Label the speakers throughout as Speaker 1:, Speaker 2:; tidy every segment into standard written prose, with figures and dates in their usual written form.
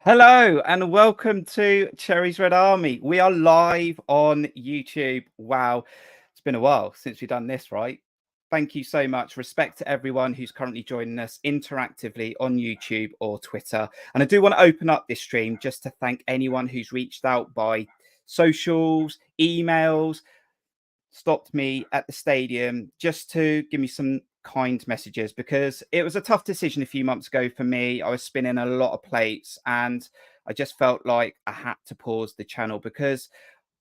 Speaker 1: Hello and welcome to Cherries Red Army. We are live on YouTube. Wow, it's been a while since we've done this, right? Thank you so much. Respect to everyone who's currently joining us interactively on YouTube or Twitter. And I do want to open up this stream just to thank anyone who's reached out by socials, emails, stopped me at the stadium just to give me some kind messages, because it was a tough decision a few months ago for me. I was spinning a lot of plates and I just felt like I had to pause the channel because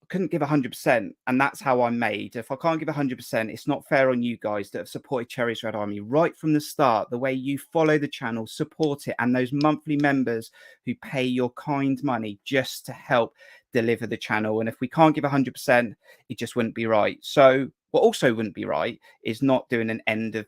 Speaker 1: I couldn't give 100%, and that's how I'm made. If I can't give 100%, it's not fair on you guys that have supported Cherries Red Army right from the start, the way you follow the channel, support it, and those monthly members who pay your kind money just to help deliver the channel. And if we can't give 100%, it just wouldn't be right. So what also wouldn't be right is not doing an end of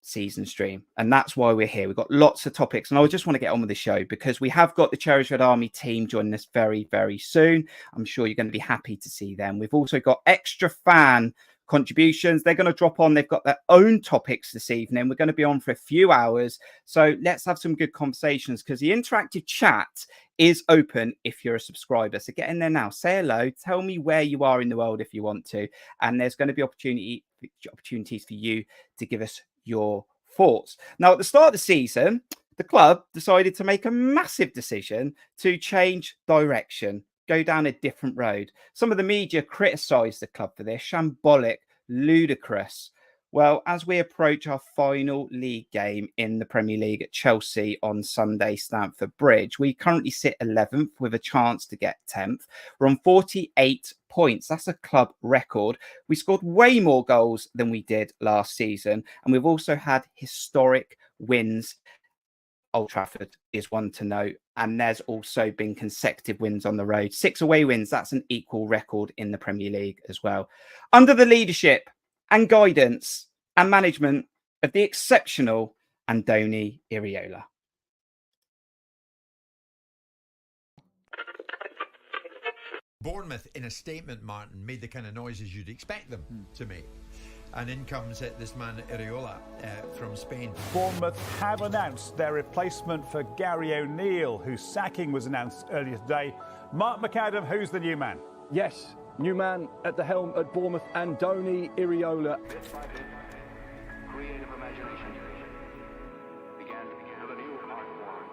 Speaker 1: season stream, and that's why we're here. We've got lots of topics, and I just want to get on with the show because we have got the Cherries Red Army team joining us very, very soon. I'm sure you're going to be happy to see them. We've also got extra fan contributions. They're going to drop on. They've got their own topics this evening. We're going to be on for a few hours, so let's have some good conversations because the interactive chat is open if you're a subscriber. So get in there now, say hello, tell me where you are in the world if you want to, and there's going to be opportunities for you to give us your thoughts. Now, at the start of the season, the club decided to make a massive decision to change direction, go down a different road. Some of the media criticised the club for this, shambolic, ludicrous. Well, as we approach our final league game in the Premier League at Chelsea on Sunday, Stamford Bridge, we currently sit 11th with a chance to get 10th. We're on 48 points. That's a club record. We scored way more goals than we did last season, and we've also had historic wins. Old Trafford is one to note, and there's also been consecutive wins on the road. 6 away wins, that's an equal record in the Premier League as well. Under the leadership and guidance and management of the exceptional Andoni Iraola.
Speaker 2: Bournemouth, in a statement, Martin, made the kind of noises you'd expect them to make. And in comes this man, Iraola, from Spain.
Speaker 3: Bournemouth have announced their replacement for Gary O'Neill, whose sacking was announced earlier today. Mark McAdam, who's the new man?
Speaker 4: Yes, new man at the helm at Bournemouth, Andoni Iraola.
Speaker 5: Creative imagination began with a new art form.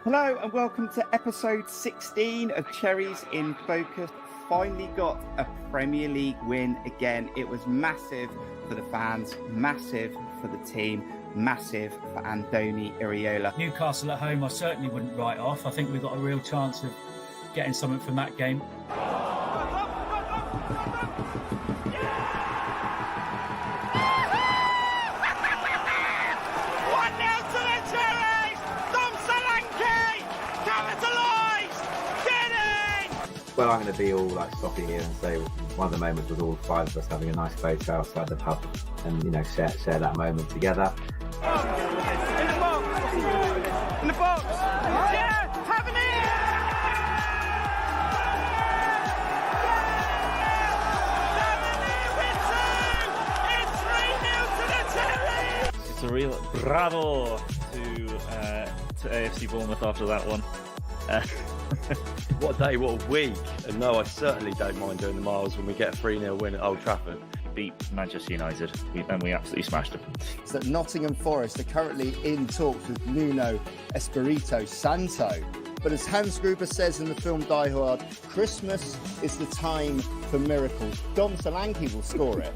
Speaker 1: Hello and welcome to episode 16 of Cherries in Focus. Finally got a Premier League win again. It was massive for the fans, massive for the team, massive for Andoni Iraola.
Speaker 6: Newcastle at home I certainly wouldn't write off. I think we've got a real chance of getting something from that game.
Speaker 7: Well, I'm going to be all like stocky here and say one of the moments was all 5 of us having a nice photo outside the pub and, share that moment together.
Speaker 8: In the box! In the box! Yeah! Having it! It's 3-0 to the Cherries!
Speaker 9: It's a real bravo to AFC Bournemouth after that one.
Speaker 10: What a day, what a week. And no, I certainly don't mind doing the miles when we get a 3-0 win at Old Trafford.
Speaker 9: Beat Manchester United, and we absolutely smashed them.
Speaker 11: So that Nottingham Forest are currently in talks with Nuno Espirito Santo. But as Hans Gruber says in the film Die Hard, Christmas is the time for miracles. Dom Solanke will score it.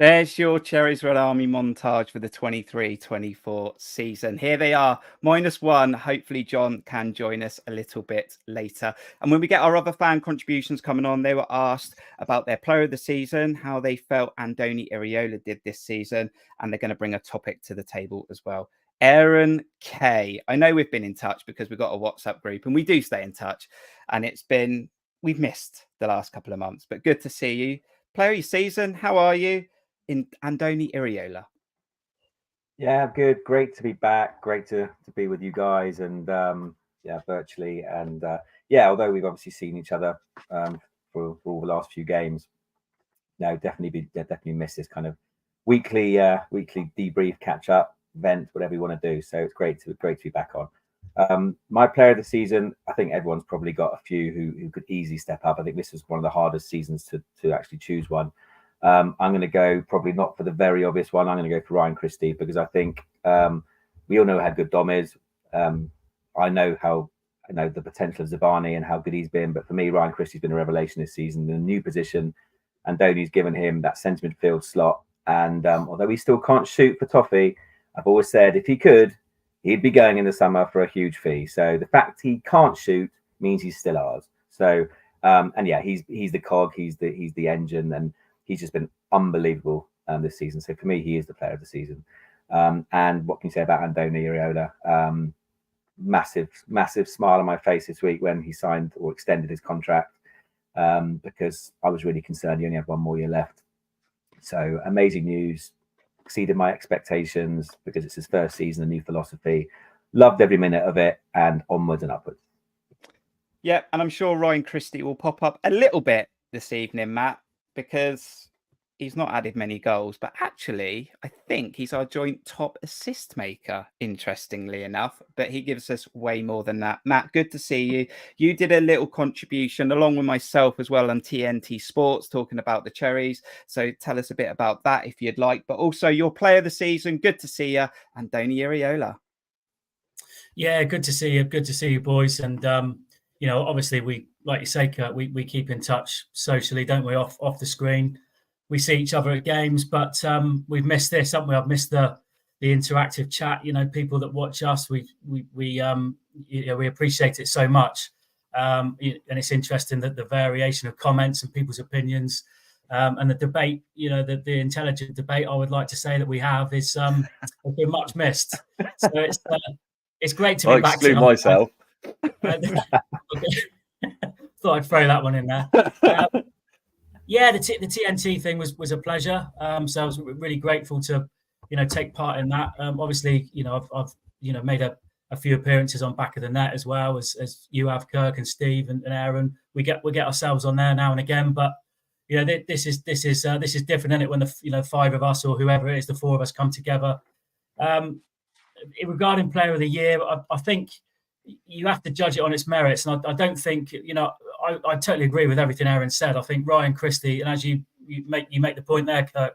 Speaker 1: There's your Cherries Red Army montage for the 23-24 season. Here they are, -1. Hopefully John can join us a little bit later. And when we get our other fan contributions coming on, they were asked about their player of the season, how they felt Andoni Iraola did this season, and they're going to bring a topic to the table as well. Aaron K. I know we've been in touch because we've got a WhatsApp group and we do stay in touch. And we've missed the last couple of months, but good to see you. Player of your season, how are you? In Andoni Iraola.
Speaker 7: Yeah, good. Great to be back. Great to be with you guys and virtually. And although we've obviously seen each other for all the last few games, no, definitely miss this kind of weekly debrief, catch up, vent, whatever you want to do. So it's great to be back on. My player of the season, I think everyone's probably got a few who could easily step up. I think this was one of the hardest seasons to actually choose one. I'm going to go probably not for the very obvious one. I'm going to go for Ryan Christie because I think we all know how good Dom is. I know the potential of Zabani and how good he's been, but for me, Ryan Christie's been a revelation this season in a new position. Andoni's given him that centre midfield slot. And although he still can't shoot for Toffee, I've always said if he could, he'd be going in the summer for a huge fee. So the fact he can't shoot means he's still ours. So he's the cog, he's the engine, and he's just been unbelievable this season. So for me, he is the player of the season. And what can you say about Andoni Iraola? Massive smile on my face this week when he signed or extended his contract. Because I was really concerned he only had one more year left. So amazing news, exceeded my expectations because it's his first season, a new philosophy. Loved every minute of it, and onwards and upwards.
Speaker 1: Yeah, and I'm sure Ryan Christie will pop up a little bit this evening, Matt, because he's not added many goals, but actually, I think he's our joint top assist maker, interestingly enough, but he gives us way more than that. Matt, good to see you. You did a little contribution along with myself as well on TNT Sports, talking about the Cherries. So tell us a bit about that if you'd like, but also your player of the season. Good to see you, Andoni Iraola.
Speaker 6: Yeah, good to see you. Good to see you, boys. And, obviously we, like you say, Kurt, we keep in touch socially, don't we, off the screen. We see each other at games, but we've missed this, haven't we? I've missed the interactive chat. People that watch us, we appreciate it so much, and it's interesting that the variation of comments and people's opinions, and the debate. The intelligent debate. I would like to say that we have is has been much missed. So it's great to be back.
Speaker 10: Exclude myself.
Speaker 6: Thought I'd throw that one in there. Yeah, the TNT thing was a pleasure. So I was really grateful to, take part in that. Obviously, I've made a few appearances on Back of the Net as well as you have, Kirk and Steve and Aaron. We get ourselves on there now and again, but this is different, isn't it? When the five of us or whoever it is, the four of us come together. Regarding Player of the Year, I think you have to judge it on its merits, and I don't think I totally agree with everything Aaron said. I think Ryan Christie, and as you make the point there, Kirk,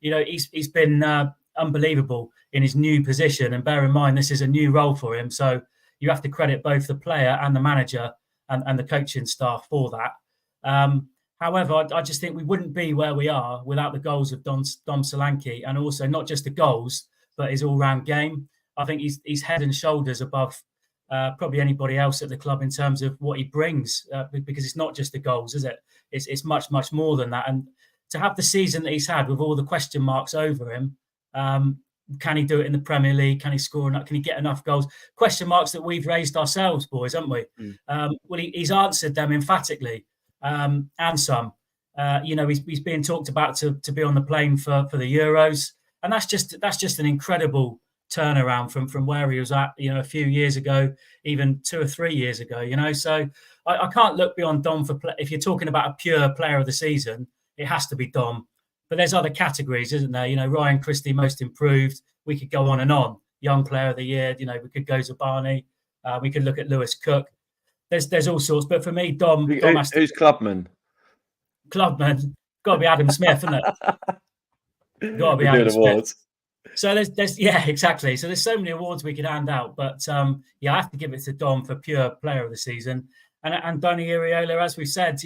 Speaker 6: he's been unbelievable in his new position. And bear in mind, this is a new role for him, so you have to credit both the player and the manager and the coaching staff for that. However, I just think we wouldn't be where we are without the goals of Dom Solanke, and also not just the goals, but his all-round game. I think he's head and shoulders above probably anybody else at the club in terms of what he brings, because it's not just the goals, is it? It's much, much more than that. And to have the season that he's had with all the question marks over him, can he do it in the Premier League? Can he score enough? Can he get enough goals? Question marks that we've raised ourselves, boys, haven't we? Well, he's answered them emphatically, and some. He's being talked about to be on the plane for the Euros, and that's just an incredible turnaround from where he was at, a few years ago, even 2 or 3 years ago, So I can't look beyond Dom if you're talking about a pure player of the season, it has to be Dom. But there's other categories, isn't there? Ryan Christie, most improved. We could go on and on. Young player of the year, we could go Zabani. We could look at Lewis Cook. There's all sorts. But for me, Dom has to...
Speaker 10: Who's Clubman?
Speaker 6: Clubman. Got to be Adam Smith, isn't it? Got to be Adam Smith. So there's exactly. So there's so many awards we could hand out, but I have to give it to Dom for pure player of the season. And Andoni Iraola, as we said,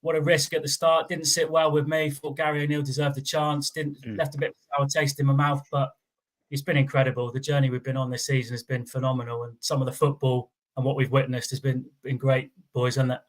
Speaker 6: what a risk at the start. Didn't sit well with me. Thought Gary O'Neill deserved a chance. Left a bit of a sour taste in my mouth, but it's been incredible. The journey we've been on this season has been phenomenal, and some of the football and what we've witnessed has been great, boys, hasn't it?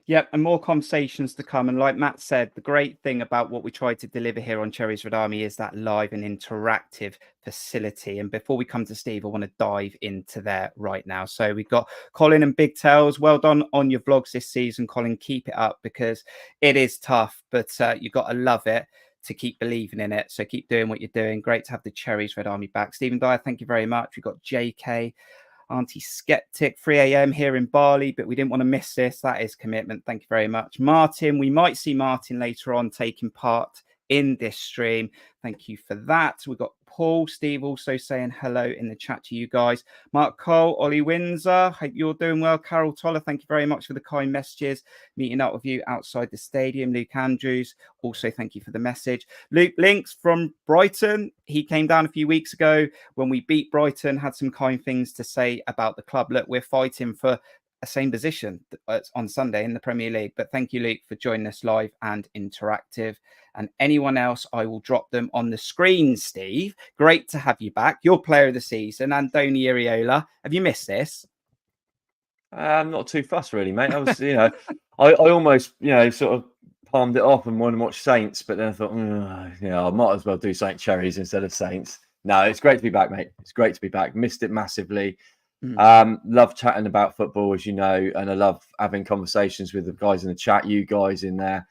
Speaker 1: Yep, and more conversations to come. And like Matt said, the great thing about what we try to deliver here on Cherries Red Army is that live and interactive facility. And before we come to Steve, I want to dive into there right now. So we've got Colin and Big Tails. Well done on your vlogs this season, Colin. Keep it up because it is tough, but you've got to love it. to keep believing in it. So keep doing what you're doing. Great to have the Cherries Red Army back. Stephen Dyer, thank you very much. We've got JK, Auntie Skeptic, 3 a.m. here in Bali, but we didn't want to miss this. That is commitment. Thank you very much. Martin, we might see Martin later on taking part in this stream. Thank you for that. We've got Paul, Steve also saying hello in the chat to you guys. Mark Cole, Ollie Windsor, hope you're doing well. Carol Toller, thank you very much for the kind messages. Meeting up with you outside the stadium. Luke Andrews, also thank you for the message. Luke Links from Brighton. He came down a few weeks ago when we beat Brighton, had some kind things to say about the club. Look, we're fighting for a same position on Sunday in the Premier League. But thank you, Luke, for joining us live and interactive. And anyone else, I will drop them on the screen, Steve. Great to have you back. Your player of the season, Andoni Iraola. Have you missed this?
Speaker 10: I'm not too fussed, really, mate. I was, I almost, sort of palmed it off and wanted to watch Saints, but then I thought, I might as well do St. Cherries instead of Saints. No, it's great to be back, mate. It's great to be back. Missed it massively. Love chatting about football, as you know, and I love having conversations with the guys in the chat, you guys in there.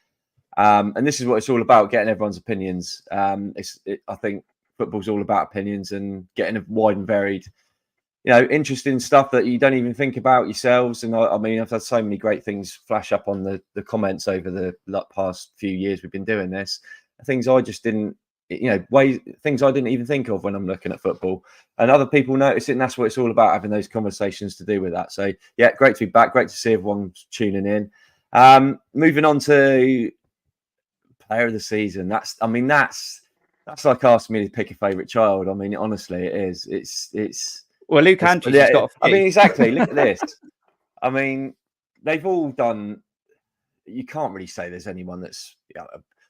Speaker 10: And this is what it's all about, getting everyone's opinions. I think football's all about opinions and getting a wide and varied, interesting stuff that you don't even think about yourselves. And I mean, I've had so many great things flash up on the comments over the past few years we've been doing this. Things I just didn't, things I didn't even think of when I'm looking at football. And other people notice it, and that's what it's all about, having those conversations to do with that. So, yeah, great to be back. Great to see everyone tuning in. Moving on to player of the season. That's like asking me to pick a favourite child. I mean, honestly, it is. It's.
Speaker 1: Well, Luke Andrews has got.
Speaker 10: I mean, exactly. Look at this. I mean, they've all done. You can't really say there's anyone that's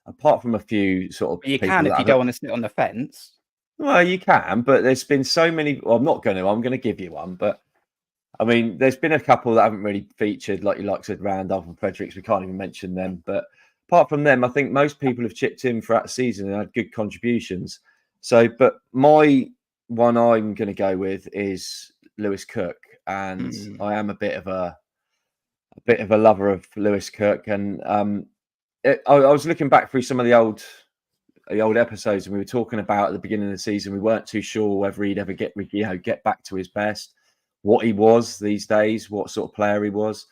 Speaker 10: apart from a few sort of.
Speaker 1: You can if you don't want to sit on the fence.
Speaker 10: Well, you can, but there's been so many. Well, I'm not going to. I'm going to give you one, but I mean, there's been a couple that haven't really featured, like you said, Randolph and Fredericks. We can't even mention them, but. Apart from them, I think most people have chipped in throughout the season and had good contributions. So, but my one I'm going to go with is Lewis Cook, and I am a bit of a lover of Lewis Cook. And I was looking back through some of the old episodes, and we were talking about at the beginning of the season, we weren't too sure whether he'd ever get back to his best, what he was these days, what sort of player he was,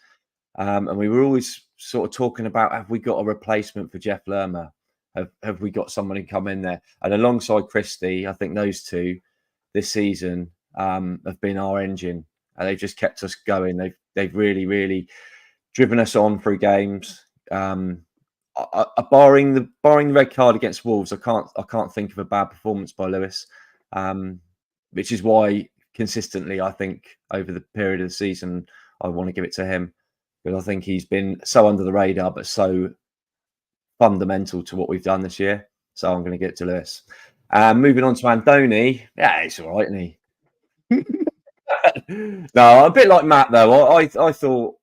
Speaker 10: and we were always sort of talking about, have we got a replacement for Jeff Lerma? Have we got someone who come in there? And alongside Christie, I think those two this season have been our engine, and they've just kept us going. They've really, really driven us on through games. Barring the red card against Wolves, I can't think of a bad performance by Lewis, which is why consistently I think over the period of the season I want to give it to him. Because I think he's been so under the radar, but so fundamental to what we've done this year. So I'm going to get it to Lewis. Moving on to Andoni. Yeah, it's all right, isn't he? No, a bit like Matt, though. I thought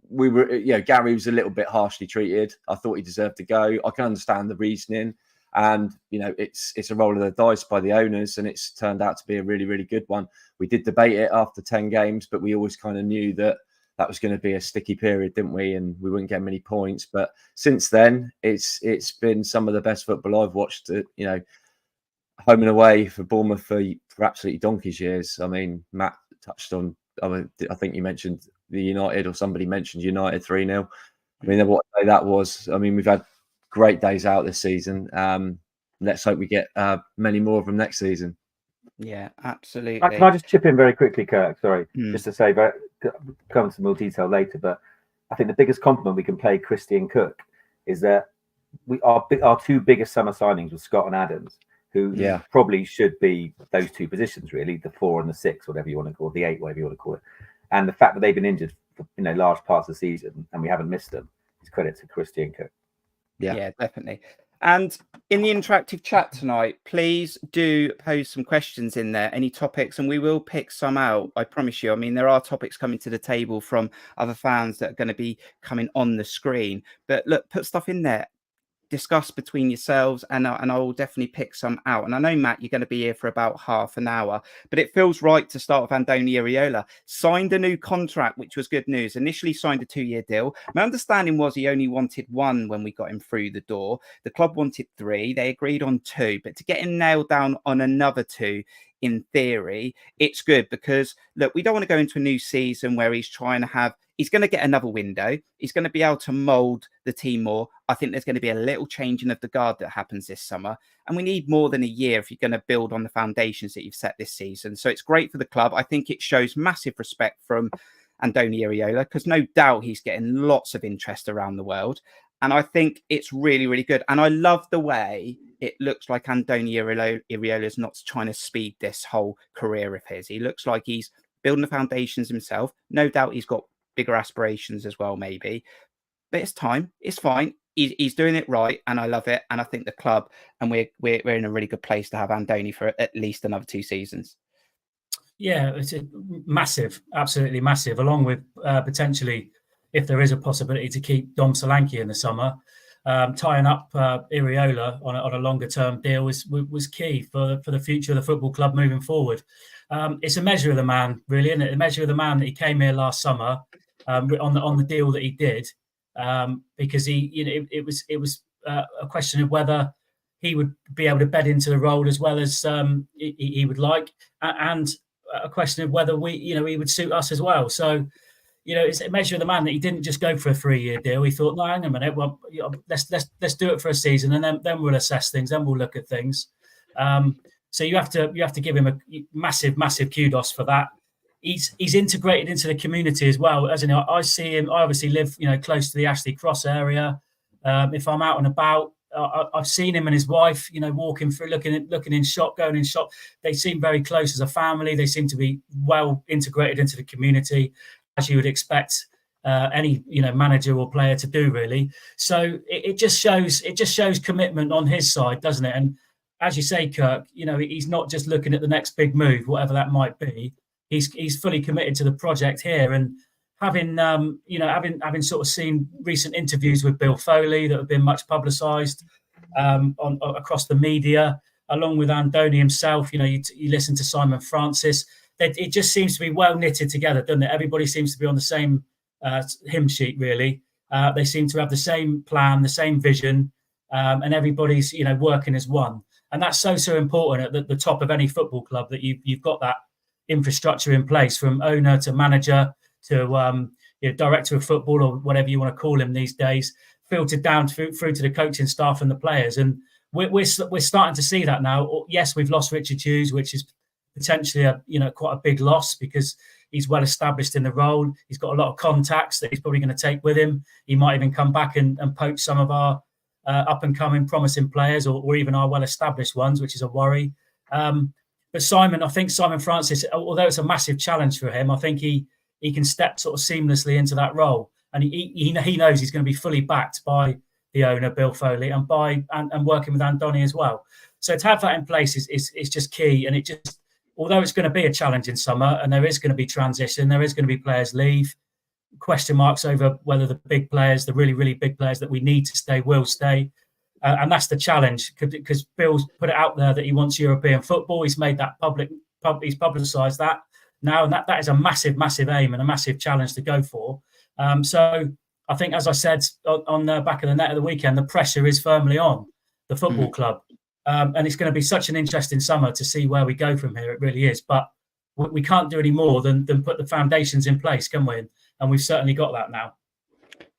Speaker 10: we were, Gary was a little bit harshly treated. I thought he deserved to go. I can understand the reasoning. And, it's a roll of the dice by the owners, and it's turned out to be a really, really good one. We did debate it after 10 games, but we always kind of knew that was going to be a sticky period, didn't we? And we wouldn't get many points. But since then, it's been some of the best football I've watched, home and away for Bournemouth for absolutely donkey's years. I mean, Matt touched on, I think you mentioned the United, or somebody mentioned United 3-0. I mean, what day that was. I mean, we've had great days out this season. Let's hope we get many more of them next season.
Speaker 1: Yeah, absolutely.
Speaker 7: Can I just chip in very quickly, Kirk? Sorry, just to say, but come into more detail later. But I think the biggest compliment we can pay Christie and Cook is that our two biggest summer signings were Scott and Adams, who probably should be those two positions, really, the 4 and the 6, whatever you want to call it, the 8, whatever you want to call it. And the fact that they've been injured for large parts of the season and we haven't missed them is credit to Christie and Cook.
Speaker 1: Yeah, definitely. And in the interactive chat tonight, please do pose some questions in there, any topics, and we will pick some out. I promise you. I mean, there are topics coming to the table from other fans that are going to be coming on the screen. But look, put stuff in there. discuss between yourselves, and I will definitely pick some out. And I know, Matt, you're going to be here for about half an hour, but it feels right to start with Andoni Iraola. Signed a new contract, which was good news. Initially signed a 2-year deal. My understanding was he only wanted 1 when we got him through the door. The club wanted 3. They agreed on 2, but to get him nailed down on another 2, in theory, it's good, because look, we don't want to go into a new season where he's going to get another window. He's going to be able to mould the team more. I think there's going to be a little changing of the guard that happens this summer. And we need more than a year if you're going to build on the foundations that you've set this season. So it's great for the club. I think it shows massive respect from Andoni Iraola, because no doubt he's getting lots of interest around the world. And I think it's really, really good. And I love the way it looks like Andoni Iraola is not trying to speed this whole career of his. He looks like he's building the foundations himself. No doubt he's got bigger aspirations as well, maybe. But it's time. It's fine. He's doing it right, and I love it. And I think the club, and we're in a really good place to have Andoni for at least another 2 seasons.
Speaker 6: Yeah, it's massive, absolutely massive, along with potentially, if there is a possibility to keep Dom Solanke in the summer. Tying up Iraola on a longer term deal was key for the future of the football club moving forward. It's a measure of the man, really, isn't it? A measure of the man that he came here last summer on the deal that he did, because it was a question of whether he would be able to bed into the role as well as he would like, and a question of whether he would suit us as well. So, it's a measure of the man that he didn't just go for a 3-year deal. He thought, no, hang a minute, well, let's do it for a season, and then we'll assess things, then we'll look at things. So you have to give him a massive kudos for that. He's integrated into the community as well, hasn't he? I see him. I obviously live close to the Ashley Cross area. If I'm out and about, I've seen him and his wife, walking through, looking in shop, going in shop. They seem very close as a family. They seem to be well integrated into the community, as you would expect any manager or player to do, really. So it just shows commitment on his side, doesn't it? And as you say, Kirk, he's not just looking at the next big move, whatever that might be. He's fully committed to the project here, and having sort of seen recent interviews with Bill Foley that have been much publicised across the media, along with Andoni himself. You listen to Simon Francis. It just seems to be well knitted together, doesn't it? Everybody seems to be on the same hymn sheet, really. They seem to have the same plan, the same vision, and everybody's working as one. And that's so important at the top of any football club, that you've got that infrastructure in place, from owner to manager to director of football, or whatever you want to call him these days, filtered down through to the coaching staff and the players. And we're starting to see that now. Yes, we've lost Richard Hughes, which is potentially quite a big loss, because he's well established in the role. He's got a lot of contacts that he's probably going to take with him. He might even come back and poach some of our up and coming promising players, or even our well established ones, which is a worry. But I think Simon Francis, although it's a massive challenge for him, I think he can step sort of seamlessly into that role, and he knows he's going to be fully backed by the owner, Bill Foley, and working with Andoni as well. So to have that in place is just key. And although it's going to be a challenging summer, and there is going to be transition, there is going to be players leave, question marks over whether the big players, the really, really big players that we need to stay, will stay. And that's the challenge, because Bill's put it out there that he wants European football. He's made that public. He's publicised that now, and that is a massive, massive aim and a massive challenge to go for. So I think, as I said on the back of the net at the weekend, the pressure is firmly on the football club. And it's going to be such an interesting summer to see where we go from here. It really is. But we can't do any more than put the foundations in place, can we? And we've certainly got that now.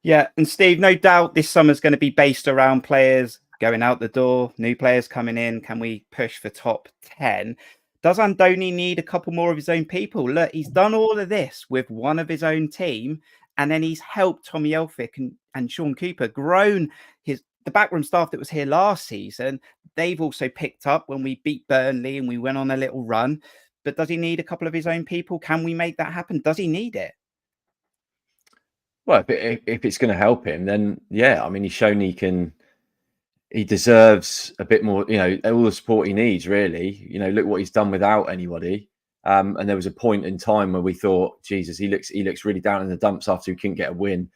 Speaker 1: Yeah. And Steve, no doubt this summer's going to be based around players going out the door, new players coming in. Can we push for top 10? Does Andoni need a couple more of his own people? Look, he's done all of this with one of his own team, and then he's helped Tommy Elphick and Sean Cooper grown the backroom staff that was here last season. They've also picked up when we beat Burnley and we went on a little run. But does he need a couple of his own people? Can we make that happen? Does he need it?
Speaker 10: Well, if it's going to help him, then yeah. I mean, he's shown he deserves a bit more, all the support he needs, really. Look what he's done without anybody. And there was a point in time where we thought, Jesus, he looks really down in the dumps after he couldn't get a win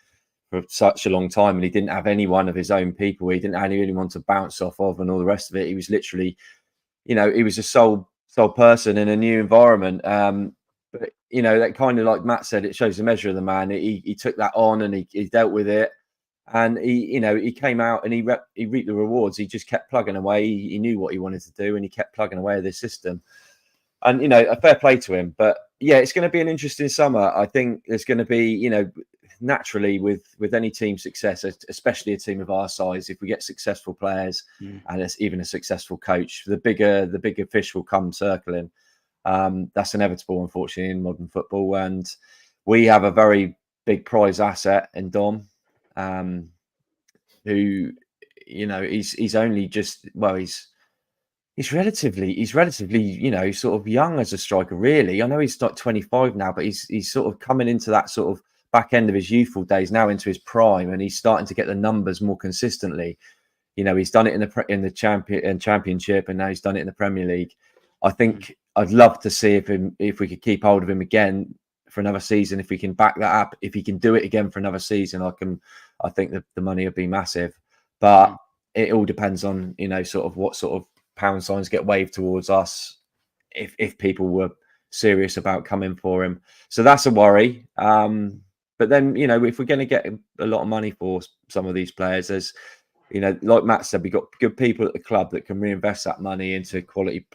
Speaker 10: for such a long time, and he didn't have any one of his own people. He didn't have anyone to bounce off of, and all the rest of it. He was literally, he was a sole person in a new environment. But that kind of, like Matt said, it shows the measure of the man. He took that on, and he dealt with it, and he came out and he reaped the rewards. He just kept plugging away. He knew what he wanted to do, and he kept plugging away at this system. And a fair play to him. But yeah, it's going to be an interesting summer. I think there's going to be, naturally with any team success, especially a team of our size, if we get successful players and it's even a successful coach, the bigger fish will come circling. That's inevitable, unfortunately, in modern football. And we have a very big prize asset in Dom, who, he's only just, well, he's relatively, sort of young as a striker, really. I know he's like 25 now, but he's sort of coming into that sort of back end of his youthful days now, into his prime, and he's starting to get the numbers more consistently. He's done it in the championship, and now he's done it in the Premier League. I think I'd love to see if we could keep hold of him again for another season. If we can back that up, if he can do it again for another season, I think the money would be massive. But it all depends on sort of what sort of pound signs get waved towards us if people were serious about coming for him. So that's a worry. But then, if we're going to get a lot of money for some of these players, there's, like Matt said, we've got good people at the club that can reinvest that money into quality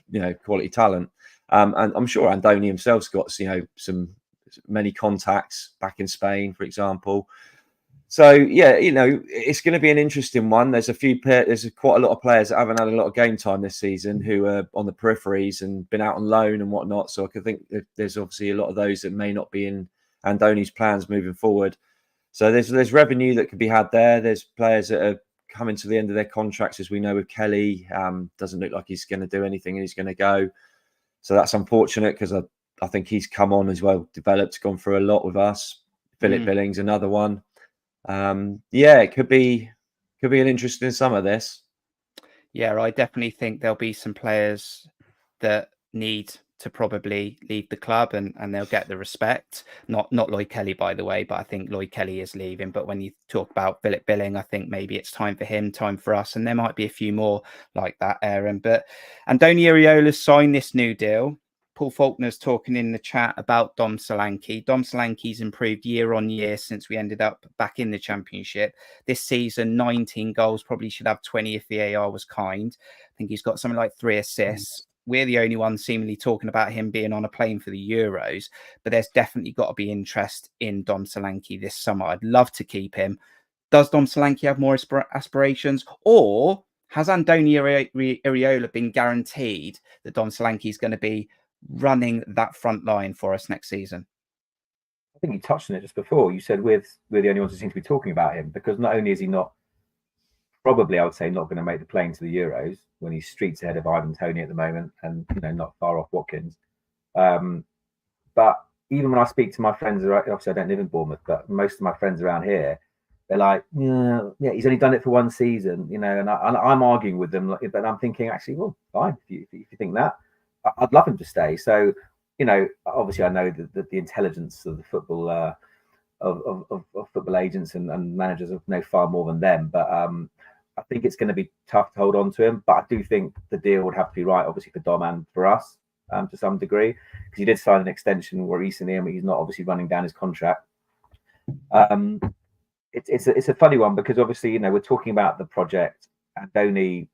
Speaker 10: talent. And I'm sure Andoni himself's got, many contacts back in Spain, for example. So yeah, it's going to be an interesting one. There's quite a lot of players that haven't had a lot of game time this season who are on the peripheries and been out on loan and whatnot. So I could think that there's obviously a lot of those that may not be in Andoni's plans moving forward. So there's revenue that could be had there. There's players that are coming to the end of their contracts, as we know with Kelly. Doesn't look like he's going to do anything and he's going to go. So that's unfortunate, because I think he's come on as well, developed, gone through a lot with us. Philip Billings, another one. It could be an interesting summer, this.
Speaker 1: Yeah, I definitely think there'll be some players that need to probably leave the club, and they'll get the respect. Not Lloyd Kelly, by the way, but I think Lloyd Kelly is leaving. But when you talk about Philip Billing, I think maybe it's time for him, time for us, and there might be a few more like that, Aaron. But Andoni Iraola signed this new deal. Paul Faulkner's talking in the chat about Dom Solanke. Dom Solanke's improved year on year since we ended up back in the Championship. This season, 19 goals, probably should have 20 if VAR was kind. I think he's got something like 3 assists. We're the only ones seemingly talking about him being on a plane for the Euros, but there's definitely got to be interest in Dom Solanke this summer. I'd love to keep him. Does Dom Solanke have more aspirations, or has Andoni Iraola been guaranteed that Dom Solanke is going to be running that front line for us next season?
Speaker 7: I think you touched on it just before. You said we're the only ones who seem to be talking about him, because not only is he not, probably I would say, not going to make the plane to the Euros, when he's streets ahead of Ivan Toney at the moment, and not far off Watkins. But even when I speak to my friends, obviously I don't live in Bournemouth, but most of my friends around here, they're like, yeah, he's only done it for one season, and I'm arguing with them, but I'm thinking, actually, well, fine, if you think that, I'd love him to stay. So, obviously I know that the intelligence of the football of football agents and managers know far more than them, but I think it's going to be tough to hold on to him. But I do think the deal would have to be right, obviously, for Dom and for us, to some degree, because he did sign an extension more recently, and he's not obviously running down his contract. It's a funny one, because obviously, we're talking about the project, and Andoni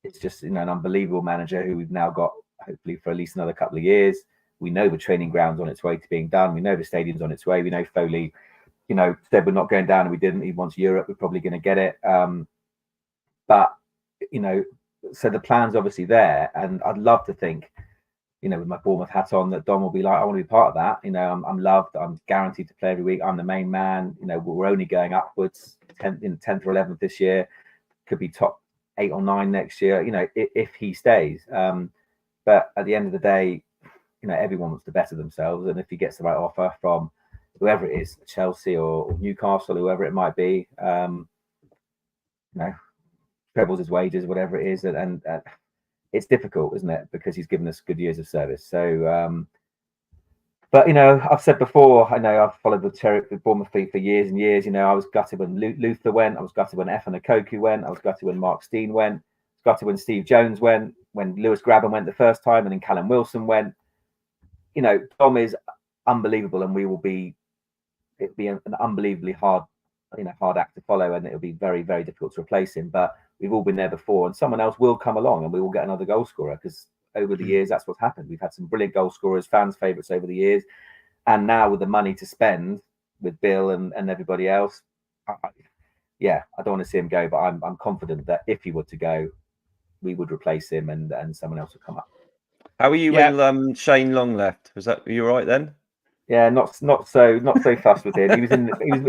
Speaker 7: is just an unbelievable manager who we've now got, hopefully, for at least another couple of years. We know the training ground's on its way to being done. We know the stadium's on its way. We know Foley, said we're not going down, and we didn't. He wants Europe. We're probably going to get it. But so the plan's obviously there, and I'd love to think, with my Bournemouth hat on, that Dom will be like, I want to be part of that. I'm loved. I'm guaranteed to play every week. I'm the main man. We're only going upwards. 10th or 11th this year, could be top 8 or 9 next year. If he stays. But at the end of the day, everyone wants to better themselves, and if he gets the right offer from whoever it is, Chelsea or Newcastle, whoever it might be, trebles his wages, whatever it is, and it's difficult, isn't it? Because he's given us good years of service. So, But I've said before, I know I've followed the Bournemouth feed for years and years. I was gutted when Luther went. I was gutted when Efan Okoku went. I was gutted when Mark Steen went. I was gutted when Steve Jones went. When Lewis Grabban went the first time, and then Callum Wilson went. Dom is unbelievable, and it'll be an unbelievably hard act to follow, and it'll be very, very difficult to replace him. But we've all been there before, and someone else will come along, and we will get another goal scorer, because over the years that's what's happened. We've had some brilliant goal scorers, fans' favourites over the years, and now with the money to spend with Bill and everybody else, I don't want to see him go, but I'm confident that if he were to go, we would replace him, and someone else would come up.
Speaker 10: How were you when Shane Long left? Were you all right then?
Speaker 7: Yeah, not so fussed with him.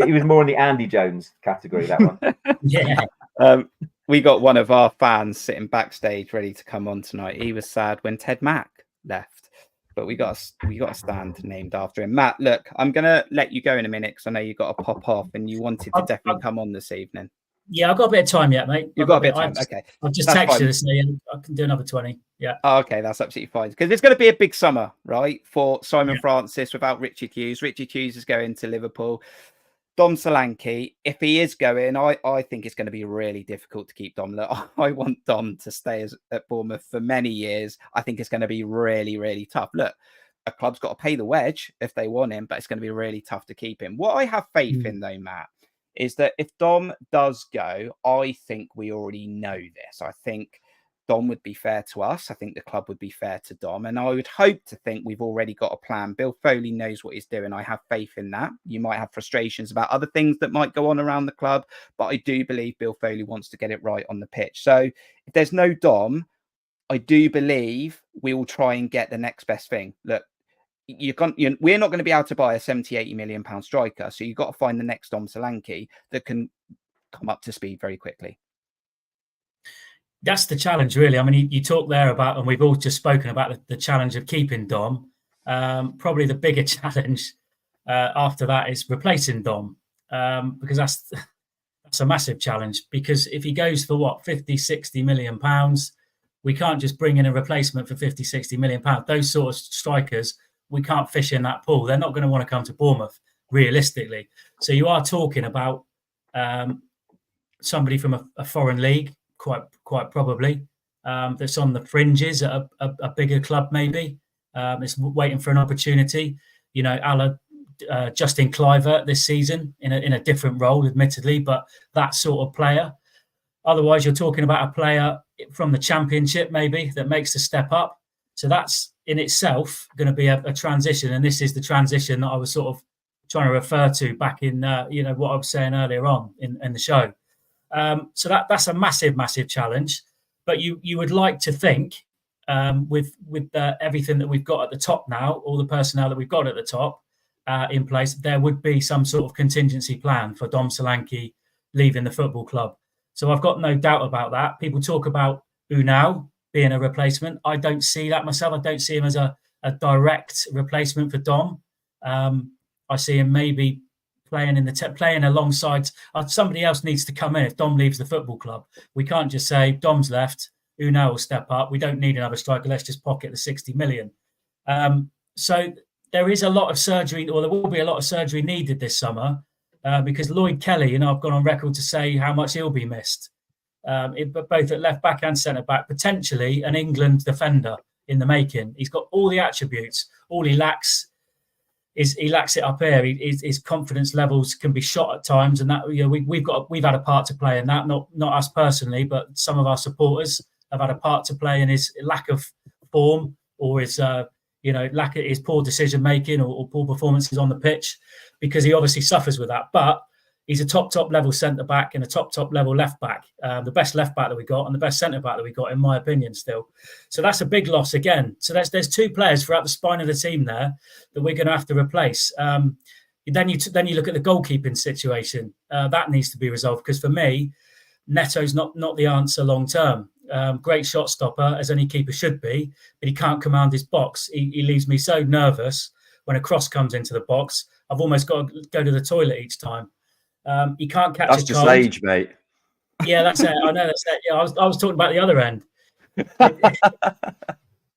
Speaker 7: He was more in the Andy Jones category, that one.
Speaker 6: Yeah.
Speaker 1: We got one of our fans sitting backstage ready to come on tonight. He was sad when Ted Mack left, but we got a stand named after him. Matt, look, I'm gonna let you go in a minute because I know you got to pop off, and you wanted to definitely come on this evening.
Speaker 6: Yeah, I've got a bit of time yet, mate.
Speaker 1: You've got a bit of time. Okay.
Speaker 6: I've just texted you this and I can do another 20. Yeah.
Speaker 1: Oh, okay, that's absolutely fine. Because it's going to be a big summer, right? For Simon Francis without Richard Hughes. Richard Hughes is going to Liverpool. Dom Solanke, if he is going, I think it's going to be really difficult to keep Dom. Look, I want Dom to stay at Bournemouth for many years. I think it's going to be really, really tough. Look, a club's got to pay the wedge if they want him, but it's going to be really tough to keep him. What I have faith in, though, Matt, is that if Dom does go, I think we already know this. I think Dom would be fair to us. I think the club would be fair to Dom. And I would hope to think we've already got a plan. Bill Foley knows what he's doing. I have faith in that. You might have frustrations about other things that might go on around the club, but I do believe Bill Foley wants to get it right on the pitch. So if there's no Dom, I do believe we will try and get the next best thing. Look, we're not going to be able to buy a 70-80 million pound striker. So you've got to find the next Dom Solanke that can come up to speed very quickly.
Speaker 6: That's the challenge, really. I mean, you talk there about, and we've all just spoken about the challenge of keeping Dom. Probably the bigger challenge after that is replacing Dom, because that's a massive challenge. Because if he goes for 50-60 million pounds, we can't just bring in a replacement for 50-60 million pounds. Those sort of strikers, we can't fish in that pool. They're not going to want to come to Bournemouth, realistically. So you are talking about somebody from a foreign league, quite probably, that's on the fringes at a bigger club, maybe. It's waiting for an opportunity, a la Justin Kluivert this season in a different role, admittedly, but that sort of player. Otherwise, you're talking about a player from the Championship, maybe, that makes the step up. So that's in itself going to be a transition, and this is the transition that I was sort of trying to refer to back in, what I was saying earlier on in the show. So that's a massive challenge. But you would like to think, with everything that we've got at the top now, all the personnel that we've got at the top in place, there would be some sort of contingency plan for Dom Solanke leaving the football club. So I've got no doubt about that. People talk about Unai being a replacement. I don't see that myself. I don't see him as a direct replacement for Dom. I see him maybe playing playing alongside. Somebody else needs to come in if Dom leaves the football club. We can't just say Dom's left, Unai will step up. We don't need another striker. Let's just pocket the 60 million. So there is a lot of surgery, or there will be a lot of surgery needed this summer, because Lloyd Kelly, I've gone on record to say how much he'll be missed. Both at left back and centre back, potentially an England defender in the making. He's got all the attributes. All he lacks is he lacks it up here. His confidence levels can be shot at times, and that we've had a part to play in that. Not us personally, but some of our supporters have had a part to play in his lack of form, or his lack of his poor decision making, or poor performances on the pitch, because he obviously suffers with that. But he's a top level centre back and a top level left back, the best left back that we got and the best centre back that we got, in my opinion, still. So that's a big loss again. So there's two players throughout the spine of the team there that we're going to have to replace. Then you look at the goalkeeping situation. That needs to be resolved, because for me, Neto's not the answer long term. Great shot stopper, as any keeper should be, but he can't command his box. He leaves me so nervous when a cross comes into the box. I've almost got to go to the toilet each time. You can't catch
Speaker 10: that's
Speaker 6: a
Speaker 10: just
Speaker 6: cold.
Speaker 10: Age, mate.
Speaker 6: Yeah, that's it. I know that's it. Yeah, I was talking about the other end.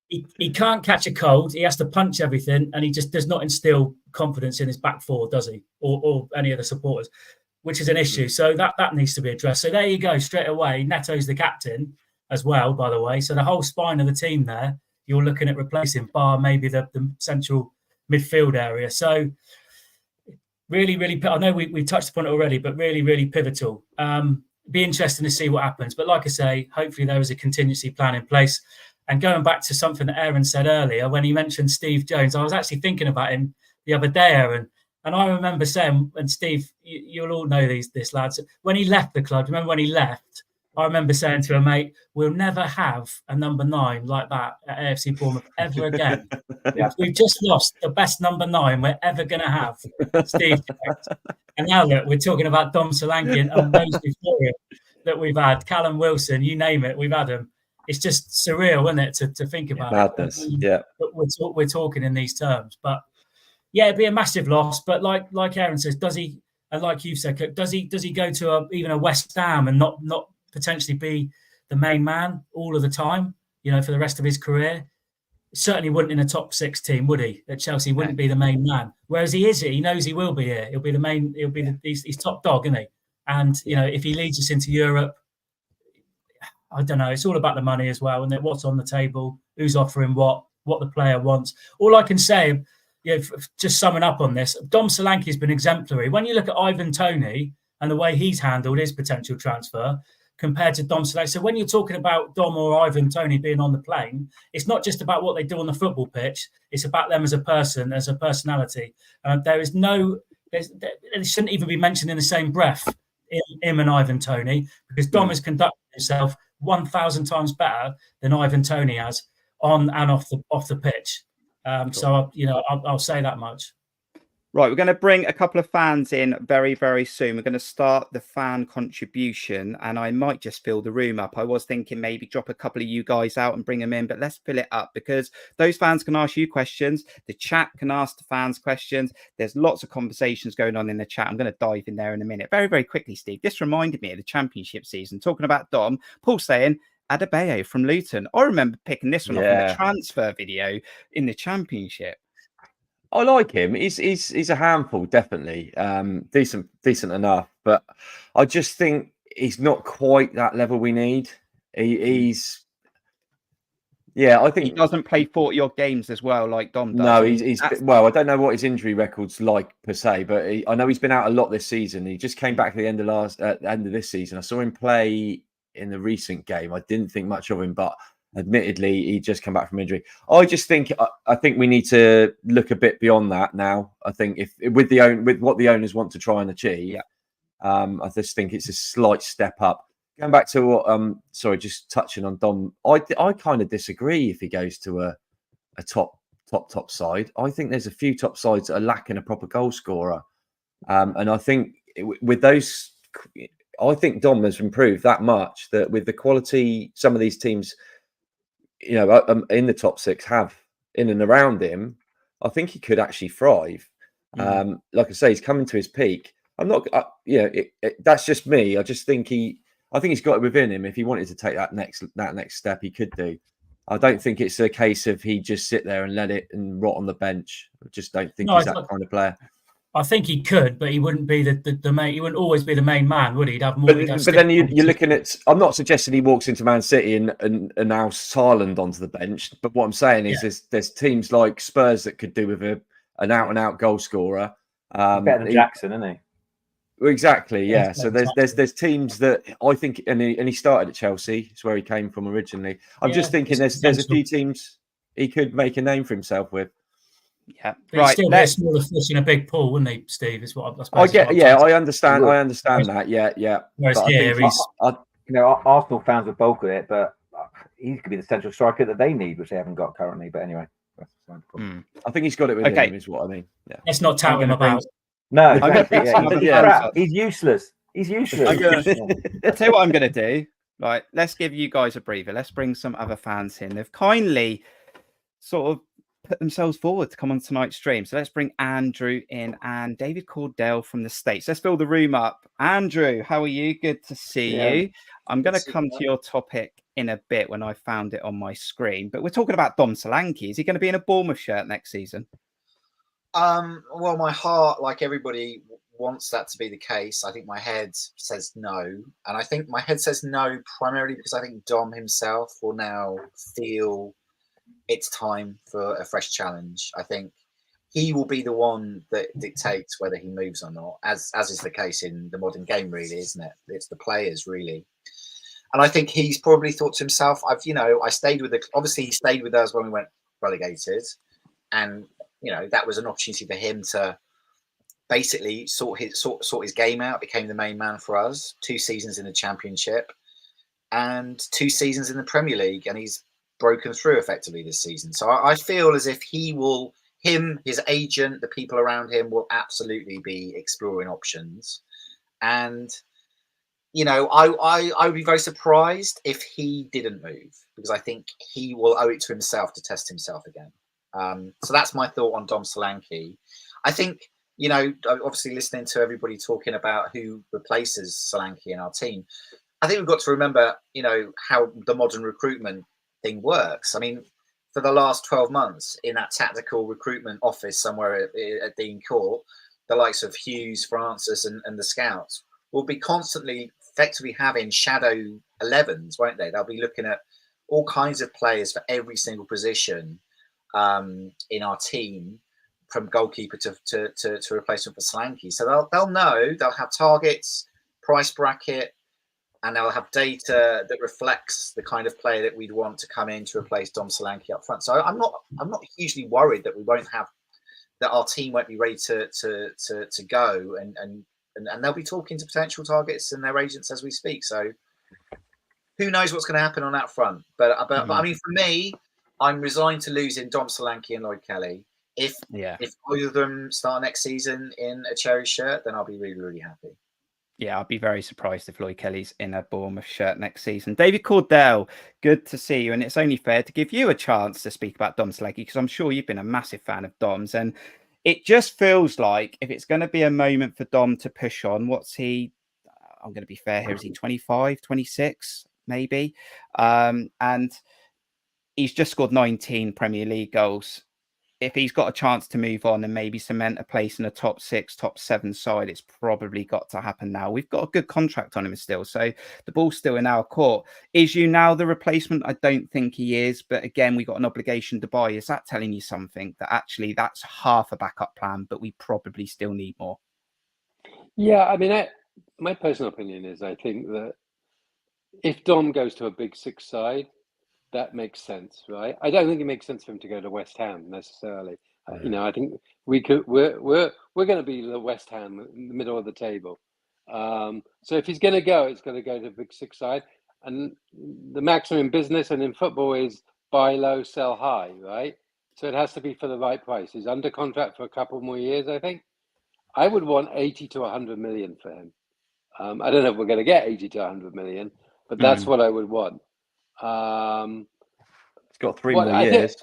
Speaker 6: he can't catch a cold. He has to punch everything, and he just does not instill confidence in his back four, does he? Or any of the supporters, which is an issue. So that needs to be addressed. So there you go, straight away. Neto's the captain as well, by the way. So the whole spine of the team there, you're looking at replacing, bar maybe the central midfield area. So really, really, I know we touched upon it already, but really, really pivotal. Be interesting to see what happens. But like I say, hopefully there is a contingency plan in place. And going back to something that Aaron said earlier, when he mentioned Steve Jones, I was actually thinking about him the other day, Aaron. And I remember saying, and Steve, you'll all know this, lads, when he left the club, remember when he left, I remember saying to a mate, we'll never have a number 9 like that at AFC Bournemouth ever again. We've just lost the best number 9 we're ever going to have, Steve Jones. And now look, we're talking about Dom Solanke and those before him that we've had, Callum Wilson, you name it, we've had them. It's just surreal, isn't it, to think about
Speaker 10: madness.
Speaker 6: it. But we're talking in these terms. But yeah, it'd be a massive loss. But like Aaron says, does he, and like you said, Kirk, does he go to even a West Ham and not potentially be the main man all of the time, for the rest of his career? Certainly wouldn't in a top 6 team, would he? At Chelsea, wouldn't be the main man. Whereas he knows he will be here. He'll be the main. He's top dog, isn't he? And if he leads us into Europe, I don't know. It's all about the money as well, and what's on the table, who's offering what the player wants. All I can say, just summing up on this, Dom Solanke has been exemplary. When you look at Ivan Toney and the way he's handled his potential transfer compared to Dom Solanke, so when you're talking about Dom or Ivan Toney being on the plane, it's not just about what they do on the football pitch. It's about them as a person, as a personality. They shouldn't even be mentioned in the same breath, him and Ivan Toney, because Dom has conducted himself 1,000 times better than Ivan Toney has on and off the pitch. So I'll say that much.
Speaker 1: Right, we're going to bring a couple of fans in very, very soon. We're going to start the fan contribution, and I might just fill the room up. I was thinking maybe drop a couple of you guys out and bring them in, but let's fill it up because those fans can ask you questions. The chat can ask the fans questions. There's lots of conversations going on in the chat. I'm going to dive in there in a minute. Very, very quickly, Steve. This reminded me of the Championship season. Talking about Dom, Paul saying, Adebayo from Luton. I remember picking this one up in the transfer video in the Championship.
Speaker 10: I like him. He's a handful, definitely. Decent enough, but I just think he's not quite that level we need. I think
Speaker 1: he doesn't play 40-odd games as well, like Dom does.
Speaker 10: No, he's well. I don't know what his injury record's like per se, but I know he's been out a lot this season. He just came back at the end of this season. I saw him play in the recent game. I didn't think much of him, but admittedly, he just come back from injury. I think we need to look a bit beyond that now. I think with what the owners want to try and achieve, I just think it's a slight step up. Going back to what, just touching on Dom, I kind of disagree if he goes to a top side. I think there's a few top sides that are lacking a proper goal scorer, and I think with those, I think Dom has improved that much that with the quality some of these teams, in the top 6 have in and around him, I think he could actually thrive. Like I say, he's coming to his peak. I'm not, that's just me. I just think I think he's got it within him. If he wanted to take that next step, he could do. I don't think it's a case of he just sit there and let it and rot on the bench. I just don't think he's that kind of player.
Speaker 6: I think he could, but he wouldn't be the main. He wouldn't always be the main man, would he? He'd have more.
Speaker 10: But then you're looking at. I'm not suggesting he walks into Man City and now Haaland onto the bench. But what I'm saying is, there's teams like Spurs that could do with an out and out goal scorer.
Speaker 7: Better than Jackson, isn't he?
Speaker 10: Exactly. Yeah. So there's teams that I think, and he started at Chelsea. It's where he came from originally. I'm just thinking there's a few teams he could make a name for himself with.
Speaker 1: Yeah,
Speaker 6: but right. Still, there's smaller fish in a big pool, wouldn't he, Steve? Is what
Speaker 10: I get. Yeah, I understand. I understand that. Yeah.
Speaker 6: Whereas here,
Speaker 7: Arsenal fans would bulk at it, but he could be the central striker that they need, which they haven't got currently. But anyway,
Speaker 10: I think he's got it with him. Is what I mean. Yeah.
Speaker 6: Let's not tout him about.
Speaker 7: No, exactly. He's useless. He's useless.
Speaker 1: I'll tell you what I'm going to do. Right, let's give you guys a breather. Let's bring some other fans in. They've kindly sort of put themselves forward to come on tonight's stream. So let's bring Andrew in and David Cordell from the States. Let's fill the room up. Andrew, how are you? Good to see you. I'm going to come to your topic in a bit when I found it on my screen, but we're talking about Dom Solanke. Is he going to be in a Bournemouth shirt next season?
Speaker 12: Well, my heart, like everybody, wants that to be the case. I think my head says no. And I think my head says no primarily because I think Dom himself will now feel it's time for a fresh challenge. I think he will be the one that dictates whether he moves or not, as is the case in the modern game, really, isn't it? It's the players, really. And I think he's probably thought to himself, I stayed with obviously he stayed with us when we went relegated. And, that was an opportunity for him to basically sort his game out, became the main man for us. 2 seasons in the Championship and 2 seasons in the Premier League. And he's broken through effectively this season. So I feel as if his agent, the people around him will absolutely be exploring options. And, I would be very surprised if he didn't move, because I think he will owe it to himself to test himself again. So that's my thought on Dom Solanke. I think, obviously listening to everybody talking about who replaces Solanke in our team, I think we've got to remember, how the modern recruitment thing works. I mean, for the last 12 months in that tactical recruitment office somewhere at Dean Court, the likes of Hughes, Francis and the scouts will be constantly effectively having shadow 11s, won't they? They'll be looking at all kinds of players for every single position in our team, from goalkeeper to replacement for Solanke. So they'll know, they'll have targets, price bracket, and they'll have data that reflects the kind of player that we'd want to come in to replace Dom Solanke up front. So I'm not hugely worried that we won't have, that our team won't be ready to go, and they'll be talking to potential targets and their agents as we speak. So who knows what's going to happen on that front? But I mean, for me, I'm resigned to losing Dom Solanke and Lloyd Kelly. If either of them start next season in a Cherry shirt, then I'll be really, really happy.
Speaker 1: Yeah, I'll be very surprised if Lloyd Kelly's in a Bournemouth shirt next season. David Cordell, good to see you. And it's only fair to give you a chance to speak about Dom Solanke, because I'm sure you've been a massive fan of Dom's. And it just feels like if it's going to be a moment for Dom to push on, what's he? I'm going to be fair here. Is he 25, 26, maybe? And he's just scored 19 Premier League goals. If he's got a chance to move on and maybe cement a place in a top 6, top 7 side, it's probably got to happen now. We've got a good contract on him still, so the ball's still in our court. Is you now the replacement? I don't think he is, but again, we got an obligation to buy. Is that telling you something that actually that's half a backup plan, but we probably still need more?
Speaker 13: Yeah, I mean, my personal opinion is I think that if Dom goes to a big 6 side, that makes sense, right? I don't think it makes sense for him to go to West Ham necessarily. I think we're going to be the West Ham in the middle of the table. So if he's going to go, it's going to go to the big 6 side. And the maximum in business and in football is buy low, sell high, right? So it has to be for the right price. He's under contract for a couple more years, I think. I would want 80 to 100 million for him. I don't know if we're going to get 80 to 100 million, but that's what I would want.
Speaker 10: It's got 3 more years.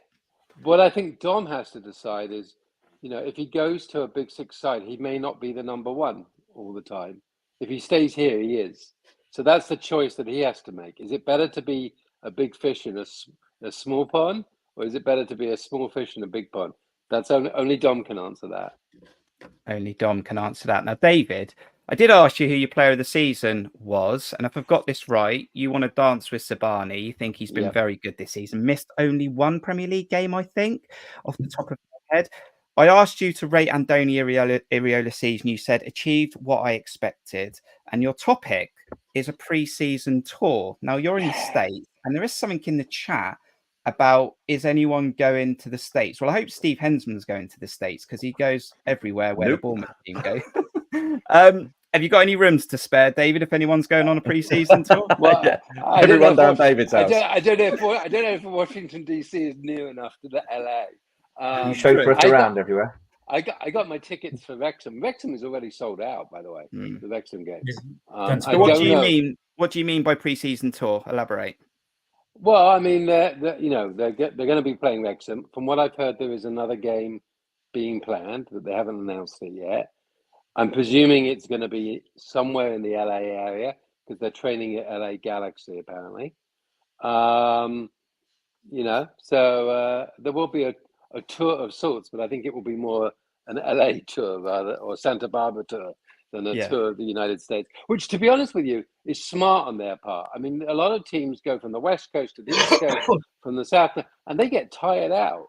Speaker 13: What I think Dom has to decide is, if he goes to a big 6 side, he may not be the number 1 all the time. If he stays here, he is. So that's the choice that he has to make. Is it better to be a big fish in a small pond, or is it better to be a small fish in a big pond? That's only Dom can answer that.
Speaker 1: Only Dom can answer that. Now, David, I did ask you who your player of the season was, and if I've got this right, you want to dance with Sabani. You think he's been very good this season. Missed only 1 Premier League game, I think, off the top of my head. I asked you to rate Andoni Iraola season. You said achieved what I expected, and your topic is a pre-season tour. Now, you're in the States, and there is something in the chat about, is anyone going to the States? Well, I hope Steve Hensman's going to the States, because he goes everywhere where the Bournemouth team go. Have you got any rooms to spare, David, if anyone's going on a pre-season tour?
Speaker 10: Well, everyone down David's house.
Speaker 13: I don't know if Washington DC is near enough to the LA.
Speaker 7: You chauffeur us around everywhere.
Speaker 13: I got my tickets for Wrexham. Wrexham is already sold out, by the way. The Wrexham game.
Speaker 1: So what do you mean? What do you mean by pre-season tour? Elaborate.
Speaker 13: Well, I mean, they're going to be playing Wrexham. From what I've heard, there is another game being planned, but they haven't announced it yet. I'm presuming it's going to be somewhere in the LA area because they're training at LA Galaxy apparently. So there will be a tour of sorts, but I think it will be more an LA tour rather, or Santa Barbara tour than a tour of the United States, which, to be honest with you, is smart on their part. I mean, a lot of teams go from the West Coast to the East Coast, from the South, and they get tired out.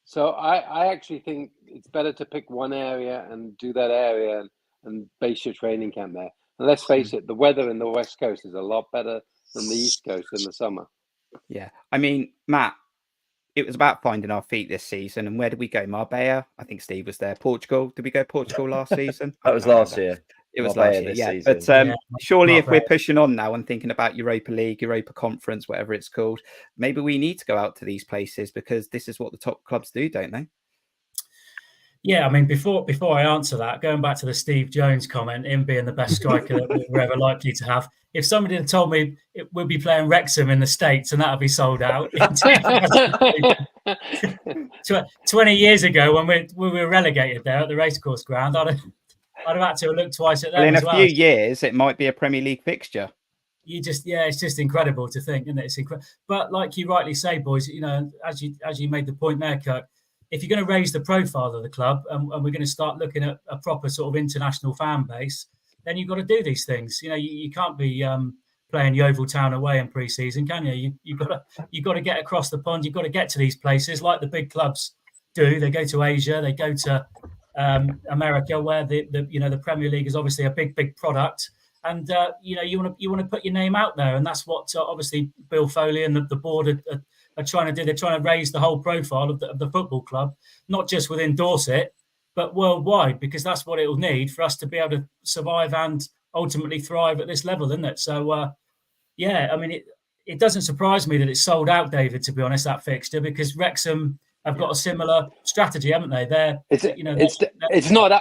Speaker 13: So I actually think it's better to pick one area and do that area and base your training camp there. And let's face it, the weather in the West Coast is a lot better than the East Coast in the summer.
Speaker 1: Yeah. I mean, Matt, it was about finding our feet this season. And where did we go? Marbella? I think Steve was there. Portugal? Did we go Portugal last season?
Speaker 10: That was last year.
Speaker 1: It was
Speaker 10: Marbella
Speaker 1: last year,
Speaker 10: this
Speaker 1: yeah.
Speaker 10: season.
Speaker 1: But surely if we're pushing on now and thinking about Europa League, Europa Conference, whatever it's called, maybe we need to go out to these places because this is what the top clubs do, don't they?
Speaker 6: Yeah, I mean, before I answer that, going back to the Steve Jones comment, him being the best striker that we're ever likely to have, if somebody had told me we'll be playing Wrexham in the States and that'll be sold out 20 years ago when we were relegated there at the racecourse ground, I'd have had to look twice at them.
Speaker 1: In a few years, it might be a Premier League fixture.
Speaker 6: It's just incredible to think, isn't it? It's incredible. But like you rightly say, boys, as you made the point there, Kirk, if you're going to raise the profile of the club and we're going to start looking at a proper sort of international fan base, then you've got to do these things. You can't be playing Yeovil Town away in pre-season, can you? You've got to get across the pond. You've got to get to these places like the big clubs do. They go to Asia, they go to America, where the Premier League is obviously a big product. And you want to put your name out there, and that's what obviously Bill Foley and the board are trying to do. They're trying to raise the whole profile of the football club, not just within Dorset, but worldwide, because that's what it will need for us to be able to survive and ultimately thrive at this level, isn't it? So, I mean, it doesn't surprise me that it's sold out, David, to be honest, that fixture, because Wrexham have got a similar strategy, haven't they?
Speaker 13: It's not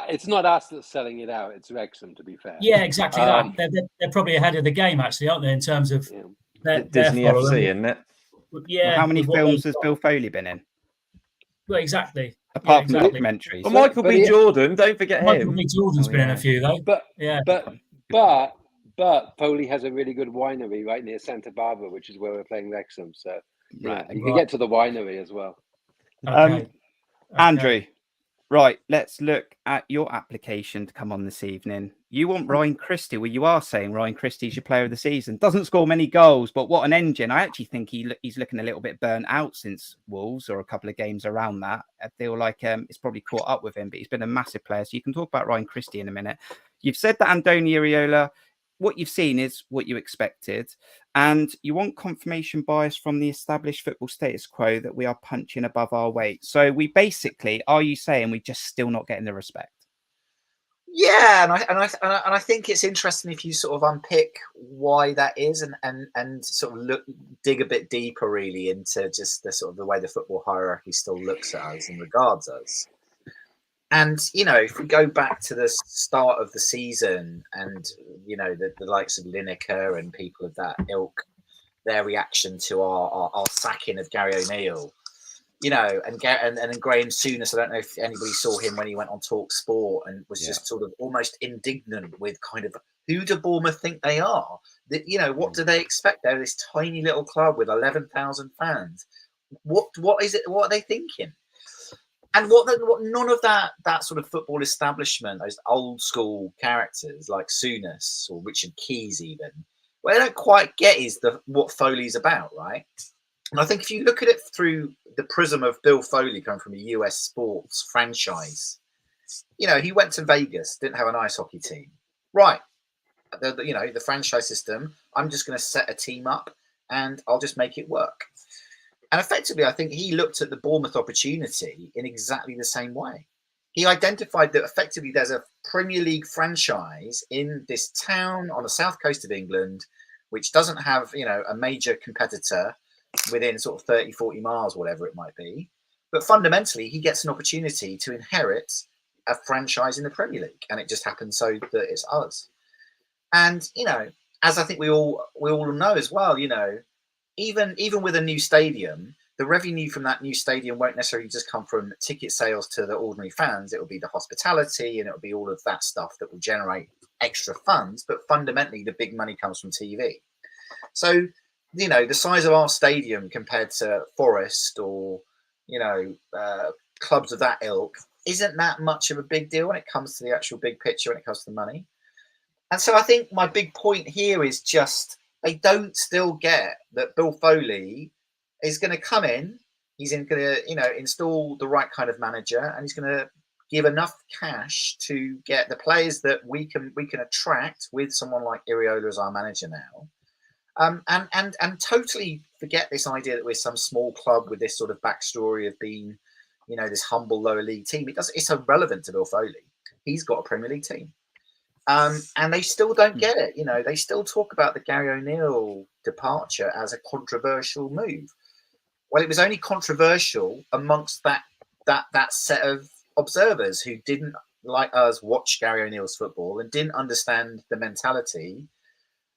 Speaker 13: us that's selling it out. It's Wrexham, to be fair.
Speaker 6: Yeah, exactly that. They're probably ahead of the game, actually, aren't they, in terms of
Speaker 10: Disney FC, isn't it?
Speaker 6: Yeah.
Speaker 1: How many films has Bill Foley been in?
Speaker 6: Well, exactly.
Speaker 1: Apart from documentaries.
Speaker 10: Well, Michael B. Jordan, don't forget him.
Speaker 6: Michael B. Jordan's been in a few, though.
Speaker 13: But Foley has a really good winery right near Santa Barbara, which is where we're playing Wrexham. So you can get to the winery as well.
Speaker 1: Andrew, right, let's look at your application to come on this evening. You want Ryan Christie. Well, you are saying Ryan Christie's your player of the season. Doesn't score many goals, but what an engine. I actually think he's looking a little bit burnt out since Wolves, or a couple of games around that. I feel like it's probably caught up with him, but he's been a massive player. So you can talk about Ryan Christie in a minute. You've said that Andoni Iraola, what you've seen is what you expected, and you want confirmation bias from the established football status quo that we are punching above our weight. So we basically, are you saying we're just still not getting the respect?
Speaker 12: Yeah, and I think it's interesting if you sort of unpick why that is, and sort of dig a bit deeper really into just the sort of the way the football hierarchy still looks at us and regards us. And, if we go back to the start of the season and, the likes of Lineker and people of that ilk, their reaction to our sacking of Gary O'Neill, and Graham Souness, I don't know if anybody saw him when he went on Talk Sport and was just sort of almost indignant with kind of, who do Bournemouth think they are? What do they expect? They're this tiny little club with 11,000 fans. What is it? What are they thinking? And what none of that sort of football establishment, those old school characters like Souness or Richard Keys even, what they don't quite get is what Foley's about, right? And I think if you look at it through the prism of Bill Foley coming from a US sports franchise, he went to Vegas, didn't have an ice hockey team. Right. The franchise system, I'm just going to set a team up and I'll just make it work. And effectively, I think he looked at the Bournemouth opportunity in exactly the same way. He identified that effectively there's a Premier League franchise in this town on the south coast of England, which doesn't have, a major competitor within sort of 30, 40 miles, whatever it might be. But fundamentally, he gets an opportunity to inherit a franchise in the Premier League. And it just happens so that it's us. And, as I think we all know as well, even with a new stadium, the revenue from that new stadium won't necessarily just come from ticket sales to the ordinary fans. It will be the hospitality and it will be all of that stuff that will generate extra funds. But fundamentally, the big money comes from TV. So, you know, the size of our stadium compared to Forest or, you know, clubs of that ilk isn't that much of a big deal when it comes to the actual big picture, when it comes to the money. And so I think my big point here is just they don't still get that Bill Foley is going to come in. He's going to, you know, install the right kind of manager, and he's going to give enough cash to get the players that we can attract with someone like Iraola as our manager now, and totally forget this idea that we're some small club with this sort of backstory of being, you know, this humble lower league team. It's irrelevant to Bill Foley. He's got a Premier League team. And they still don't get it. You know, they still talk about the Gary O'Neill departure as a controversial move. Well, it was only controversial amongst that set of observers who didn't, like us, watch Gary O'Neill's football and didn't understand the mentality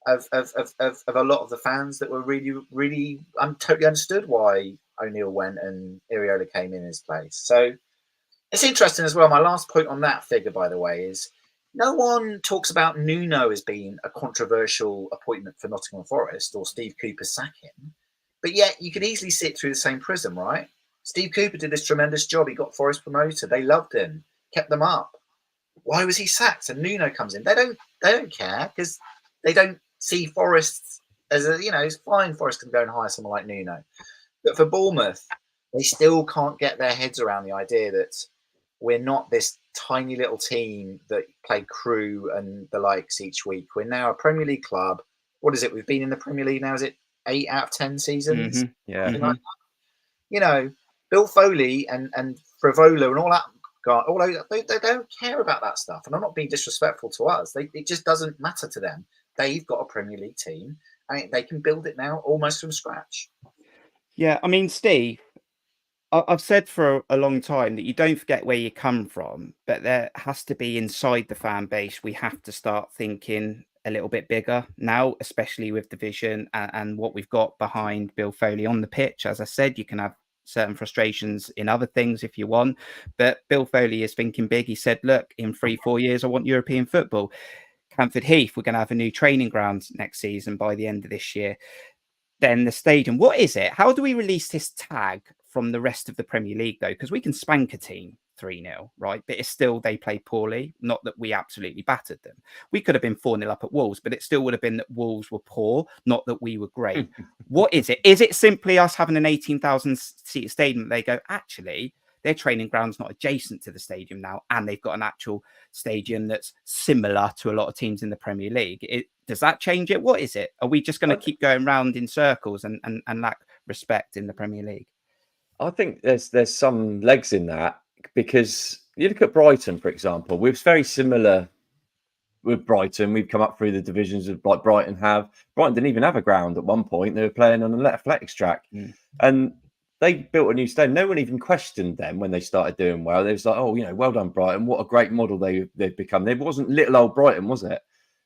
Speaker 12: of a lot of the fans that were really totally understood why O'Neill went and Iraola came in his place. So it's interesting as well. My last point on that figure, by the way, is no one talks about Nuno as being a controversial appointment for Nottingham Forest or Steve Cooper's sacking, but yet you could easily see it through the same prism, right? Steve Cooper did this tremendous job. He got Forest promoted. They loved him, kept them up. Why was he sacked? And Nuno comes in. They don't care because they don't see Forest as a, you know, it's fine. Forest can go and hire someone like Nuno, but for Bournemouth, they still can't get their heads around the idea that we're not this tiny little team that play Crew and the likes each week. We're now a Premier League club. What is it? We've been in the Premier League now. Is it 8 out of 10 seasons?
Speaker 10: Mm-hmm. Yeah.
Speaker 12: Like that. You know, Bill Foley and Frivola and all that guy, they don't care about that stuff. And I'm not being disrespectful to us. It just doesn't matter to them. They've got a Premier League team and they can build it now almost from scratch.
Speaker 1: Yeah, I mean, Steve, I've said for a long time that you don't forget where you come from, but there has to be inside the fan base. We have to start thinking a little bit bigger now, especially with the vision and what we've got behind Bill Foley on the pitch. As I said, you can have certain frustrations in other things if you want, but Bill Foley is thinking big. He said, look, in 3-4 years, I want European football. Camford Heath, we're going to have a new training ground next season by the end of this year. Then the stadium. What is it? How do we release this tag from the rest of the Premier League, though? Because we can spank a team 3-0, right? But it's still they play poorly. Not that we absolutely battered them. We could have been 4-0 up at Wolves, but it still would have been that Wolves were poor, not that we were great. What is it? Is it simply us having an 18,000 seat stadium that they go, actually, their training ground's not adjacent to the stadium now, and they've got an actual stadium that's similar to a lot of teams in the Premier League? Does that change it? What is it? Are we just going to keep going round in circles and lack respect in the Premier League?
Speaker 10: I think there's some legs in that, because you look at Brighton, for example. We're very similar with Brighton. We've come up through the divisions of like Brighton have. Brighton didn't even have a ground at one point. They were playing on an athletics track. And they built a new stadium. No one even questioned them when they started doing well. They was like, oh, you know, well done, Brighton. What a great model they've become. It wasn't little old Brighton, was it,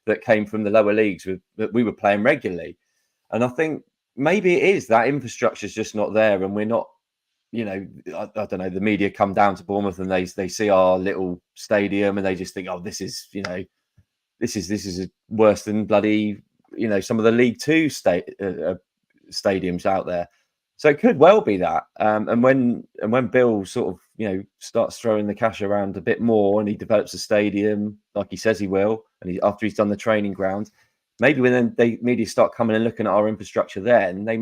Speaker 10: that came from the lower leagues that we were playing regularly. And I think maybe it is that infrastructure is just not there, and we're not, you know, I don't know, the media come down to Bournemouth and they see our little stadium and they just think, oh, this is, you know, this is worse than bloody, you know, some of the League Two stadiums out there. So it could well be that. And when Bill sort of, you know, starts throwing the cash around a bit more and he develops a stadium like he says he will, and after he's done the training ground, maybe when the media start coming and looking at our infrastructure, then we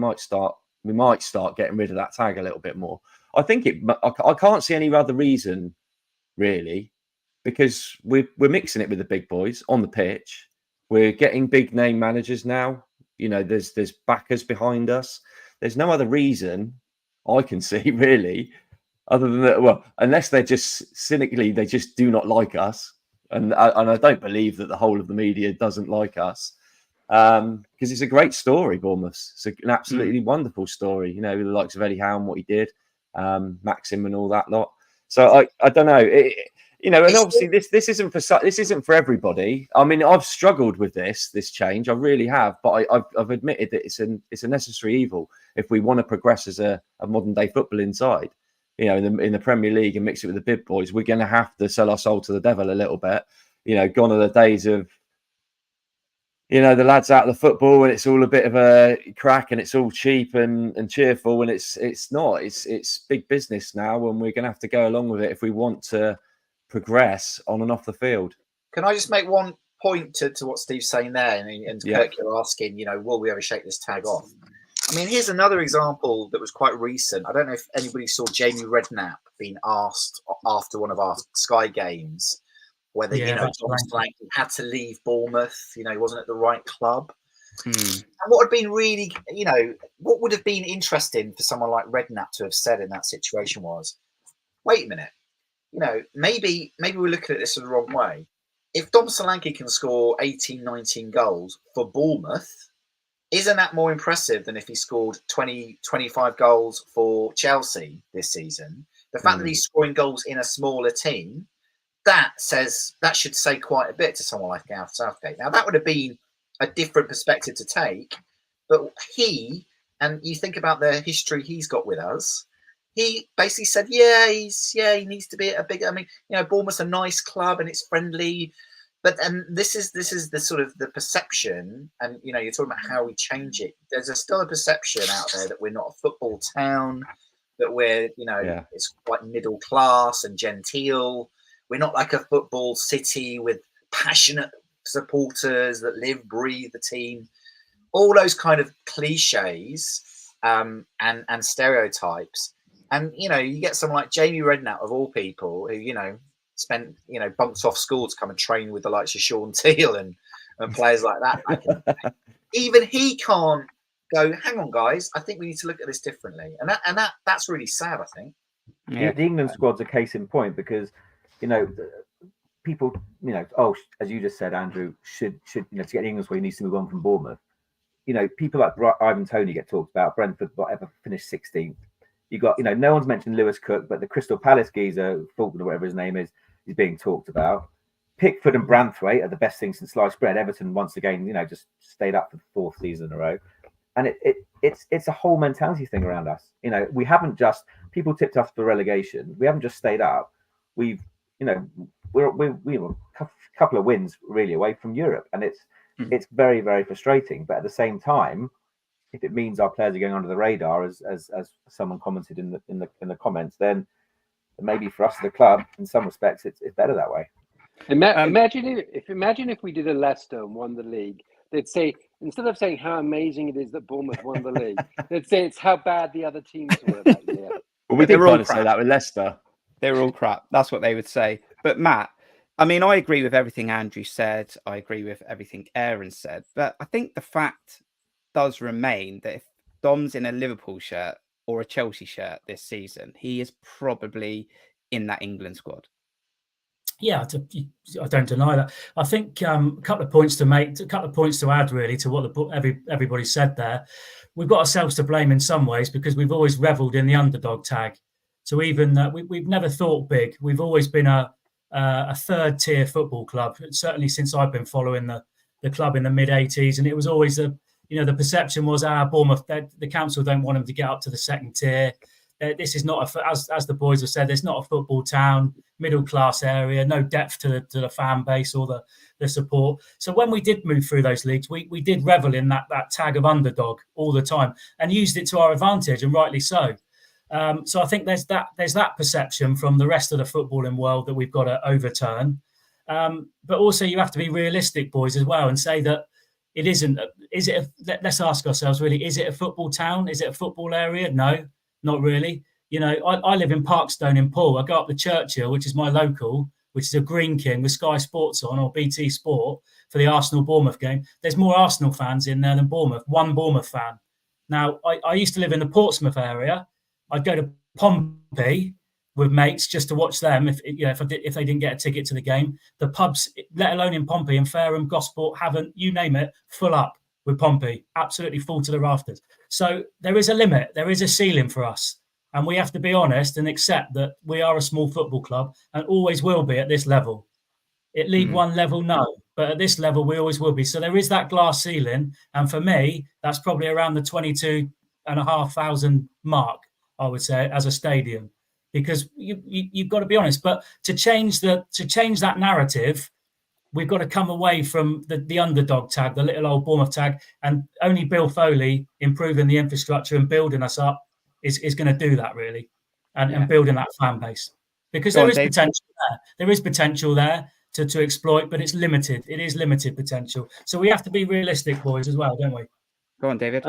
Speaker 10: might start getting rid of that tag a little bit more. I think I can't see any other reason really, because we're mixing it with the big boys on the pitch. We're getting big name managers now. You know, there's backers behind us. There's no other reason I can see really, other than that. Well, unless they're just cynically, they just do not like us, and I don't believe that the whole of the media doesn't like us, because it's a great story. Bournemouth, it's an absolutely wonderful story. You know, the likes of Eddie Howe and what he did, Maxim and all that lot. So I don't know. you know, and obviously this isn't for everybody. I mean, I've struggled with this change. I really have, but I've admitted that it's a necessary evil if we want to progress as a modern day football inside. You know, in the Premier League and mix it with the big boys, we're going to have to sell our soul to the devil a little bit. You know, gone are the days of, you know, the lads out of the football and it's all a bit of a crack and it's all cheap and cheerful, and it's not. It's big business now, and we're going to have to go along with it if we want to progress on and off the field.
Speaker 12: Can I just make one point to what Steve's saying there? And Kirk, you're asking, you know, will we ever shake this tag off? I mean, here's another example that was quite recent. I don't know if anybody saw Jamie Redknapp being asked after one of our Sky games whether, you know, Tom Solanke had to leave Bournemouth. You know, he wasn't at the right club. And what had been really, you know, what would have been interesting for someone like Redknapp to have said in that situation was, wait a minute, you know, maybe we're looking at this the wrong way. If Dom Solanke can score 18, 19 goals for Bournemouth, isn't that more impressive than if he scored 20, 25 goals for Chelsea this season? The fact that he's scoring goals in a smaller team, that should say quite a bit to someone like Gareth Southgate. Now, that would have been a different perspective to take, but and you think about the history he's got with us, he basically said, he needs to be a bigger. I mean, you know, Bournemouth's a nice club and it's friendly. But this is the sort of the perception, and you know, you're talking about how we change it. There's still a perception out there that we're not a football town, that we're, you know, it's quite middle class and genteel. We're not like a football city with passionate supporters that live, breathe the team. All those kind of cliches and stereotypes. And you know, you get someone like Jamie Redknapp of all people, who, you know, spent, you know, bunks off school to come and train with the likes of Sean Teal and players like that. Even he can't go, hang on, guys, I think we need to look at this differently. And that's really sad, I think.
Speaker 7: Yeah. The England squad's a case in point because, you know, people, you know, as you just said, Andrew, should you know, to get the England squad, he needs to move on from Bournemouth. You know, people like Ivan Toney get talked about. Brentford, whatever, finished 16th. You got, you know, no one's mentioned Lewis Cook, but the Crystal Palace geezer, Fulton or whatever his name is being talked about. Pickford and Branthwaite are the best things since sliced bread. Everton, once again, you know, just stayed up for the fourth season in a row. And it's a whole mentality thing around us. You know, we haven't just, people tipped us for relegation. We haven't just stayed up. We've, you know, we're a couple of wins really away from Europe. And it's very, very frustrating. But at the same time, if it means our players are going under the radar, as someone commented in the comments, then maybe for us as a club, in some respects, it's better that way.
Speaker 13: Imagine if we did a Leicester and won the league. They'd say, instead of saying how amazing it is that Bournemouth won the league, they'd say it's how bad the other teams were that year.
Speaker 10: Well, we did kind of say that with Leicester.
Speaker 1: They were all crap. That's what they would say. But Matt, I mean, I agree with everything Andrew said. I agree with everything Aaron said. But I think the fact does remain that if Dom's in a Liverpool shirt or a Chelsea shirt this season, he is probably in that England squad.
Speaker 6: Yeah, I don't deny that. I think a couple of points to make, a couple of points to add really to what everybody said there. We've got ourselves to blame in some ways because we've always revelled in the underdog tag. So even we've never thought big. We've always been a third tier football club, certainly since I've been following the club in the mid 80s. And it was always the perception was Bournemouth, the council don't want them to get up to the second tier. This is not as the boys have said, it's not a football town, middle class area, no depth to the fan base or the support. So when we did move through those leagues, we did revel in that tag of underdog all the time and used it to our advantage, and rightly so. So I think there's that perception from the rest of the footballing world that we've got to overturn. But also you have to be realistic, boys, as well, and say that it isn't. Let's ask ourselves really: is it a football town? Is it a football area? No. Not really. You know, I live in Parkstone in Poole. I go up the Churchill, which is my local, which is a Green King with Sky Sports on or BT Sport for the Arsenal-Bournemouth game. There's more Arsenal fans in there than Bournemouth, one Bournemouth fan. Now, I used to live in the Portsmouth area. I'd go to Pompey with mates just to watch them if they didn't get a ticket to the game. The pubs, let alone in Pompey and Fareham, Gosport, Havant, you name it, full up with Pompey, absolutely full to the rafters. So there is a limit, there is a ceiling for us. And we have to be honest and accept that we are a small football club and always will be at this level. At League One level, no. But at this level, we always will be. So there is that glass ceiling. And for me, that's probably around the 22,500 mark, I would say, as a stadium. Because you've got to be honest. But to change that narrative, we've got to come away from the underdog tag, the little old Bournemouth tag. And only Bill Foley improving the infrastructure and building us up is going to do that, really. And building that fan base. Because there is potential there. There is potential there to exploit, but it's limited. It is limited potential. So we have to be realistic, boys, as well, don't we?
Speaker 1: Go on, David.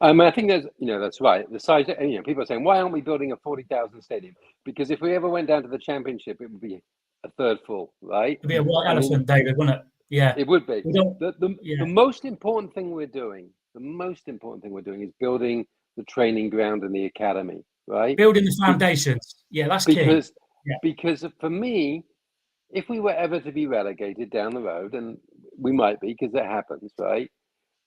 Speaker 13: I think that's right. The size, people are saying, why aren't we building a 40,000 stadium? Because if we ever went down to the Championship, it would be a third full, right?
Speaker 6: It'd be a white elephant, David, wouldn't it? Yeah.
Speaker 13: It would be. The most important thing we're doing, is building the training ground and the academy, right?
Speaker 6: Building the foundations. Yeah, that's key.
Speaker 13: Because for me, if we were ever to be relegated down the road, and we might be because that happens, right?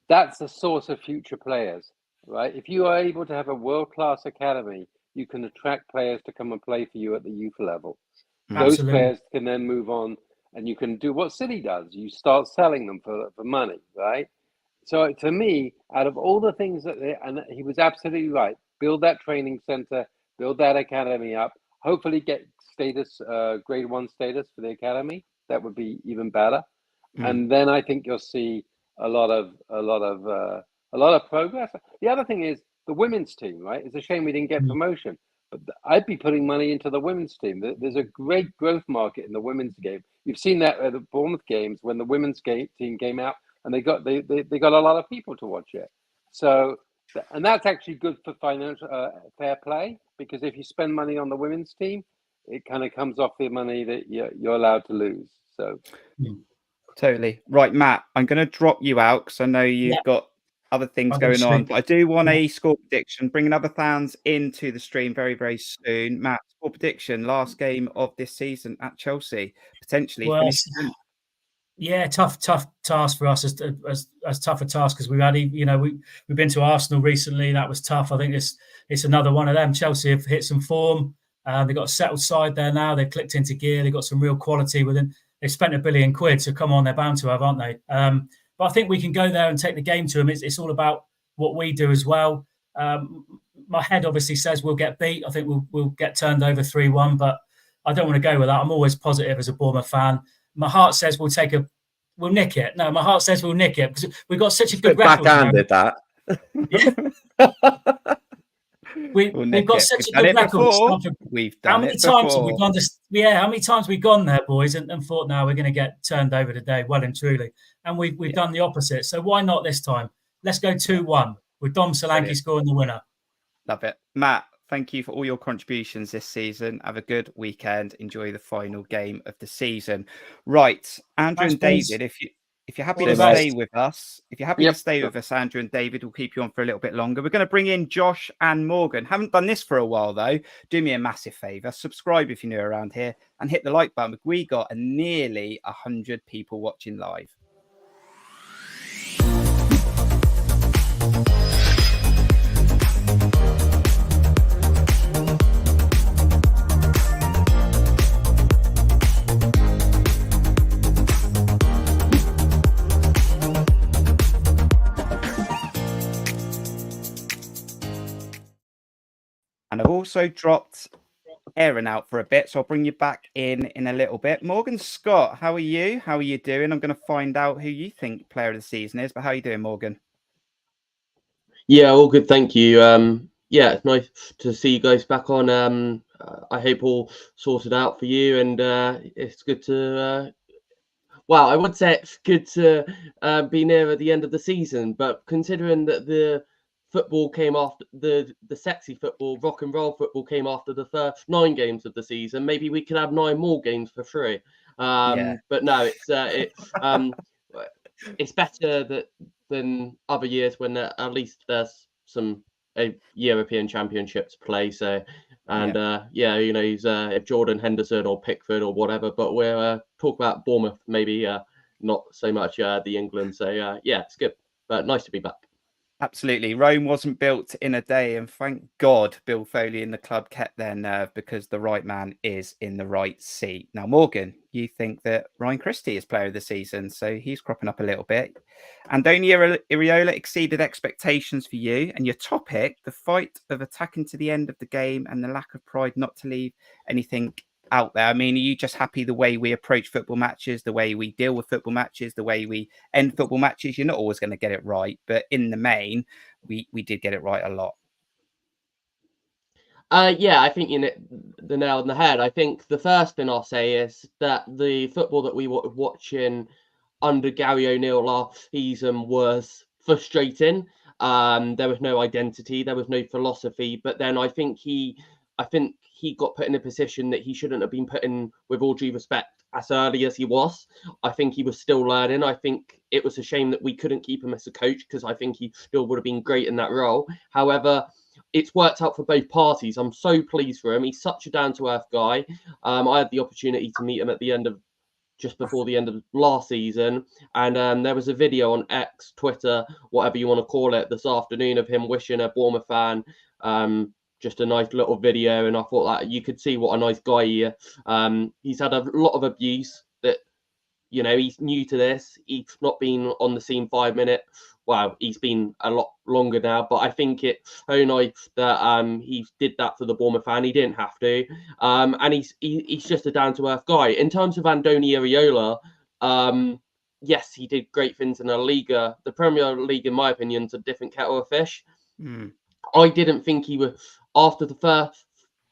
Speaker 13: That's a source of future players, right? If you are able to have a world-class academy, you can attract players to come and play for you at the youth level. Those players can then move on, and you can do what City does. You start selling them for money, right? So to me, out of all the things and he was absolutely right, build that training center, build that academy up, hopefully get status, grade 1 status for the academy. That would be even better. And then I think you'll see a lot of progress. The other thing is the women's team, right? It's a shame we didn't get promotion, but I'd be putting money into the women's team. There's a great growth market in the women's game. You've seen that at the Bournemouth games when the women's team came out, and they got a lot of people to watch it. So, and that's actually good for financial fair play, because if you spend money on the women's team, it kind of comes off the money that you're allowed to lose. So,
Speaker 1: totally right, Matt. I'm going to drop you out because I know you've got other things going on. But I do want a score prediction. Bringing other fans into the stream very, very soon. Matt, score prediction. Last game of this season at Chelsea, potentially.
Speaker 6: Yeah, tough task for us. As tough a task as we've had. We've been to Arsenal recently. That was tough. I think it's another one of them. Chelsea have hit some form. They've got a settled side there now. They've clicked into gear. They've got some real quality within. They've spent £1 billion, so come on, they're bound to have, aren't they? But I think we can go there and take the game to them. It's all about what we do as well. My head obviously says we'll get beat. I think we'll get turned over 3-1, but I don't want to go with that. I'm always positive as a Bournemouth fan. My heart says we'll nick it. No, my heart says we'll nick it because we've got such a good record.
Speaker 10: Backhanded that.
Speaker 6: We've got such a good record.
Speaker 1: We've done it before.
Speaker 6: How many times have we gone there, boys, and thought, no, we're going to get turned over today, well and truly. And we've done the opposite. So why not this time? Let's go 2-1 with Dom Solanke scoring the winner.
Speaker 1: Love it. Matt, thank you for all your contributions this season. Have a good weekend. Enjoy the final game of the season. Right, Andrew and David, if you're happy to stay with us, Andrew and David, we'll keep you on for a little bit longer. We're going to bring in Josh and Morgan. Haven't done this for a while, though. Do me a massive favour. Subscribe if you're new around here and hit the like button. We got nearly 100 people watching live. And I've also dropped Aaron out for a bit, so I'll bring you back in a little bit. Morgan Scott, how are you? How are you doing? I'm going to find out who you think player of the season is, but how are you doing, Morgan?
Speaker 14: Yeah, all good, thank you. Yeah, it's nice to see you guys back on. I hope all sorted out for you, and it's good to... well, I would say it's good to be near the end of the season, but considering that the football came after the sexy football, rock and roll football came after the first 9 games of the season. Maybe we could have 9 more games for free. But no, it's better than other years when at least there's some European Championships play. So, and if Jordan Henderson or Pickford or whatever, but we're talk about Bournemouth, maybe not so much the England. So yeah, it's good, but nice to be back.
Speaker 1: Absolutely. Rome wasn't built in a day, and thank God Bill Foley and the club kept their nerve, because the right man is in the right seat. Now, Morgan, you think that Ryan Christie is player of the season, so he's cropping up a little bit. Andoni Iraola exceeded expectations for you, and your topic, the fight of attacking to the end of the game and the lack of pride not to leave anything out there. I mean, are you just happy the way we approach football matches, the way we deal with football matches, the way we end football matches? You're not always going to get it right, but in the main, we did get it right a lot.
Speaker 14: Yeah, I think you hit the nail on the head. I think the first thing I'll say is that the football that we were watching under Gary O'Neill last season was frustrating. There was no identity, there was no philosophy. But then I think he got put in a position that he shouldn't have been put in, with all due respect, as early as he was. I think he was still learning. I think it was a shame that we couldn't keep him as a coach, because I think he still would have been great in that role. However, it's worked out for both parties. I'm so pleased for him. He's such a down-to-earth guy. I had the opportunity to meet him at the end of, just before the end of last season, and there was a video on X, Twitter, whatever you want to call it, this afternoon of him wishing a Bournemouth fan just a nice little video, and I thought that you could see what a nice guy he is. He's had a lot of abuse. That, you know, he's new to this. He's not been on the scene 5 minutes. Wow, he's been a lot longer now, but I think it's so nice that he did that for the Bournemouth fan. He didn't have to, and he's just a down to earth guy. In terms of Andoni Iraola, yes, he did great things in La Liga. The Premier League, in my opinion, is a different kettle of fish. I didn't think he was, after the first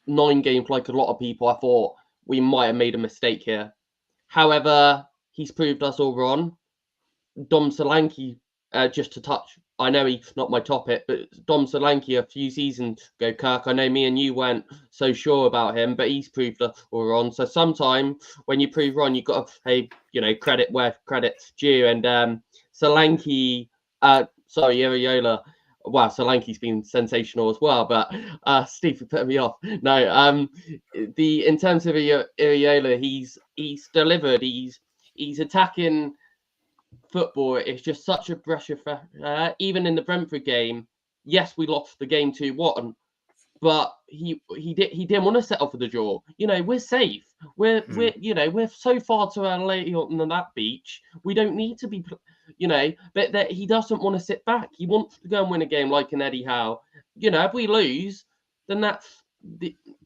Speaker 14: 9 games, like a lot of people, I thought we might have made a mistake here. However, he's proved us all wrong. Dom Solanke, just to touch, I know he's not my topic, but Dom Solanke a few seasons ago, Kirk, I know me and you weren't so sure about him, but he's proved us all wrong. So sometimes when you prove wrong, you've got to pay, credit where credit's due. And Solanke, Iraola, wow, Solanke's been sensational as well, but Steve put me off. No, in terms of Iraola, he's delivered. He's attacking football. It's just such a breath of fresh air. Even in the Brentford game, yes, we lost the game 2-1, but he didn't want to settle for the draw. We're safe. We're so far to our lady on that beach. We don't need to be. But that he doesn't want to sit back. He wants to go and win a game like an Eddie Howe. If we lose, then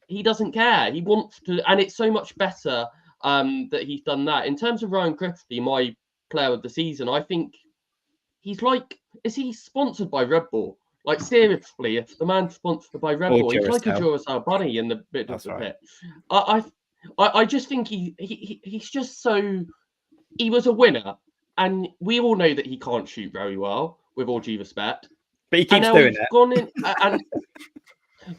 Speaker 14: he doesn't care. He wants to, and it's so much better that he's done that. In terms of Ryan Christie, my player of the season, I think is he sponsored by Red Bull? Like, seriously, if the man's sponsored by Red Bull, he's like a Duracell bunny in the bit of the pit. I just think he's just so. He was a winner. And we all know that he can't shoot very well, with all due respect.
Speaker 1: But he keeps doing it.
Speaker 14: Gone in and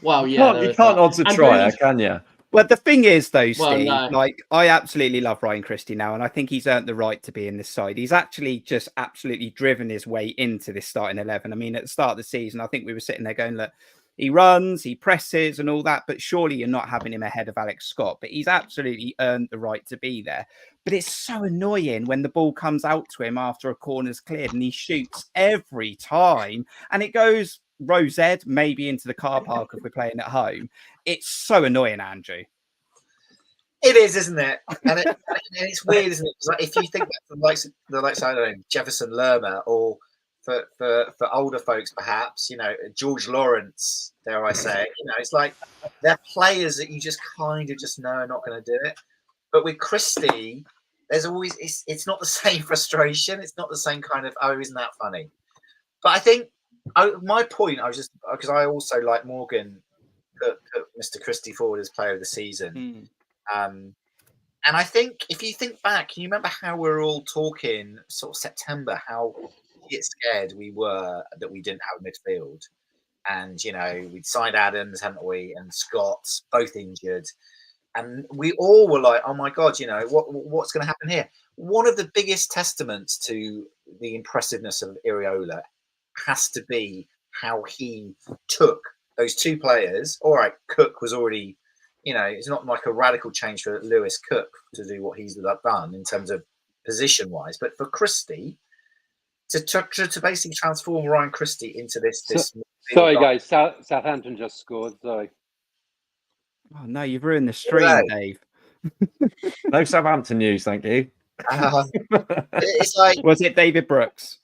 Speaker 14: well,
Speaker 10: you
Speaker 14: yeah,
Speaker 10: can't odds a try, can you?
Speaker 1: Well, the thing is, though, Steve,
Speaker 14: no.
Speaker 1: like, I absolutely love Ryan Christie now, and I think he's earned the right to be in this side. He's actually just absolutely driven his way into this starting 11. I mean, at the start of the season, I think we were sitting there going, look, he runs, he presses and all that, but surely you're not having him ahead of Alex Scott. But he's absolutely earned the right to be there. But it's so annoying when the ball comes out to him after a corner's cleared and he shoots every time and it goes row Z, maybe into the car park if we're playing at home. It's so annoying, Andrew.
Speaker 12: It is, isn't it? And it's weird, isn't it? Because, like, if you think back to the likes I don't know, Jefferson Lerma, or for older folks, perhaps, George Lawrence, dare I say, it's like they're players that you just kind of just know are not going to do it. But with Christie, there's always, it's not the same frustration. It's not the same kind of, oh, isn't that funny? But I think my point, I was just, because I also, like Morgan, put Mr. Christie forward as player of the season. And I think if you think back, can you remember how we were all talking sort of September, how scared we were that we didn't have a midfield? And, we'd signed Adams, hadn't we? And Scott, both injured. And we all were like, oh my God, what's going to happen here? One of the biggest testaments to the impressiveness of Iraola has to be how he took those 2 players. All right, Cook was already, it's not like a radical change for Lewis Cook to do what he's done in terms of position-wise. But for Christie, to basically transform Ryan Christie into this.
Speaker 13: Sorry, guys. Southampton just scored. Sorry.
Speaker 1: Oh no, you've ruined the stream, Dave.
Speaker 10: No Southampton news, thank you.
Speaker 12: It's like,
Speaker 1: was it David Brooks?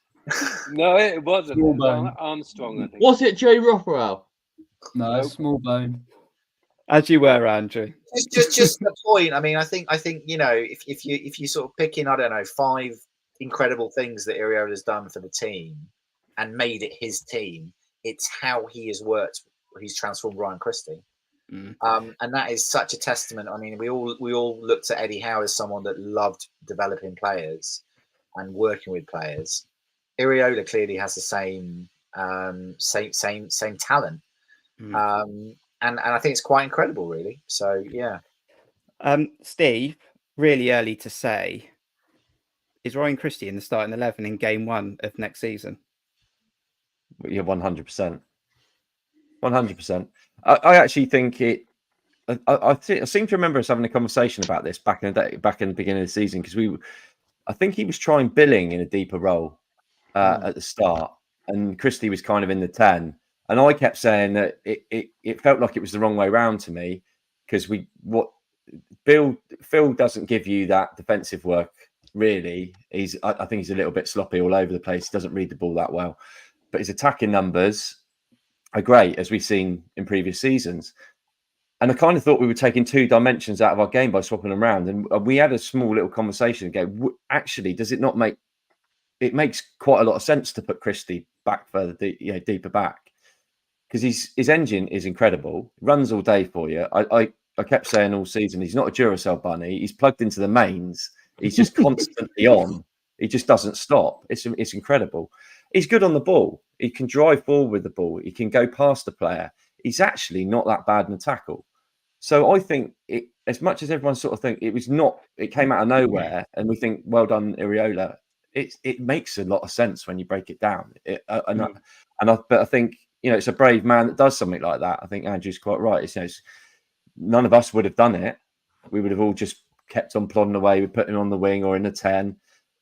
Speaker 13: No, it wasn't. It was
Speaker 15: Smallbone.
Speaker 13: Armstrong, I think.
Speaker 14: Was it Joe Rothwell?
Speaker 15: No, Smallbone.
Speaker 1: As you were, Andrew.
Speaker 12: Just the point. I mean, I think if you sort of pick in, I don't know, 5 incredible things that Iraola's done for the team and made it his team, it's how he has worked. He's transformed Ryan Christie. And that is such a testament. I mean, we all looked at Eddie Howe as someone that loved developing players and working with players. Iraola clearly has the same talent, and I think it's quite incredible, really. So yeah.
Speaker 1: Steve, really early to say, is Ryan Christie in the starting 11 in game 1 of next season?
Speaker 10: Yeah, 100%. 100%. I actually think it. I seem to remember us having a conversation about this back in the beginning of the season, because I think he was trying Billing in a deeper role at the start, and Christie was kind of in the 10, and I kept saying that it felt like it was the wrong way round to me, because Phil doesn't give you that defensive work really. I think he's a little bit sloppy all over the place. He doesn't read the ball that well, but his attacking numbers are great, as we've seen in previous seasons. And I kind of thought we were taking 2 dimensions out of our game by swapping them around. And we had a small little conversation and go, actually, does it not make... It makes quite a lot of sense to put Christie back further, deeper back, because his engine is incredible. Runs all day for you. I kept saying all season, he's not a Duracell bunny. He's plugged into the mains. He's just constantly on. He just doesn't stop. It's incredible. He's good on the ball. He can drive forward with the ball. He can go past the player. He's actually not that bad in a tackle. So I think, as much as everyone sort of think it came out of nowhere, and we think, well done, Iraola. It makes a lot of sense when you break it down. But I think, it's a brave man that does something like that. I think Andrew's quite right. None of us would have done it. We would have all just kept on plodding away. We put him on the wing or in the 10.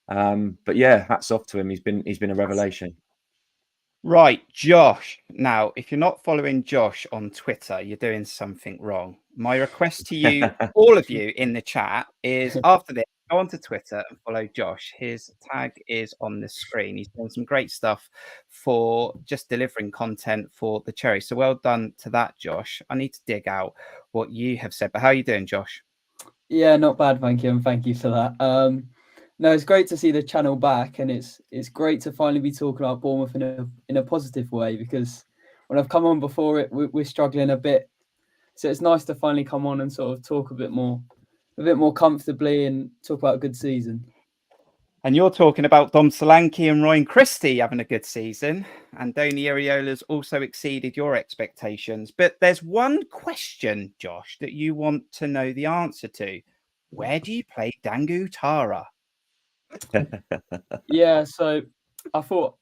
Speaker 10: But yeah, hats off to him. He's been a revelation.
Speaker 1: Right, Josh. Now, if you're not following Josh on Twitter, you're doing something wrong. My request to you, all of you in the chat, is after this, go onto Twitter and follow Josh. His tag is on the screen. He's done some great stuff for just delivering content for the Cherries. So well done to that, Josh. I need to dig out what you have said. But how are you doing, Josh?
Speaker 15: Yeah, not bad, thank you, and thank you for that. No, it's great to see the channel back, and it's great to finally be talking about Bournemouth in a positive way, because when I've come on before, we're struggling a bit. So it's nice to finally come on and sort of talk a bit more comfortably and talk about a good season.
Speaker 1: And you're talking about Dom Solanke and Ryan Christie having a good season. And Andoni Iraola's also exceeded your expectations. But there's one question, Josh, that you want to know the answer to. Where do you play Dango Ouattara?
Speaker 15: Yeah, so I thought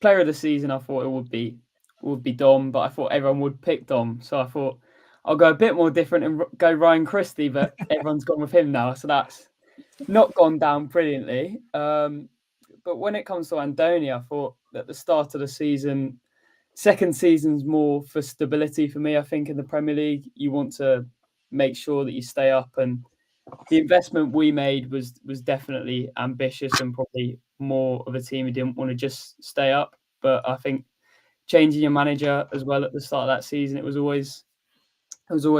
Speaker 15: player of the season, I thought it would be Dom, but I thought everyone would pick Dom. So I thought I'll go a bit more different and go Ryan Christie, but everyone's gone with him now. So that's not gone down brilliantly. But when it comes to Andoni, I thought at the start of the season, second season's more for stability for me. I think in the Premier League, you want to make sure that you stay up, and the investment we made was definitely ambitious and probably more of a team who didn't want to just stay up. But I think changing your manager as well at the start of that season, it was always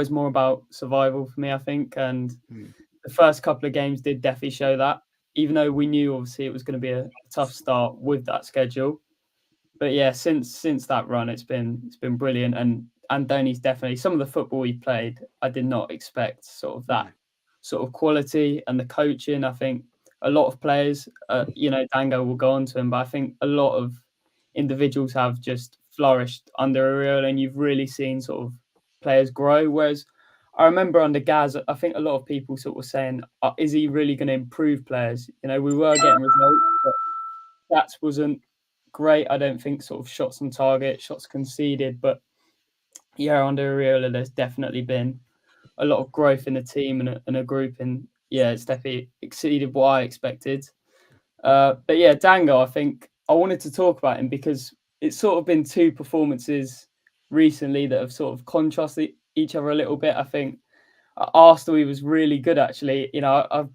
Speaker 15: more about survival for me, I think. And the first couple of games did definitely show that, even though we knew obviously it was going to be a tough start with that schedule. But yeah, since that run, it's been brilliant. And Andoni's definitely, some of the football he played, I did not expect sort of that sort of quality, and the coaching. I think a lot of players, Dango will go on to him, but I think a lot of individuals have just flourished under Iraola, and you've really seen sort of players grow. Whereas I remember under Gaz, I think a lot of people sort of saying, is he really going to improve players? We were getting results, but that wasn't great. I don't think sort of shots on target, shots conceded. But yeah, under Iraola, there's definitely been a lot of growth in the team and a group. And yeah, it's definitely exceeded what I expected. But yeah, Dango, I think I wanted to talk about him because it's sort of been two performances recently that have sort of contrasted each other a little bit. I think at Arsenal, he was really good, actually. You know, I've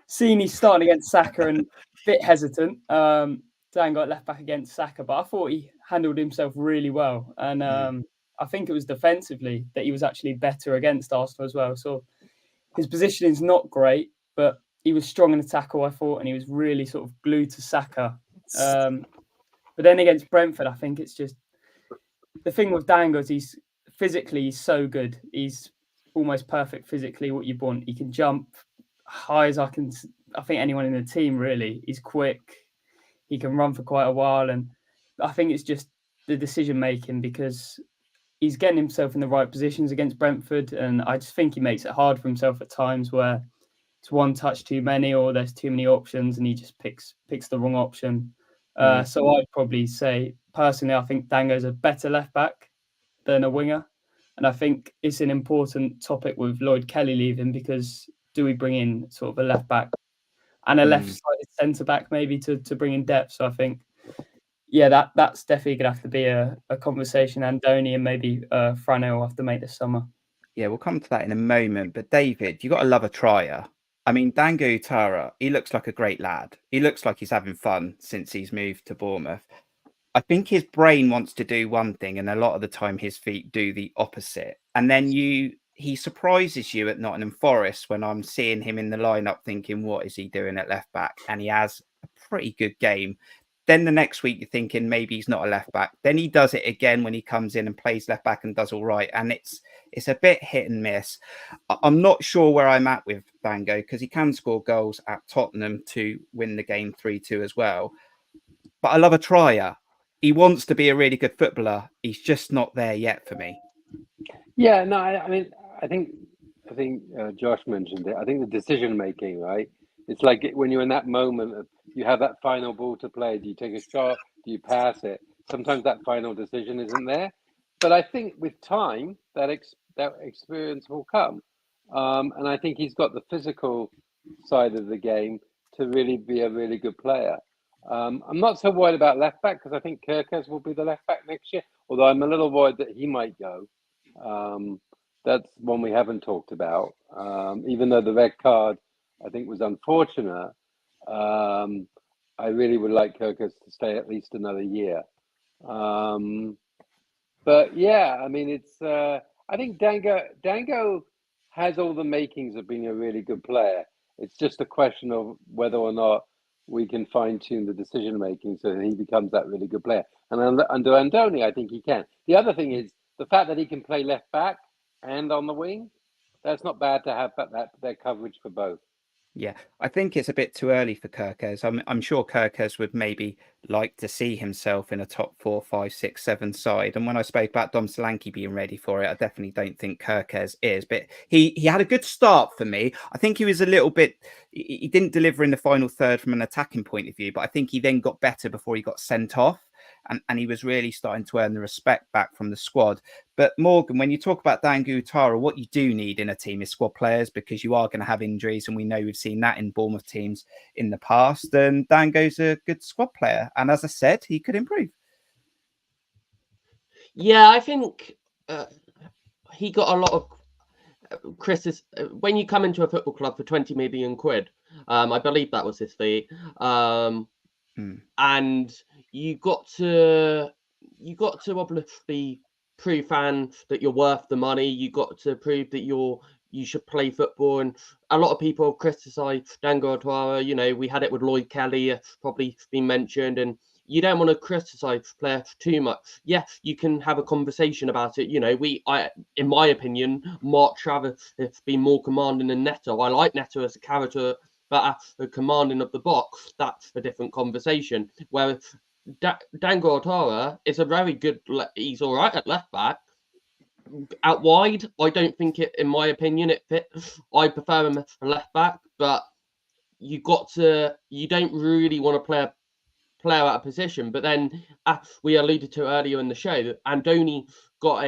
Speaker 15: seen he's starting against Saka and a bit hesitant. Dango at left back against Saka, but I thought he handled himself really well. And I think it was defensively that he was actually better against Arsenal as well. So his positioning is not great, but he was strong in the tackle, I thought, and he was really sort of glued to Saka. But then against Brentford, I think it's just the thing with Dango is he's so good. He's almost perfect physically, what you want. He can jump high as I think anyone in the team, really. He's quick. He can run for quite a while. And I think it's just the decision making because he's getting himself in the right positions against Brentford. And I just think he makes it hard for himself at times where it's one touch too many or there's too many options and he just picks the wrong option. So I'd probably say, personally, I think Dango's a better left back than a winger. And I think it's an important topic with Lloyd Kelly leaving because do we bring in sort of a left back and a left-sided centre-back maybe to bring in depth? So I think, yeah, that's definitely going to have to be a conversation. Andoni and maybe Frano will have to make this summer.
Speaker 1: Yeah, we'll come to that in a moment. But David, you got to love a trier. I mean, Dango Ouattara, he looks like a great lad. He looks like he's having fun since he's moved to Bournemouth. I think his brain wants to do one thing, and a lot of the time his feet do the opposite. And then he surprises you at Nottingham Forest when I'm seeing him in the lineup thinking, what is he doing at left back? And he has a pretty good game. Then the next week you're thinking maybe he's not a left back. Then he does it again when he comes in and plays left back and does all right. And it's a bit hit and miss. I'm not sure where I'm at with Dango because he can score goals at Tottenham to win the game 3-2 as well. But I love a trier. He wants to be a really good footballer. He's just not there yet for me.
Speaker 13: Yeah, no, I mean, I think Josh mentioned it. I think the decision making, right? It's like when you're in that moment of you have that final ball to play. Do you take a shot? Do you pass it? Sometimes that final decision isn't there. But I think with time, that experience will come. And I think he's got the physical side of the game to really be a really good player. I'm not so worried about left back because I think Kirkes will be the left back next year. Although I'm a little worried that he might go. That's one we haven't talked about. Even though the red card, I think, was unfortunate, I really would like Kirkes to stay at least another year. But yeah, I mean, it's. I think Dango has all the makings of being a really good player. It's just a question of whether or not we can fine tune the decision making so that he becomes that really good player. And under Andoni, I think he can. The other thing is the fact that he can play left back and on the wing. That's not bad to have that coverage for both.
Speaker 1: Yeah, I think it's a bit too early for Kirkes. I'm sure Kirkes would maybe like to see himself in a top 4, 5, 6, 7 side. And when I spoke about Dom Solanke being ready for it, I definitely don't think Kirkes is. But he had a good start for me. I think he was a little bit. He didn't deliver in the final third from an attacking point of view, but I think he then got better before he got sent off. And he was really starting to earn the respect back from the squad. But Morgan, when you talk about Dango Ouattara, what you do need in a team is squad players because you are going to have injuries. And we know we've seen that in Bournemouth teams in the past. And Dango's a good squad player. And as I said, he could improve.
Speaker 14: Yeah, I think he got a lot of Chris's. When you come into a football club for 20 million quid, I believe that was his fee. And you got to obviously prove fans that you're worth the money. You got to prove that you should play football. And a lot of people criticize Dango Ouattara. You know, we had it with Lloyd Kelly, probably been mentioned, and you don't want to criticize players too much. Yeah, you can have a conversation about it. You know, in my opinion, Mark Travis has been more commanding than Neto. I like Neto as a character, but at the commanding of the box, that's a different conversation. Whereas Dango Ouattara is a very good. He's all right at left back. Out wide, I don't think it. In my opinion, it fits. I prefer him as a left back, but you don't really want to play a player out of position. But then, as we alluded to earlier in the show, Andoni got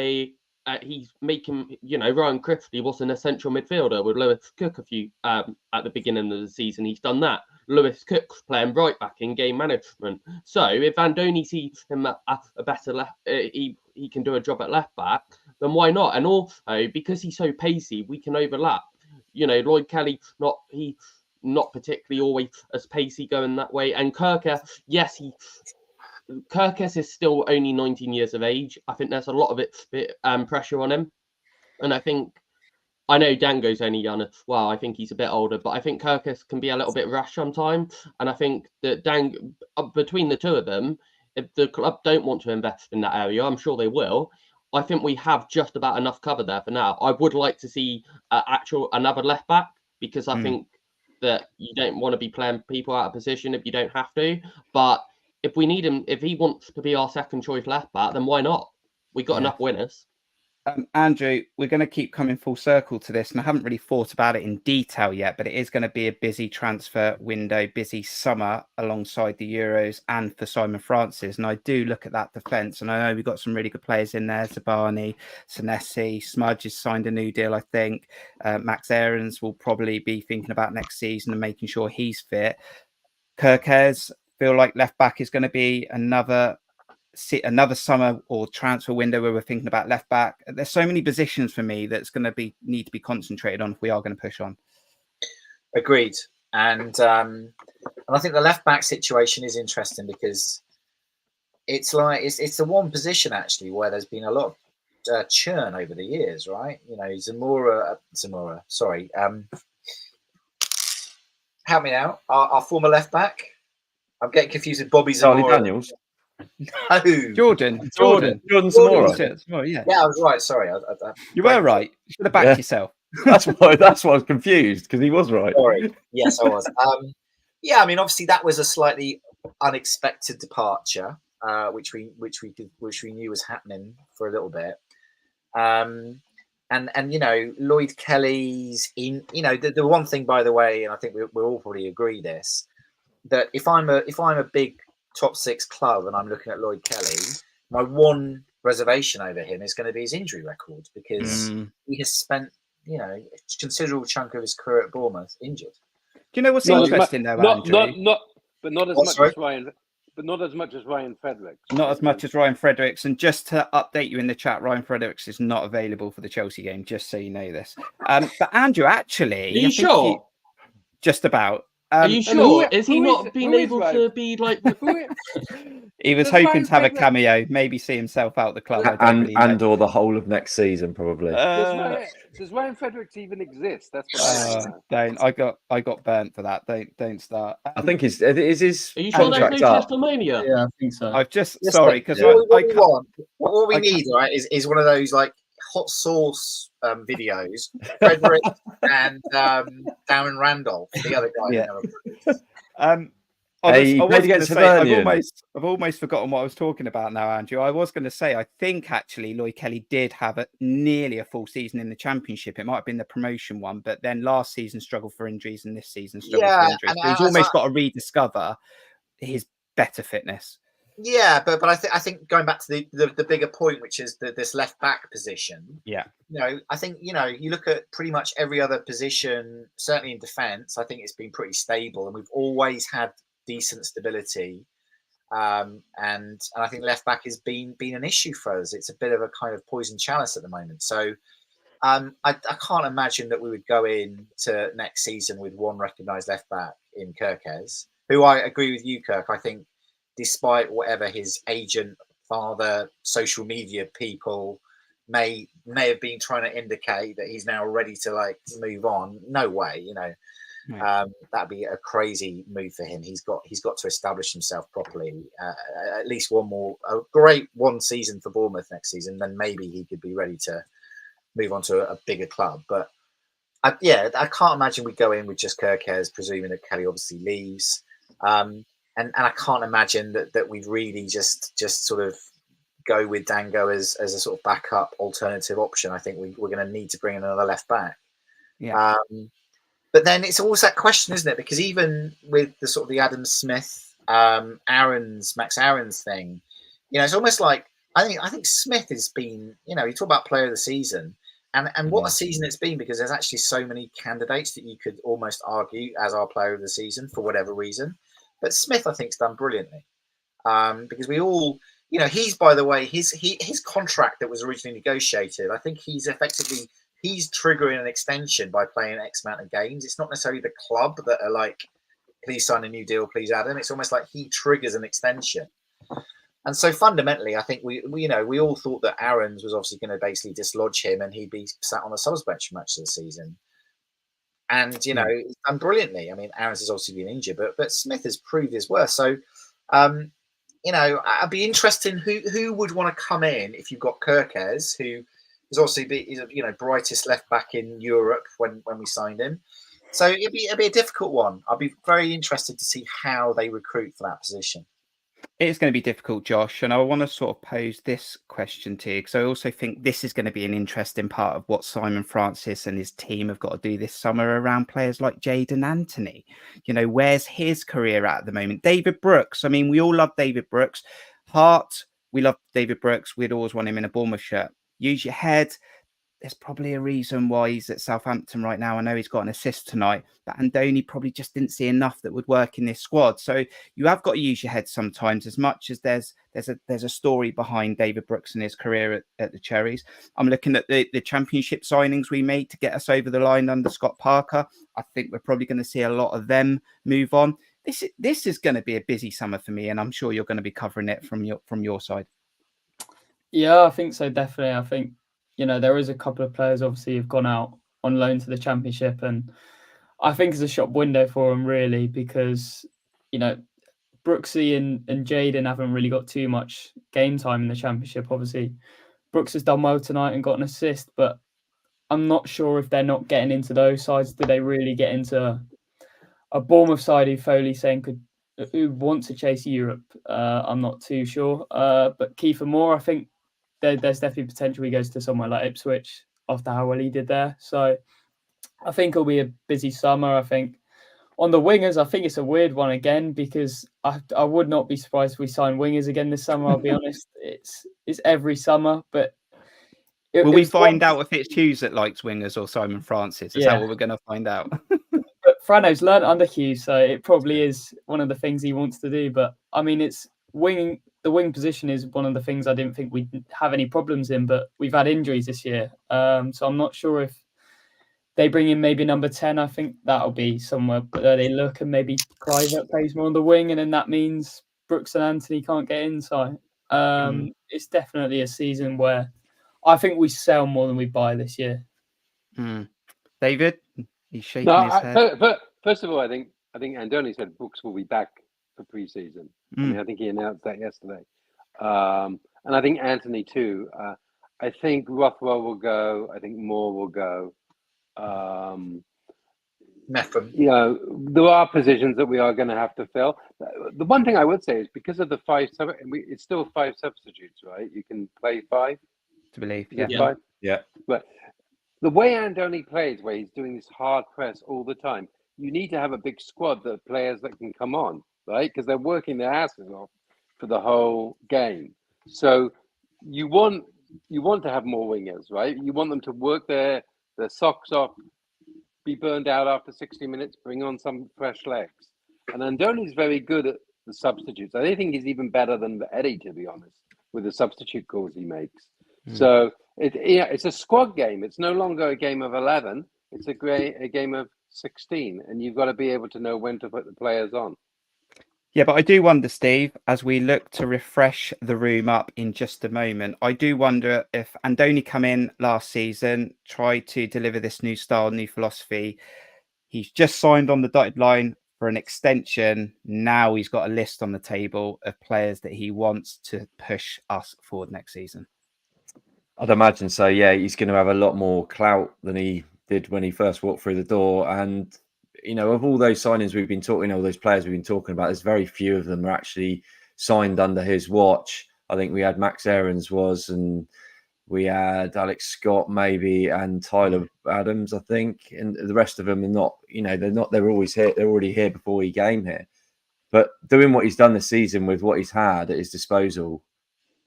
Speaker 14: he's making, Ryan Christie was an essential midfielder with Lewis Cook a few at the beginning of the season. He's done that. Lewis Cook playing right back in game management. So if Andoni sees him a better left, he can do a job at left back, then why not? And also because he's so pacey, we can overlap. You know, Lloyd Kelly not particularly always as pacey going that way, and Kirkes, yes, Kirkes is still only 19 years of age. I think there's a lot of pressure on him, and I know Dango's only young. Well, I think he's a bit older, but I think Kirkes can be a little bit rash sometimes. And I think that between the two of them, if the club don't want to invest in that area, I'm sure they will. I think we have just about enough cover there for now. I would like to see another left back, because I think that you don't want to be playing people out of position if you don't have to. But if we need him, if he wants to be our second choice left back, then why not? We got enough winners.
Speaker 1: Andrew, we're going to keep coming full circle to this, and I haven't really thought about it in detail yet, but it is going to be a busy transfer window, busy summer alongside the Euros and for Simon Francis. And I do look at that defence, and I know we've got some really good players in there. Zabani, Senesi, Smudge has signed a new deal, I think. Max Aarons will probably be thinking about next season and making sure he's fit. Kirkes, feel like left back is going to be another summer or transfer window where we're thinking about left back. There's so many positions for me that's going to need to be concentrated on if we are going to push on.
Speaker 12: Agreed. And I think the left back situation is interesting, because it's like it's the one position actually where there's been a lot of churn over the years, right? You know, Zamora. Sorry, help me out. Our former left back. I'm getting confused with Bobby Zamora.
Speaker 10: Charlie Daniels.
Speaker 12: No,
Speaker 1: Jordan
Speaker 10: Zamora.
Speaker 1: Yeah,
Speaker 12: I was right. Sorry,
Speaker 1: you were right. You should have backed yourself.
Speaker 10: That's why I was confused, because he was right.
Speaker 12: Sorry. Yes, I was. Yeah, I mean, obviously that was a slightly unexpected departure, which we knew was happening for a little bit. And you know, Lloyd Kelly's in. You know, the one thing, by the way, and I think we'll all probably agree this, that if I'm a big top six club and I'm looking at Lloyd Kelly, my one reservation over him is going to be his injury record, because he has spent, you know, a considerable chunk of his career at Bournemouth injured.
Speaker 1: Do you know what's interesting though, Andrew?
Speaker 12: Not as much as Ryan Fredericks.
Speaker 1: Not as much as Ryan Fredericks. And just to update you in the chat, Ryan Fredericks is not available for the Chelsea game, just so you know this. But Andrew, actually,
Speaker 14: are you sure?
Speaker 1: Just about.
Speaker 14: Are you sure? Is he not been able to be like?
Speaker 1: He was hoping to have a cameo, maybe see himself out the club,
Speaker 10: or the whole of next season, probably.
Speaker 13: Does Ryan Fredericks even exist? That's what
Speaker 1: don't. I got burnt for that. Don't start.
Speaker 10: I think is his.
Speaker 14: Are you sure there's no testimonial?
Speaker 15: Yeah, I think so.
Speaker 1: I've just
Speaker 12: Yes,
Speaker 1: sorry because
Speaker 12: what we need, right, is one of those like hot sauce videos. Frederick and Darren Randolph, the other guy.
Speaker 1: Yeah. I've almost forgotten what I was talking about now, Andrew. I was going to say, I think actually Lloyd Kelly did have nearly a full season in the Championship. It might have been the promotion one, but then last season struggled for injuries and this season struggled for injuries. So he's almost got to rediscover his better fitness.
Speaker 12: Yeah, but I think going back to the bigger point, which is this left back position.
Speaker 1: Yeah,
Speaker 12: you know, I think you look at pretty much every other position, certainly in defence. I think it's been pretty stable, and we've always had decent stability. And I think left back has been an issue for us. It's a bit of a kind of poison chalice at the moment. So I can't imagine that we would go into next season with one recognised left back in Kirkes, who I agree with you, Kirk. I think, despite whatever his agent, father, social media people may have been trying to indicate that he's now ready to like move on. No way, you know. That'd be a crazy move for him. He's got to establish himself properly. At least a great one season for Bournemouth next season, then maybe he could be ready to move on to a bigger club. But I can't imagine we go in with just Kirkes, presuming that Kelly obviously leaves. And I can't imagine that we'd really just sort of go with Dango as a sort of backup alternative option. I think we're going to need to bring in another left back.
Speaker 1: Yeah.
Speaker 12: But then it's always that question, isn't it? Because even with the sort of the Adam Smith, Max Aarons thing, you know, it's almost like I think Smith has been, you know, you talk about player of the season, And what a season it's been, because there's actually so many candidates that you could almost argue as our player of the season for whatever reason. But Smith, I think, has done brilliantly, because we all, he's, by the way, his contract that was originally negotiated, I think he's triggering an extension by playing X amount of games. It's not necessarily the club that are like, please sign a new deal, please add him. It's almost like he triggers an extension. And so fundamentally, I think we all thought that Aarons was obviously going to basically dislodge him and he'd be sat on the subs bench for much of the season. And, he's done brilliantly. I mean, Aarons has obviously been injured, but Smith has proved his worth. So, I'd be interested in who would want to come in if you've got Kirkes, who is obviously brightest left back in Europe when we signed him. So it'd be a difficult one. I'd be very interested to see how they recruit for that position.
Speaker 1: It's going to be difficult, Josh, and I want to sort of pose this question to you, because I also think this is going to be an interesting part of what Simon Francis and his team have got to do this summer around players like Jadon Anthony. Where's his career at the moment? David Brooks. I mean, we all love David Brooks. Hart, we love David Brooks. We'd always want him in a Bournemouth shirt. Use your head. There's probably a reason why he's at Southampton right now. I know he's got an assist tonight, but Andoni probably just didn't see enough that would work in this squad. So you have got to use your head sometimes, as much as there's a story behind David Brooks and his career at the Cherries. I'm looking at the championship signings we made to get us over the line under Scott Parker. I think we're probably going to see a lot of them move on. This is going to be a busy summer for me, and I'm sure you're going to be covering it from your side.
Speaker 15: Yeah, I think so, definitely. I think there is a couple of players obviously who've gone out on loan to the Championship, and I think it's a shop window for them really, because Brooksy and Jadon haven't really got too much game time in the Championship. Obviously, Brooks has done well tonight and got an assist, but I'm not sure if they're not getting into those sides. Do they really get into a Bournemouth side who Foley's saying who want to chase Europe? I'm not too sure. But Kiefer Moore, I think there's definitely potential he goes to somewhere like Ipswich after how well he did there. So I think it'll be a busy summer. I think on the wingers, I think it's a weird one again, because I would not be surprised if we sign wingers again this summer. I'll be honest. It's every summer, but
Speaker 1: will we find out if it's Hughes that likes wingers or Simon Francis? Is that what we're going to find out?
Speaker 15: But Frano's learned under Hughes, so it probably is one of the things he wants to do. But I mean, it's winging. The wing position is one of the things I didn't think we'd have any problems in, but we've had injuries this year. So I'm not sure if they bring in maybe number 10. I think that'll be somewhere where they look, and maybe Kluivert plays more on the wing, and then that means Brooks and Anthony can't get inside. It's definitely a season where I think we sell more than we buy this year.
Speaker 1: David, he's shaking his head.
Speaker 13: First of all, I think Andoni said Brooks will be back for pre-season. I mean, I think he announced that yesterday. And I think Anthony too. I think Rothwell will go. I think Moore will go.
Speaker 12: Metham.
Speaker 13: There are positions that we are going to have to fill. The one thing I would say is, because of the it's still 5 substitutes, right? You can play 5.
Speaker 1: To believe,
Speaker 10: yeah.
Speaker 13: But the way Andoni plays, where he's doing this hard press all the time, you need to have a big squad of players that can come on, right? Because they're working their asses off for the whole game. So you want to have more wingers, right? You want them to work their socks off, be burned out after 60 minutes, bring on some fresh legs. And Andoni's very good at the substitutes. I think he's even better than Eddie, to be honest, with the substitute calls he makes. So it's a squad game. It's no longer a game of 11. It's a game of 16, and you've got to be able to know when to put the players on.
Speaker 1: Yeah, but I do wonder, Steve, as we look to refresh the room up in just a moment, I do wonder if Andoni come in last season, tried to deliver this new style, new philosophy. He's just signed on the dotted line for an extension. Now he's got a list on the table of players that he wants to push us forward next season.
Speaker 10: I'd imagine so. Yeah, he's going to have a lot more clout than he did when he first walked through the door. And, of all those signings we've been talking, all those players we've been talking about, there's very few of them are actually signed under his watch. I think we had Max Aarons and we had Alex Scott maybe, and Tyler Adams, I think. And the rest of them are not, they're always here. They're already here before he came here. But doing what he's done this season with what he's had at his disposal,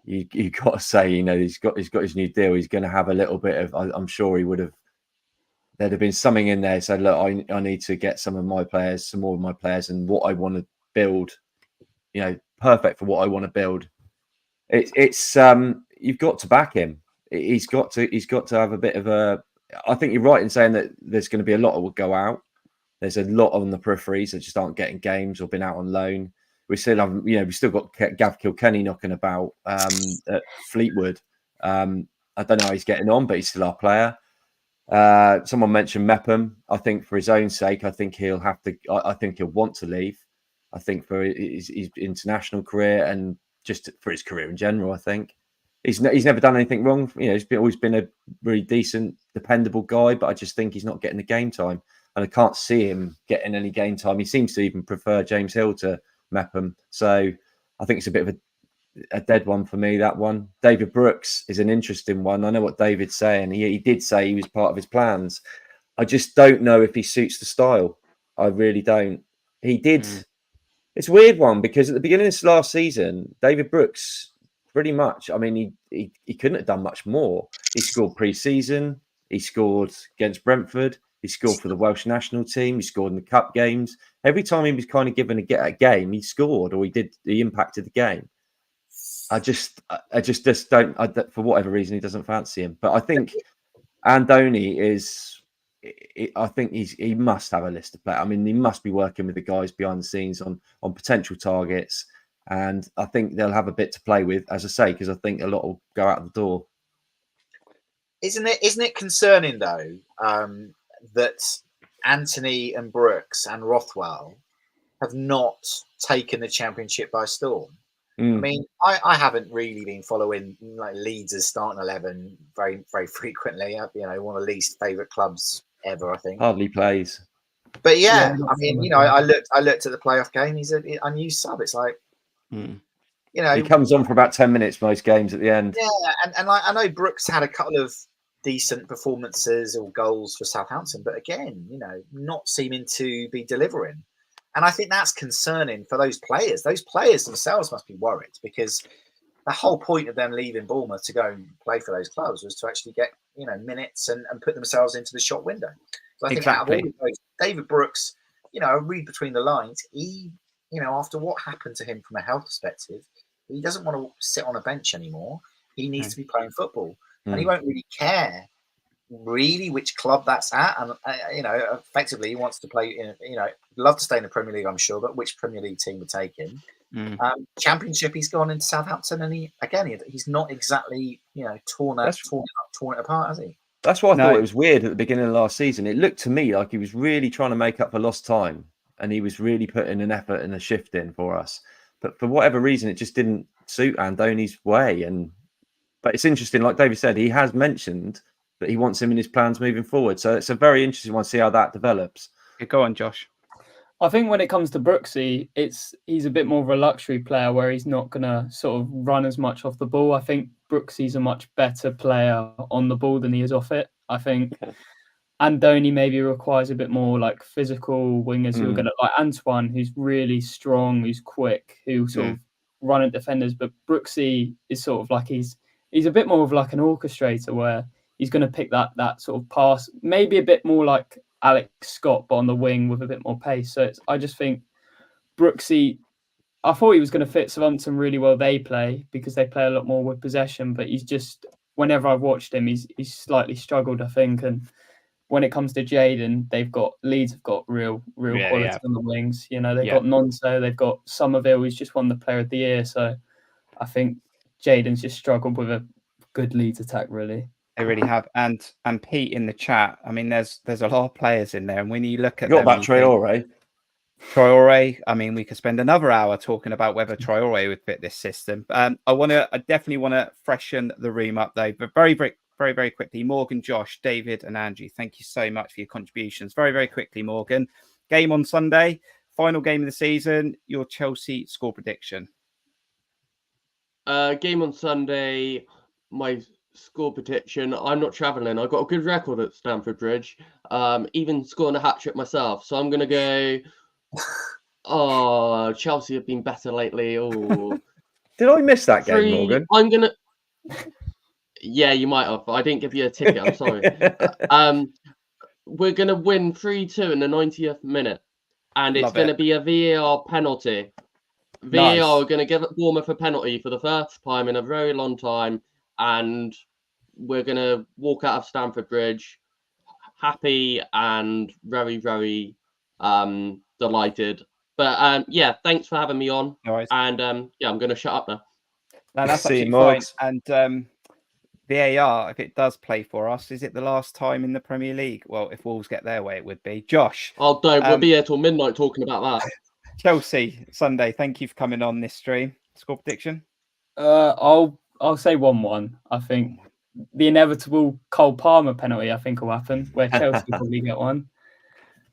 Speaker 10: you got to say, he's got his new deal. He's going to have a little bit of. I'm sure he would have. There'd have been something in there. Said, look, I need to get some more of my players, and what I want to build. Perfect for what I want to build. It's you've got to back him. He's got to have a bit of a. I think you're right in saying that there's going to be a lot that will go out. There's a lot on the peripheries that just aren't getting games or been out on loan. We still have, we still got Gav Kilkenny knocking about at Fleetwood. I don't know how he's getting on, but he's still our player. Someone mentioned Mepham. I think for his own sake, I think he'll have to. I think he'll want to leave. I think for his international career and just for his career in general, I think he's never done anything wrong. He's always been a really decent, dependable guy, but I just think he's not getting the game time, and I can't see him getting any game time. He seems to even prefer James Hill to Mepham, so I think it's a bit of a dead one for me. That one, David Brooks, is an interesting one. I know what David's saying. He did say he was part of his plans. I just don't know if he suits the style. I really don't. He did. It's a weird one because at the beginning of this last season, David Brooks pretty much, he couldn't have done much more. He scored pre-season. He scored against Brentford. He scored for the Welsh national team. He scored in the cup games. Every time he was kind of given a game, he scored or he impacted the game. I just don't, for whatever reason, he doesn't fancy him. But I think Andoni is. I think he must have a list of players. He must be working with the guys behind the scenes on potential targets, and I think they'll have a bit to play with, as I say, because I think a lot will go out the door.
Speaker 12: Isn't it concerning though that Anthony and Brooks and Rothwell have not taken the Championship by storm? I haven't really been following Leeds' starting 11 very, very frequently. One of the least favourite clubs ever, I think.
Speaker 10: Hardly plays.
Speaker 12: But I looked at the playoff game. He's an unused sub. It's like,
Speaker 10: he comes on for about 10 minutes most games at the end.
Speaker 12: Yeah, and I know Brooks had a couple of decent performances or goals for Southampton, but again, not seeming to be delivering. And I think that's concerning for those players. Those players themselves must be worried because the whole point of them leaving Bournemouth to go and play for those clubs was to actually get minutes and put themselves into the shop window. So I think out of all of those, David Brooks, I read between the lines. He, after what happened to him from a health perspective, he doesn't want to sit on a bench anymore. He needs to be playing football, and he won't really care which club that's at. And effectively, he wants to play in. Love to stay in the Premier League, I'm sure, but which Premier League team would take him? Championship, he's gone into Southampton, and he's not exactly torn it apart, has he?
Speaker 10: That's why I thought it was weird at the beginning of last season. It looked to me like he was really trying to make up for lost time, and he was really putting an effort and a shift in for us. But for whatever reason, it just didn't suit Andoni's way. But it's interesting, like David said, he has mentioned that he wants him in his plans moving forward. So it's a very interesting one to see how that develops.
Speaker 1: Go on, Josh.
Speaker 15: I think when it comes to Brooksy, he's a bit more of a luxury player where he's not going to sort of run as much off the ball. I think Brooksy's a much better player on the ball than he is off it. I think Andoni maybe requires a bit more like physical wingers who are going to, like Antoine, who's really strong, who's quick, who sort of run at defenders. But Brooksy is sort of like he's a bit more of like an orchestrator where he's going to pick that sort of pass, maybe a bit more like Alex Scott, but on the wing with a bit more pace. So I just think Brooksy, I thought he was going to fit Southampton really well. They play because they play a lot more with possession, but he's just, whenever I've watched him, he's slightly struggled, I think. And when it comes to Jayden, Leeds have got real quality on the wings. They've got Nonso, they've got Somerville, who's just won the Player of the Year. So I think Jayden's just struggled with a good Leeds attack, really.
Speaker 1: They really have. And Pete in the chat, there's a lot of players in there. And when you look at
Speaker 10: them, about Traore,
Speaker 1: we could spend another hour talking about whether Traore would fit this system. I definitely want to freshen the room up though. But very, very, very, very quickly, Morgan, Josh, David, and Andrew, thank you so much for your contributions. Very, very quickly, Morgan. Game on Sunday, final game of the season. Your Chelsea score prediction.
Speaker 14: Game on Sunday. My score prediction. I'm not travelling. I've got a good record at Stamford Bridge. Even scoring a hat trick myself. So I'm going to go. Chelsea have been better lately.
Speaker 10: Did I miss that game,
Speaker 14: 3.
Speaker 10: Morgan?
Speaker 14: I'm gonna. Yeah, you might have, but I didn't give you a ticket. I'm sorry. We're gonna win 3-2 in the 90th minute, and it's
Speaker 1: Love
Speaker 14: gonna
Speaker 1: it.
Speaker 14: be a VAR penalty.
Speaker 1: Nice.
Speaker 14: VAR are gonna give Bournemouth a penalty for the first time in a very long time, and we're gonna walk out of Stamford Bridge happy and very, very delighted. But yeah, thanks for having me on.
Speaker 1: No worries.
Speaker 14: And yeah, I'm gonna shut up now.
Speaker 1: No, that's
Speaker 10: See you,
Speaker 1: absolutely fine.
Speaker 10: Morgs.
Speaker 1: And VAR, if it does play for us, is it the last time in the Premier League? Well, if Wolves get their way, it would be. Josh.
Speaker 14: Oh, don't. We'll be here till midnight talking about that.
Speaker 1: Chelsea, Sunday. Thank you for coming on this stream. Score prediction?
Speaker 15: I'll say 1-1. I think the inevitable Cole Palmer penalty, I think, will happen, where Chelsea will probably get one.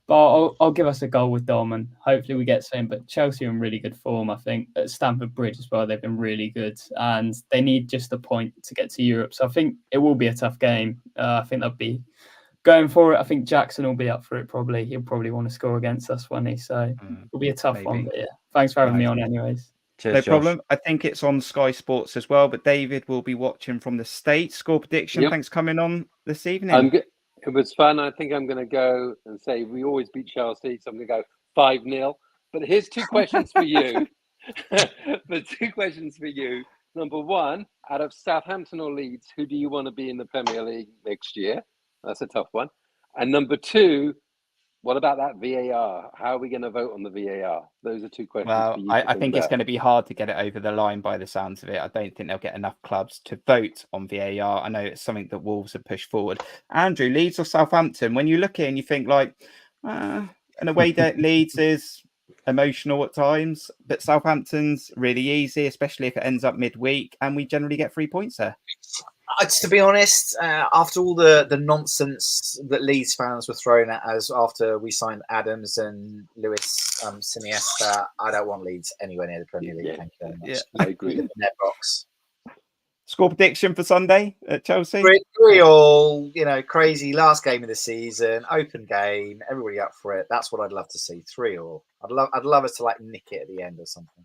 Speaker 15: But I'll give us a goal with Dom, and hopefully we get something. But Chelsea are in really good form, I think. At Stamford Bridge as well, they've been really good. And they need just a point to get to Europe. So I think it will be a tough game. I think they'll be going for it. I think Jackson will be up for it probably. He'll probably want to score against us, won't he? So it'll be a tough one. But yeah, thanks for having me on anyways.
Speaker 10: Cheers,
Speaker 1: No
Speaker 10: Josh.
Speaker 1: problem. I think it's on Sky Sports as well, but David will be watching from the States. Score prediction.
Speaker 13: Yep.
Speaker 1: Thanks for coming on this evening.
Speaker 13: It was fun. I think I'm going to go and say we always beat Chelsea, so I'm going to go 5-0. But here's 2 questions for you. Number 1, out of Southampton or Leeds, who do you want to be in the Premier League next year? That's a tough one. And number 2, what about that VAR? How are we going to vote on the VAR? Those are 2 questions
Speaker 1: Well,
Speaker 13: for you.
Speaker 1: I think it's going to be hard to get it over the line by the sounds of it. I don't think they'll get enough clubs to vote on VAR. I know it's something that Wolves have pushed forward. Andrew, Leeds or Southampton? When you look in, you think like, in a way that Leeds is emotional at times, but Southampton's really easy, especially if it ends up midweek, and we generally get 3 points there.
Speaker 12: To be honest, after all the nonsense that Leeds fans were throwing at us after we signed Adams and Lewis Siniesta, I don't want Leeds anywhere near the Premier League.
Speaker 1: Yeah.
Speaker 12: Thank you very much.
Speaker 1: Yeah.
Speaker 13: I agree.
Speaker 12: Net box.
Speaker 1: Score prediction for Sunday at Chelsea?
Speaker 12: 3-3, you know, crazy last game of the season, open game, everybody up for it. That's what I'd love to see. 3-3. I'd love us to like nick it at the end or something.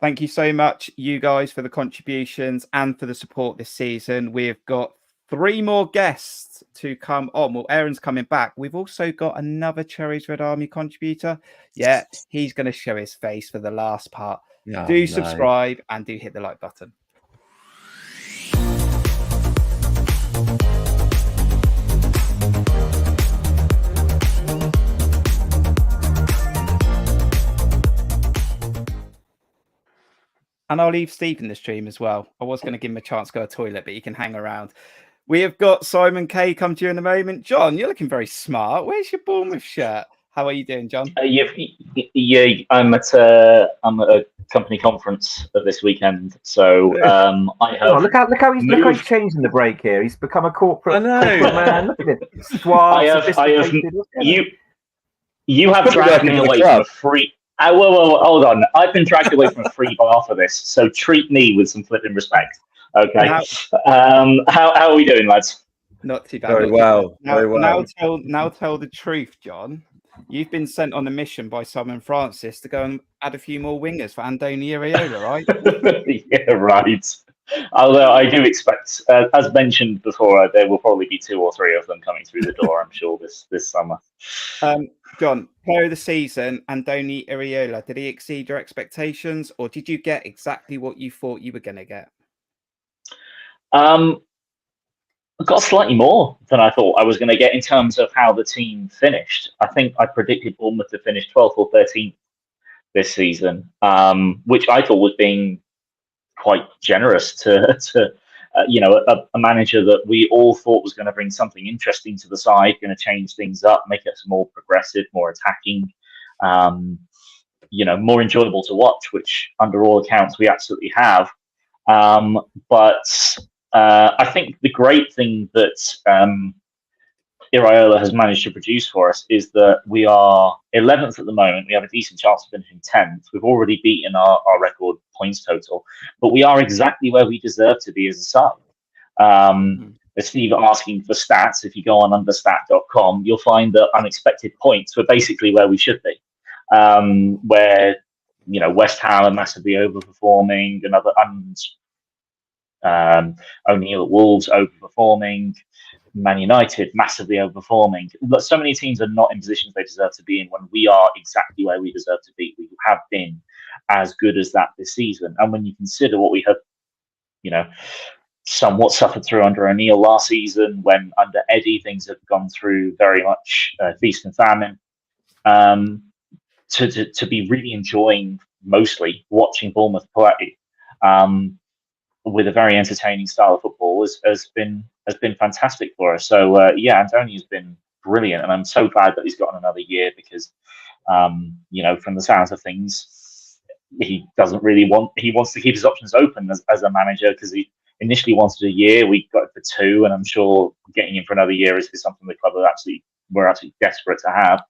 Speaker 1: Thank you so much, you guys, for the contributions and for the support this season. We've got 3 more guests to come on. Well, Aaron's coming back. We've also got another Cherries Red Army contributor. Yeah, he's going to show his face for the last part. Do subscribe and do hit the like button. And I'll leave Steve in the stream as well. I was going to give him a chance to go to the toilet, but he can hang around. We have got Simon K come to you in a moment. John, you're looking very smart. Where's your Bournemouth shirt? How are you doing, John?
Speaker 16: I'm at a company conference this weekend, so I have.
Speaker 7: Look how he's changed in the break here. He's become a corporate man. Look at it.
Speaker 16: You have dragged me away from a free. Hold on. I've been dragged away from a free bar for this, so treat me with some flipping respect. Okay. How are we doing, lads?
Speaker 1: Not too bad.
Speaker 10: Very well.
Speaker 1: Now tell the truth, John. You've been sent on a mission by Simon Francis to go and add a few more wingers for Andoni Iraola, right?
Speaker 16: Yeah, right. Although I do expect, as mentioned before, there will probably be 2 or 3 of them coming through the door, I'm sure, this summer.
Speaker 1: John, player of the season, Andoni Iraola, did he exceed your expectations, or did you get exactly what you thought you were going to get?
Speaker 16: I got slightly more than I thought I was going to get in terms of how the team finished. I think I predicted Bournemouth to finish 12th or 13th this season, which I thought was being quite generous to a manager that we all thought was going to bring something interesting to the side, going to change things up, make us more progressive, more attacking, more enjoyable to watch, which under all accounts we absolutely have. But I think the great thing that Iraola has managed to produce for us is that we are 11th at the moment. We have a decent chance of finishing 10th. We've already beaten our record points total, but we are exactly where we deserve to be as a side. As Steve asking for stats, if you go on understat.com, you'll find that unexpected points were basically where we should be, where West Ham are massively overperforming, O'Neill at Wolves overperforming, Man United massively overperforming. But so many teams are not in positions they deserve to be in when we are exactly where we deserve to be. We have been as good as that this season. And when you consider what we have, somewhat suffered through under O'Neill last season, when under Eddie things have gone through very much feast and famine, to be really enjoying mostly watching Bournemouth play with a very entertaining style of football has been fantastic for us. So Andoni has been brilliant, and I'm so glad that he's gotten another year because from the sounds of things, he doesn't really he wants to keep his options open as a manager, because he initially wanted a year. We got it for 2, and I'm sure getting him for another year is something the club we're absolutely desperate to have.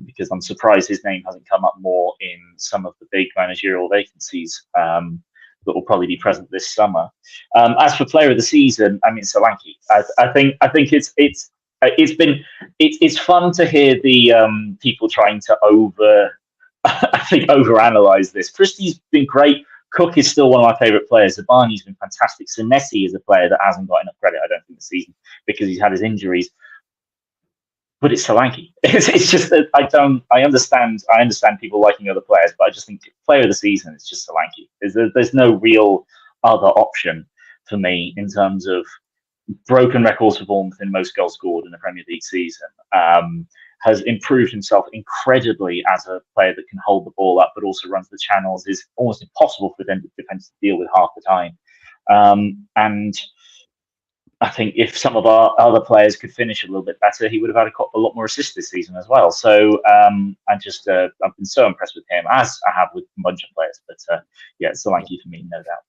Speaker 16: Because I'm surprised his name hasn't come up more in some of the big managerial vacancies that will probably be present this summer. As for player of the season, I mean Solanke. I think it's fun to hear the people trying to overanalyze this. Christie's been great. Cook is still one of my favourite players. Zabani's been fantastic. Senesi is a player that hasn't got enough credit, I don't think, this season because he's had his injuries. But it's Solanke. It's just that I understand people liking other players, but I just think player of the season is just Solanke. There's no real other option for me in terms of broken records for Bournemouth in most goals scored in the Premier League season. Has improved himself incredibly as a player that can hold the ball up, but also runs the channels. Is almost impossible for the defence to deal with half the time. And I think if some of our other players could finish a little bit better, he would have had a lot more assists this season as well. So I've been so impressed with him, as I have with a bunch of players. But Solanke for me, no doubt.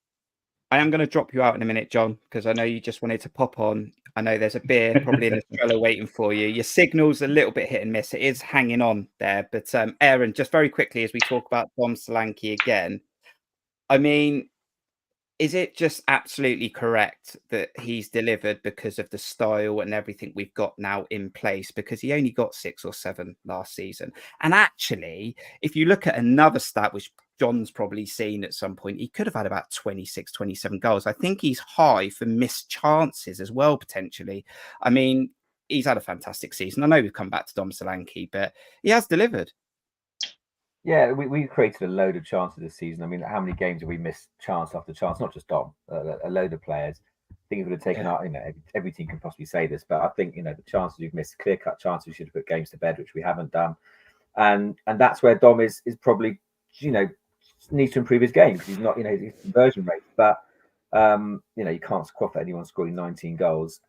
Speaker 1: I am going to drop you out in a minute, John, because I know you just wanted to pop on. I know there's a beer probably in the trailer waiting for you. Your signal's a little bit hit and miss. It is hanging on there. But Aaron, just very quickly, as we talk about Dom Solanke again, I mean, is it just absolutely correct that he's delivered because of the style and everything we've got now in place? Because he only got 6 or 7 last season. And actually, if you look at another stat, which John's probably seen at some point, he could have had about 26, 27 goals. I think he's high for missed chances as well, potentially. I mean, he's had a fantastic season. I know we've come back to Dom Solanke, but he has delivered.
Speaker 7: Yeah, we created a load of chances this season. I mean, how many games have we missed chance after chance? Not just Dom, a load of players. I think it would have taken out, every team can possibly say this, but I think, the chances we've missed, clear-cut chances, we should have put games to bed, which we haven't done. And that's where Dom is probably, needs to improve his game because he's not, his conversion rate. But, you can't scoff at anyone scoring 19 goals.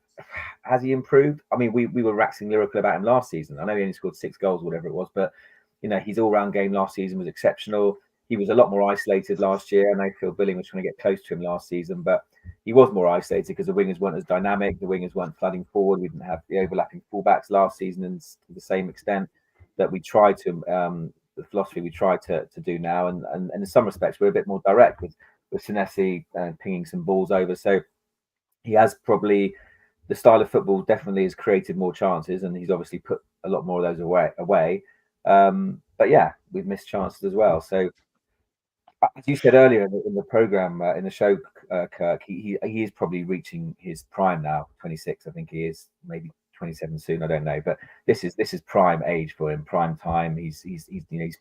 Speaker 7: Has he improved? I mean, we were waxing lyrical about him last season. I know he only scored 6 goals, whatever it was, but his all-round game last season was exceptional. He was a lot more isolated last year, and I feel Billing was trying to get close to him last season, but he was more isolated because the wingers weren't as dynamic. The wingers weren't flooding forward. We didn't have the overlapping fullbacks last season, and to the same extent that we tried to, the philosophy we try to do now. And in some respects, we're a bit more direct with Senesi pinging some balls over. So he has probably, the style of football definitely has created more chances, and he's obviously put a lot more of those away. But yeah, we've missed chances as well. So as you said earlier in the program, in the show, Kirk, he is probably reaching his prime now. 26, I think he is, maybe 27 soon. I don't know, but this is prime age for him, prime time. He's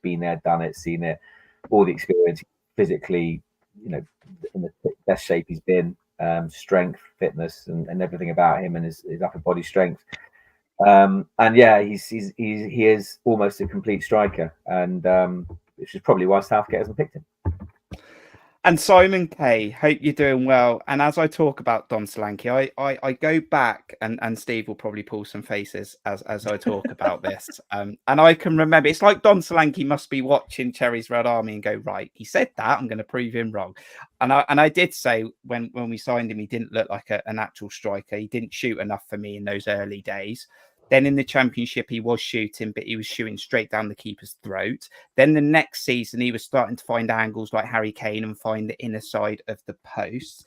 Speaker 7: been there, done it, seen it, all the experience. Physically, in the best shape he's been, strength, fitness, and everything about him, and his upper body strength. And yeah, he is almost a complete striker, and which is probably why Southgate hasn't picked him.
Speaker 1: And Simon K, hope you're doing well. And as I talk about Dom Solanke, I go back, and Steve will probably pull some faces as I talk about this. And I can remember, it's like Dom Solanke must be watching Cherries Red Army and go, right, he said that, I'm going to prove him wrong. And I did say when we signed him, he didn't look like an actual striker. He didn't shoot enough for me in those early days. Then in the Championship, he was shooting, but he was shooting straight down the keeper's throat. Then the next season, he was starting to find angles like Harry Kane and find the inner side of the post.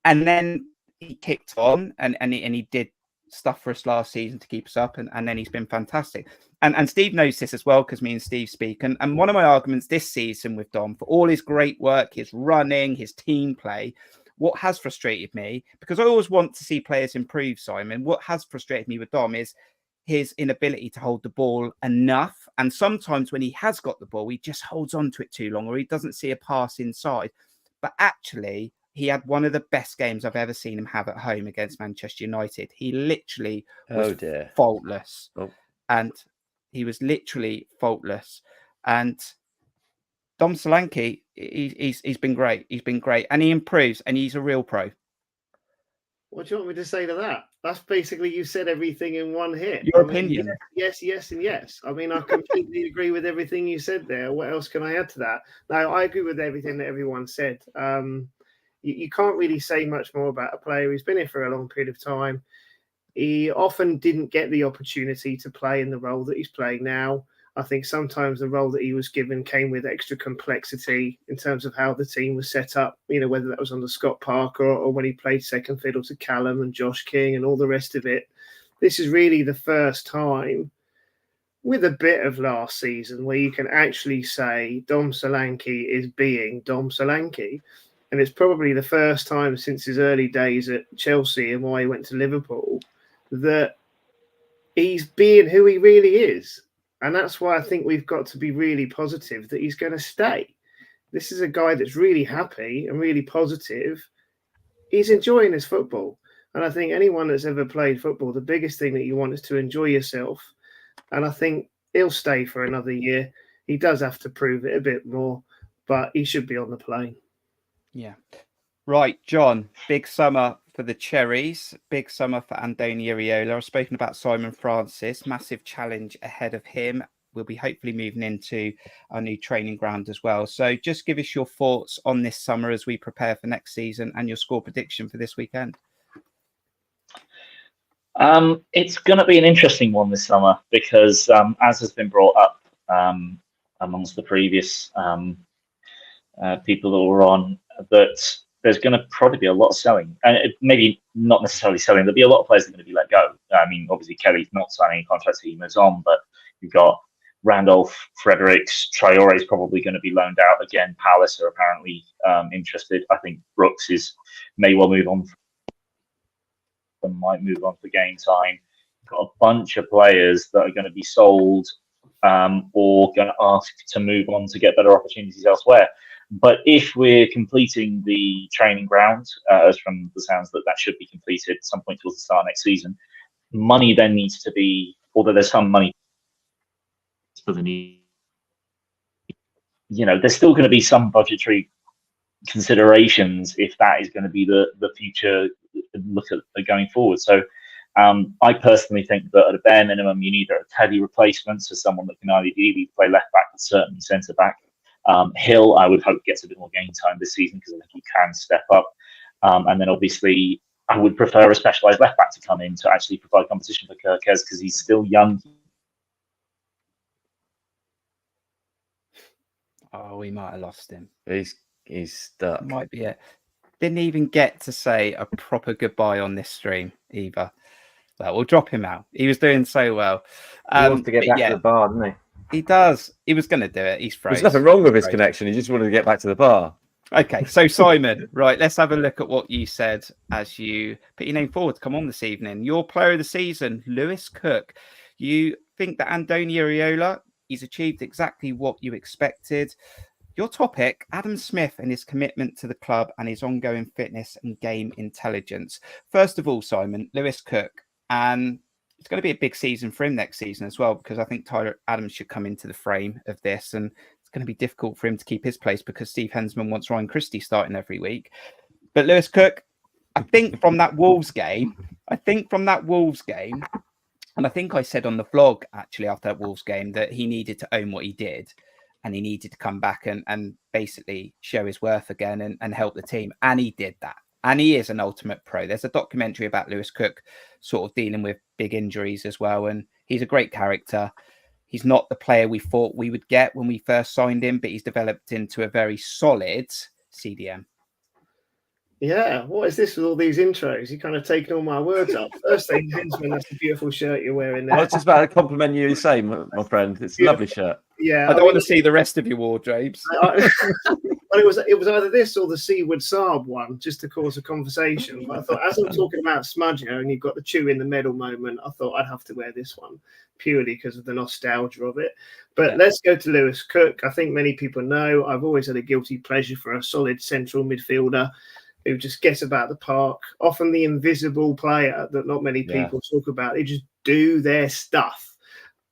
Speaker 1: And then he kicked on and he did stuff for us last season to keep us up, and then he's been fantastic. And Steve knows this as well, because me and Steve speak. And one of my arguments this season with Dom, for all his great work, his running, his team play, what has frustrated me, because I always want to see players improve, Simon, what has frustrated me with Dom is his inability to hold the ball enough. And sometimes when he has got the ball, he just holds on to it too long, or he doesn't see a pass inside. But actually, he had one of the best games I've ever seen him have at home against Manchester United. He literally was faultless. And he was literally faultless. And Dom Solanke, he's been great. He's been great. And he improves, and he's a real pro.
Speaker 17: What do you want me to say to that? That's basically, you said everything in one hit.
Speaker 1: Your opinion.
Speaker 17: Yes, and yes. I mean, I completely agree with everything you said there. What else can I add to that? No, I agree with everything that everyone said. You can't really say much more about a player who's been here for a long period of time. He often didn't get the opportunity to play in the role that he's playing now. I think sometimes the role that he was given came with extra complexity in terms of how the team was set up, whether that was under Scott Parker or when he played second fiddle to Callum and Josh King and all the rest of it. This is really the first time, with a bit of last season, where you can actually say Dom Solanke is being Dom Solanke. And it's probably the first time since his early days at Chelsea and why he went to Liverpool that he's being who he really is. And that's why I think we've got to be really positive that he's going to stay. This is a guy that's really happy and really positive. He's enjoying his football. And I think anyone that's ever played football, the biggest thing that you want is to enjoy yourself. And I think he'll stay for another year. He does have to prove it a bit more, but he should be on the plane.
Speaker 1: Yeah. Right, John, big summer for the Cherries, big summer for Andoni Iraola. I've spoken about Simon Francis, massive challenge ahead of him. We'll be hopefully moving into our new training ground as well. So just give us your thoughts on this summer as we prepare for next season, and your score prediction for this weekend.
Speaker 16: It's going to be an interesting one this summer because, as has been brought up amongst the previous people that were on, that there's going to probably be a lot of selling, and maybe not necessarily selling. There'll be a lot of players that are going to be let go. I mean, obviously Kelly's not signing a contract, so he moves on, but you've got Randolph, Fredericks, Traore is probably going to be loaned out again. Palace are apparently interested. I think Brooks may well move on. Might move on for game time. Got a bunch of players that are going to be sold or going to ask to move on to get better opportunities elsewhere. But if we're completing the training ground, as from the sounds that should be completed at some point towards the start of next season, money then needs to be, although there's some money for the need, there's still going to be some budgetary considerations if that is going to be the future look at going forward. So I personally think that at a bare minimum, you need a Teddy replacement, so someone that can either play left back but certainly centre back. Hill, I would hope, gets a bit more game time this season because I think he can step up. And then obviously, I would prefer a specialised left back to come in to actually provide competition for Kirk because he's still young.
Speaker 1: Oh, we might have lost him.
Speaker 10: He's stuck.
Speaker 1: Might be it. Didn't even get to say a proper goodbye on this stream either. Well, we'll drop him out. He was doing so well.
Speaker 7: He wants to get back to the bar, doesn't he?
Speaker 1: He does. He was going to do it. He's froze.
Speaker 10: There's nothing wrong with his connection. He just wanted to get back to the bar.
Speaker 1: Okay, so Simon, right, let's have a look at what you said as you put your name forward to come on this evening. Your player of the season, Lewis Cook. You think that Andoni Iraola, he's achieved exactly what you expected. Your topic, Adam Smith and his commitment to the club and his ongoing fitness and game intelligence. First of all, Simon, Lewis Cook, and it's going to be a big season for him next season as well, because I think Tyler Adams should come into the frame of this, and it's going to be difficult for him to keep his place because Steve Hensman wants Ryan Christie starting every week. But Lewis Cook, I think from that Wolves game, and I think I said on the vlog actually after that Wolves game that he needed to own what he did, and he needed to come back and basically show his worth again and help the team. And he did that. And he is an ultimate pro. There's a documentary about Lewis Cook sort of dealing with big injuries as well. And he's a great character. He's not the player we thought we would get when we first signed him, but he's developed into a very solid CDM.
Speaker 17: Yeah, what is this with all these intros? You kind of taking all my words up. First thing, Hensman, that's a beautiful shirt you're wearing there.
Speaker 10: I was just about to compliment you the same, my friend. It's a lovely shirt.
Speaker 17: Yeah,
Speaker 1: I don't want to see the rest of your wardrobes.
Speaker 17: Well, it was either this or the Seaward Saab one, just to cause a conversation. But I thought, as I'm talking about Smudger and you've got the chew in the middle moment, I thought I'd have to wear this one purely because of the nostalgia of it. But let's go to Lewis Cook. I think many people know I've always had a guilty pleasure for a solid central midfielder who just gets about the park. Often the invisible player that not many people talk about. They just do their stuff.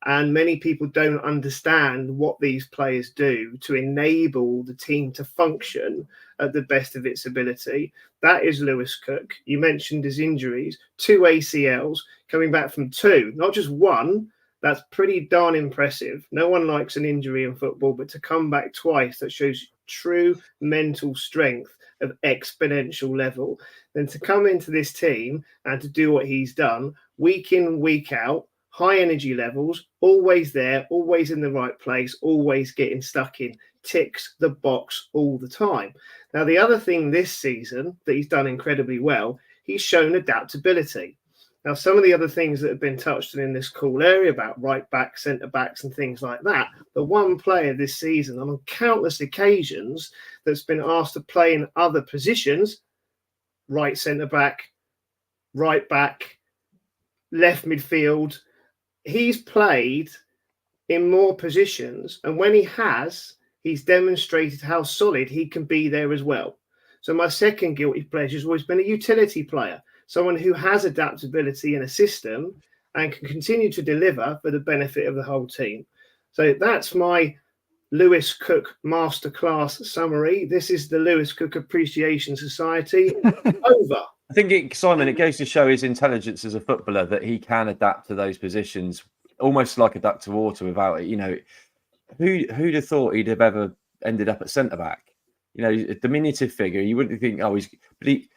Speaker 17: And many people don't understand what these players do to enable the team to function at the best of its ability. That is Lewis Cook. You mentioned his injuries, 2 ACLs, coming back from 2, not just 1. That's pretty darn impressive. No one likes an injury in football, but to come back twice, that shows true mental strength of exponential level. Then to come into this team and to do what he's done week in, week out, high energy levels, always there, always in the right place, always getting stuck in, ticks the box all the time. Now, the other thing this season that he's done incredibly well, he's shown adaptability. Now, some of the other things that have been touched on in this cool area about right back, centre backs and things like that, the one player this season on countless occasions that's been asked to play in other positions, right centre back, right back, left midfield, he's played in more positions, and when he has, he's demonstrated how solid he can be there as well. So my second guilty pleasure has always been a utility player, someone who has adaptability in a system and can continue to deliver for the benefit of the whole team. So that's my Lewis Cook masterclass summary. This is the Lewis Cook Appreciation Society. Over.
Speaker 10: I think, Simon, it goes to show his intelligence as a footballer that he can adapt to those positions almost like a duck to water without it. You know, who'd have thought he'd have ever ended up at centre back? You know, a diminutive figure. You wouldn't think, oh, he's. But he,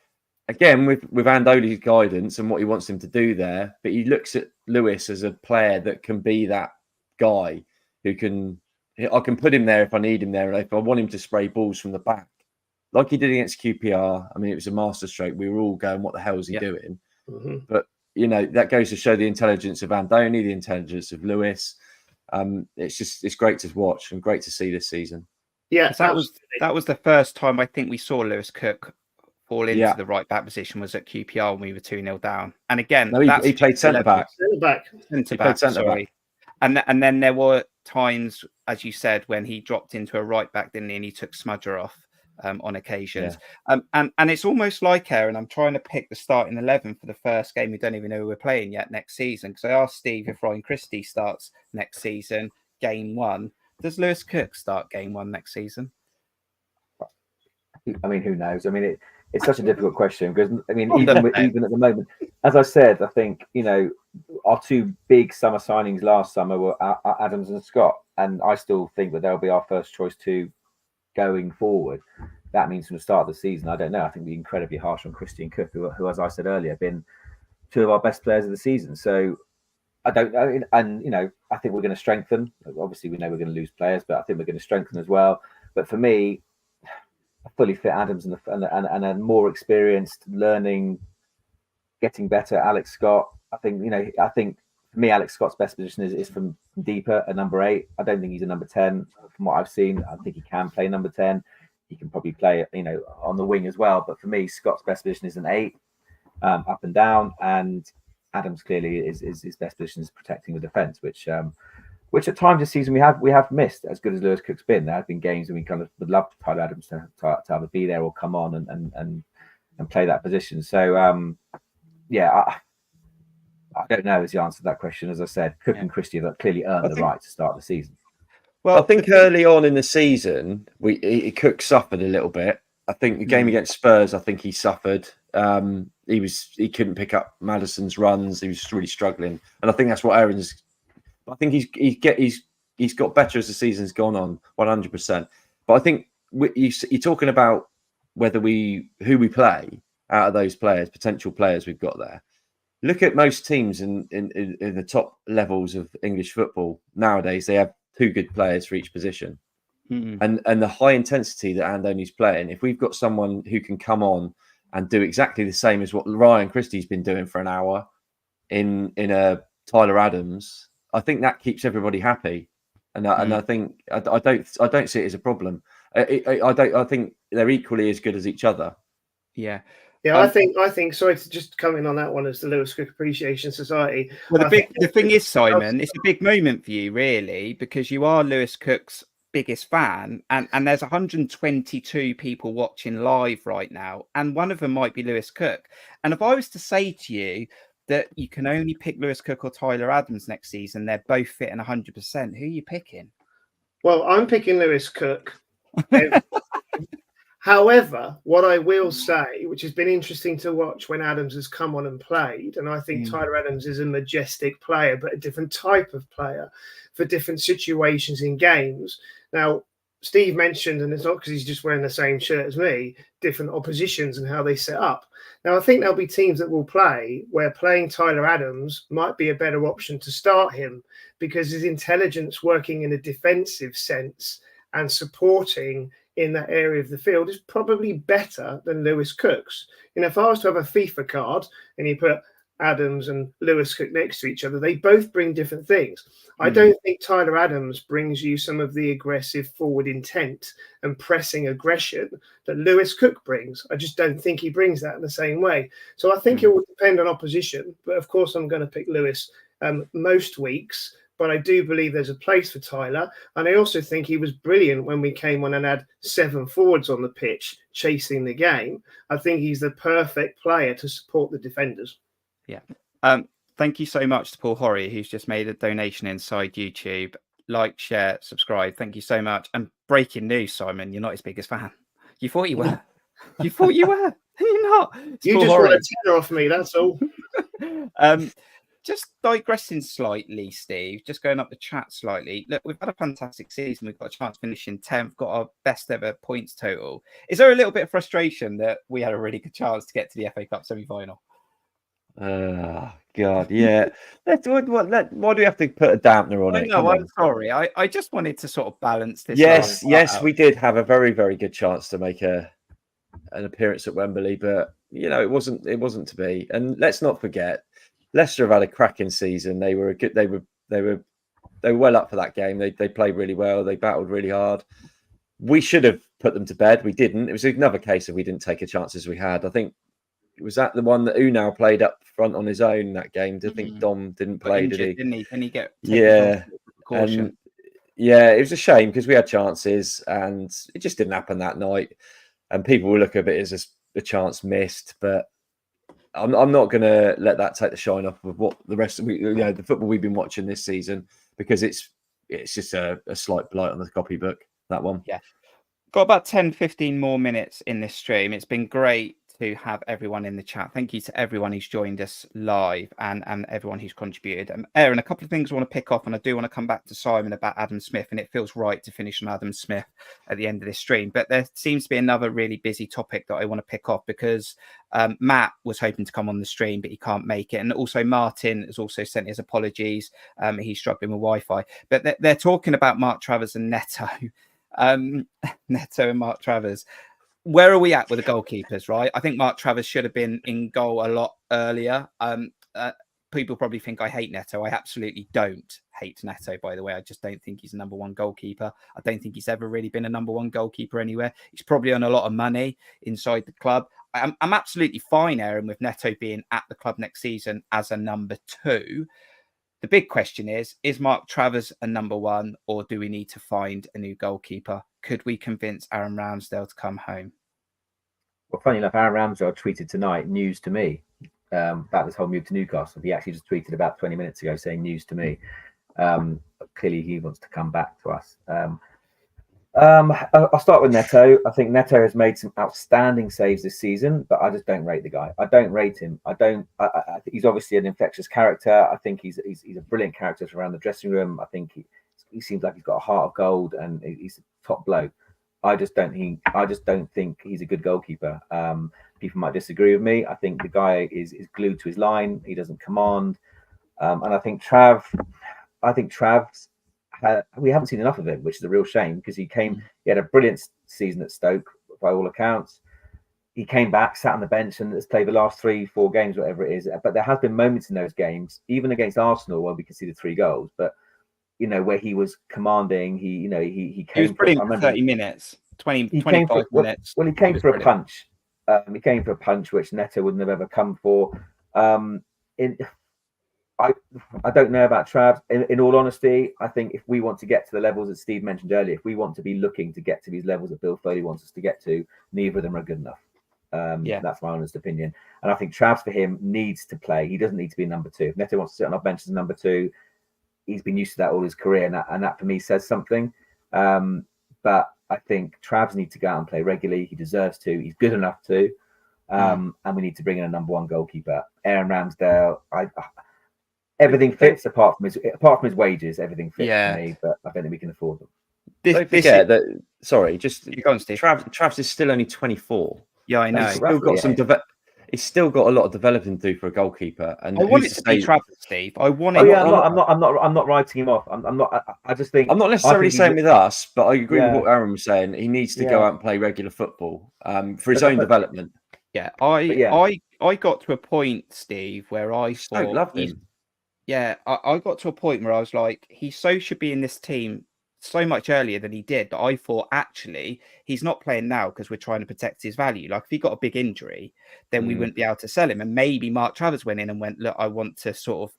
Speaker 10: again, with Andoni's guidance and what he wants him to do there, but he looks at Lewis as a player that can be that guy who can. I can put him there if I need him there, and if I want him to spray balls from the back. Like he did against QPR. I mean, it was a masterstroke. We were all going, what the hell is he doing?
Speaker 17: Mm-hmm.
Speaker 10: But, you know, that goes to show the intelligence of Andoni, the intelligence of Lewis. It's great to watch and great to see this season.
Speaker 17: Yeah,
Speaker 1: that was the first time I think we saw Lewis Cook fall into the right back position was at QPR when we were 2-0 down. And again,
Speaker 10: no, he played centre back.
Speaker 17: Centre back.
Speaker 1: Sorry. And then there were times, as you said, when he dropped into a right back, didn't he? And he took Smudger off. On occasions. And it's almost like, Aaron, I'm trying to pick the starting 11 for the first game. We don't even know who we're playing yet next season. Because I asked Steve if Ryan Christie starts next season, game 1. Does Lewis Cook start game 1 next season?
Speaker 7: I mean, who knows? I mean, it's such a difficult question because, I mean, even at the moment, as I said, I think, you know, our 2 big summer signings last summer were Adams and Scott. And I still think that they'll be our first choice 2 going forward. That means from the start of the season, I don't know. I think we're incredibly harsh on Christie and Cook, who, as I said earlier, have been 2 of our best players of the season. So I don't know. And, you know, I think we're going to strengthen. Obviously, we know we're going to lose players, but I think we're going to strengthen as well. But for me, a fully fit Adams and a more experienced, learning, getting better Alex Scott. I think, you know, for me, Alex Scott's best position is from deeper at number 8. I don't think he's a number 10 from what I've seen. I think he can play number 10. He can probably play, you know, on the wing as well. But for me, Scott's best position is an 8, up and down. And Adams clearly is his best position is protecting the defence, which at times this season we have missed. As good as Lewis Cook's been, there have been games when we kind of would love Tyler Adams to either be there or come on and play that position. So I don't know is the answer to that question. As I said, Cook and Christie have clearly earned the right to start the season.
Speaker 10: Well, I think early on in the season, Cook suffered a little bit. I think the game against Spurs, I think he suffered. He couldn't pick up Maddison's runs. He was really struggling, and I think that's what Aaron's. I think he's got better as the season's gone on, 100%. But I think you're talking about who we play out of those players, potential players we've got there. Look at most teams in the top levels of English football nowadays. They have 2 good players for each position, and the high intensity that Andoni's playing. If we've got someone who can come on and do exactly the same as what Ryan Christie's been doing for an hour in a Tyler Adams, I think that keeps everybody happy, and I think I don't see it as a problem. I think they're equally as good as each other.
Speaker 1: Yeah.
Speaker 17: Yeah, I think. Sorry to just come in on that one as the Lewis Cook Appreciation Society.
Speaker 1: Well, the thing is, Simon, it's a big moment for you, really, because you are Lewis Cook's biggest fan, and there's 122 people watching live right now, and one of them might be Lewis Cook. And if I was to say to you that you can only pick Lewis Cook or Tyler Adams next season, they're both fit and 100%, who are you picking?
Speaker 17: Well, I'm picking Lewis Cook. However, what I will say, which has been interesting to watch when Adams has come on and played, and I think Tyler Adams is a majestic player, but a different type of player for different situations in games. Now, Steve mentioned, and it's not because he's just wearing the same shirt as me, different oppositions and how they set up. Now, I think there'll be teams that will play where playing Tyler Adams might be a better option to start him because his intelligence working in a defensive sense and supporting in that area of the field is probably better than Lewis Cook's. You know, if I was to have a FIFA card and you put Adams and Lewis Cook next to each other, they both bring different things. I don't think Tyler Adams brings you some of the aggressive forward intent and pressing aggression that Lewis Cook brings. I just don't think he brings that in the same way. So I think it will depend on opposition. But of course, I'm going to pick Lewis most weeks. But I do believe there's a place for Tyler. And I also think he was brilliant when we came on and had 7 forwards on the pitch chasing the game. I think he's the perfect player to support the defenders.
Speaker 1: Yeah. Thank you so much to Paul Horry, who's just made a donation inside YouTube. Like, share, subscribe. Thank you so much. And breaking news, Simon, you're not his biggest fan. You thought you were. You thought you were. You're not. It's
Speaker 17: You
Speaker 1: Paul
Speaker 17: just
Speaker 1: Horry.
Speaker 17: want a tenner off me, that's all.
Speaker 1: Just digressing slightly, Steve, just going up the chat slightly. Look, we've had a fantastic season. We've got a chance to finish in 10th, got our best ever points total. Is there a little bit of frustration that we had a really good chance to get to the FA Cup semi-final?
Speaker 10: God, yeah. Why do we have to put a dampener on it?
Speaker 1: No, I'm sorry. I just wanted to sort of balance this.
Speaker 10: Yes, we did have a very, very good chance to make an appearance at Wembley, but you know, it wasn't to be. And let's not forget, Leicester have had a cracking season. They were good. They were well up for that game. They played really well. They battled really hard. We should have put them to bed. We didn't. It was another case of we didn't take a chance as we had. I think was that the one that Unal played up front on his own that game. I think Dom didn't play, did he?
Speaker 1: Didn't he? Can he get
Speaker 10: caution? Yeah, it was a shame because we had chances and it just didn't happen that night. And people will look at it as a chance missed, but I'm not going to let that take the shine off of what the rest of the football we've been watching this season, because it's just a slight blight on the copybook, that one.
Speaker 1: Yeah. Got about 10-15 more minutes in this stream. It's been great to have everyone in the chat. Thank you to everyone who's joined us live and everyone who's contributed. Aaron, a couple of things I want to pick off, and I do want to come back to Simon about Adam Smith, and it feels right to finish on Adam Smith at the end of this stream. But there seems to be another really busy topic that I want to pick off, because Matt was hoping to come on the stream, but he can't make it. And also Martin has also sent his apologies. He's struggling with Wi-Fi. But they're talking about Mark Travers and Neto. Neto and Mark Travers. Where are we at with the goalkeepers, right? I think Mark Travers should have been in goal a lot earlier. People probably think I hate Neto. I absolutely don't hate Neto, by the way. I just don't think he's a number one goalkeeper. I don't think he's ever really been a number one goalkeeper anywhere. He's probably on a lot of money inside the club. I'm absolutely fine, Aaron, with Neto being at the club next season as a number 2. The big question is Mark Travers a number 1, or do we need to find a new goalkeeper? Could we convince Aaron Ramsdale to come home?
Speaker 7: Well, funny enough, Aaron Ramsdale tweeted tonight, news to me, about this whole move to Newcastle. He actually just tweeted about 20 minutes ago saying news to me. Clearly, he wants to come back to us. I'll start with Neto. I think Neto has made some outstanding saves this season, but I just don't rate the guy. I don't rate him. I think he's obviously an infectious character. I think he's a brilliant character around the dressing room. I think he seems like he's got a heart of gold and he's a top bloke. I just don't think he's a good goalkeeper. People might disagree with me. I think the guy is glued to his line. He doesn't command, and I think Trav's. We haven't seen enough of him, which is a real shame, because he had a brilliant season at Stoke by all accounts. he came back, sat on the bench, and has played the last 3-4 games, whatever it is. But there has been moments in those games, even against Arsenal, where we conceded 3 goals. But where he was commanding, he came.
Speaker 1: He was brilliant for 30 minutes, 25 minutes.
Speaker 7: Well, he came for a punch. He came for a punch which Neto wouldn't have ever come for. I don't know about Trav. In all honesty, I think if we want to get to the levels that Steve mentioned earlier, if we want to be looking to get to these levels that Bill Foley wants us to get to, neither of them are good enough. That's my honest opinion. And I think Trav, for him, needs to play. He doesn't need to be number 2. If Neto wants to sit on our bench as number 2, he's been used to that all his career, and that for me says something. But I think Travs needs to go out and play regularly. He deserves to. He's good enough to. And we need to bring in a number 1 goalkeeper. Aaron Ramsdale, everything fits apart from his wages. Everything fits for me, but I don't think we can afford them.
Speaker 10: Don't forget that. Sorry,
Speaker 1: Travs
Speaker 10: is still only 24.
Speaker 1: Yeah, I know.
Speaker 10: He's still got a lot of developing to do for a goalkeeper. And
Speaker 1: I want it to be Travers, Steve. I want it.
Speaker 7: I'm not writing him off. I'm not. I just think
Speaker 10: I'm not necessarily saying with us, but I agree with what Aaron was saying. He needs to go out and play regular football for his own development.
Speaker 1: Yeah, I got to a point, Steve, where I thought,
Speaker 10: loved him.
Speaker 1: Yeah, I got to a point where I was like, he should be in this team so much earlier than he did. But I thought, actually, he's not playing now because we're trying to protect his value. Like, if he got a big injury, then we wouldn't be able to sell him. And maybe Mark Travers went in and went, look, I want to sort of,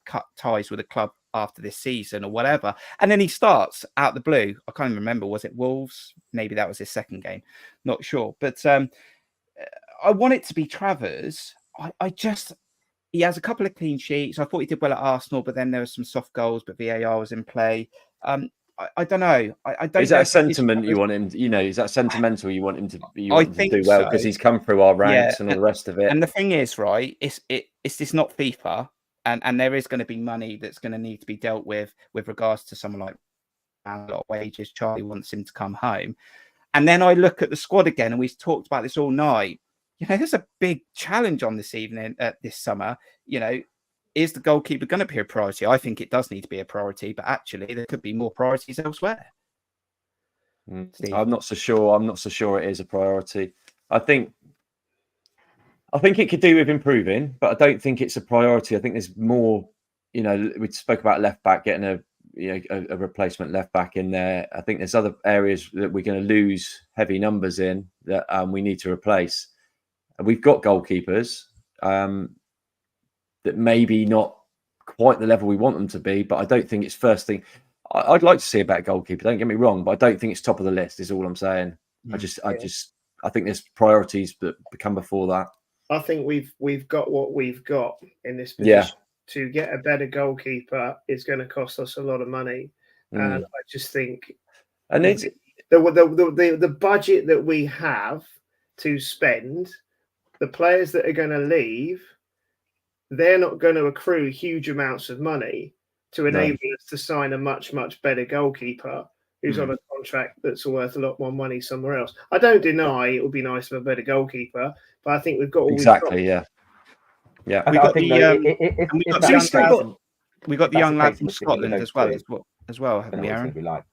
Speaker 1: cut ties with the club after this season or whatever. And then he starts out the blue. I can't even remember. Was it Wolves? Maybe that was his second game. Not sure. But I want it to be Travers. He has a couple of clean sheets. I thought he did well at Arsenal, but then there were some soft goals, but VAR was in play. I don't know. I don't.
Speaker 10: Is that a sentiment you want him? Is that sentimental? You want him to do well because he's come through our ranks and all the rest of it.
Speaker 1: And the thing is, right? It's just not FIFA, and there is going to be money that's going to need to be dealt with regards to someone like a lot of wages. Charlie wants him to come home, and then I look at the squad again, and we've talked about this all night. There's a big challenge on this evening, this summer. Is the goalkeeper going to be a priority? I think it does need to be a priority, but actually there could be more priorities elsewhere.
Speaker 10: I'm not so sure. I'm not so sure it is a priority. I think it could do with improving, but I don't think it's a priority. I think there's more. We spoke about left back, getting a replacement left back in there. I think there's other areas that we're going to lose heavy numbers in that we need to replace. We've got goalkeepers that maybe not quite the level we want them to be, but I don't think it's first thing. I'd like to see a better goalkeeper. Don't get me wrong, but I don't think it's top of the list. Is all I'm saying. I think there's priorities that come before that.
Speaker 17: I think we've got what we've got in this position. Yeah. To get a better goalkeeper is going to cost us a lot of money, and I just think,
Speaker 10: and it's
Speaker 17: the budget that we have to spend. The players that are going to leave, they're not going to accrue huge amounts of money to enable us to sign a much, much better goalkeeper who's on a contract that's worth a lot more money somewhere else. I don't deny it would be nice to have a better goalkeeper, but I think we've got all
Speaker 10: exactly, yeah.
Speaker 1: We got the young lad from Scotland as well, haven't we, Aaron?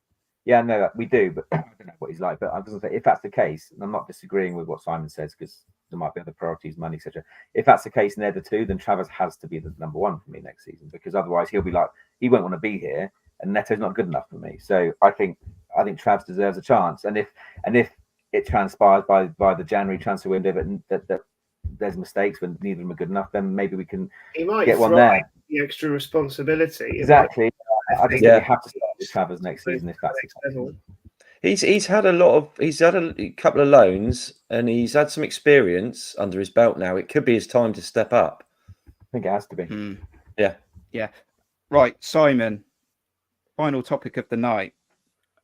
Speaker 7: Yeah, no, we do, but I don't know what he's like. But I was going to say, if that's the case, and I'm not disagreeing with what Simon says because there might be other priorities, money, etc. If that's the case and they're the two, then Travers has to be the number 1 for me next season because otherwise he'll be like, he won't want to be here, and Neto's not good enough for me. So I think Travers deserves a chance, and if it transpires by the January transfer window that there's mistakes when neither of them are good enough, then maybe we can get one there.
Speaker 17: The extra responsibility,
Speaker 7: exactly. I just think we have to start with Travers next season if that's level.
Speaker 10: He's had a couple of loans and he's had some experience under his belt now. It could be his time to step up.
Speaker 7: I think it has to be.
Speaker 1: Yeah. Right, Simon. Final topic of the night.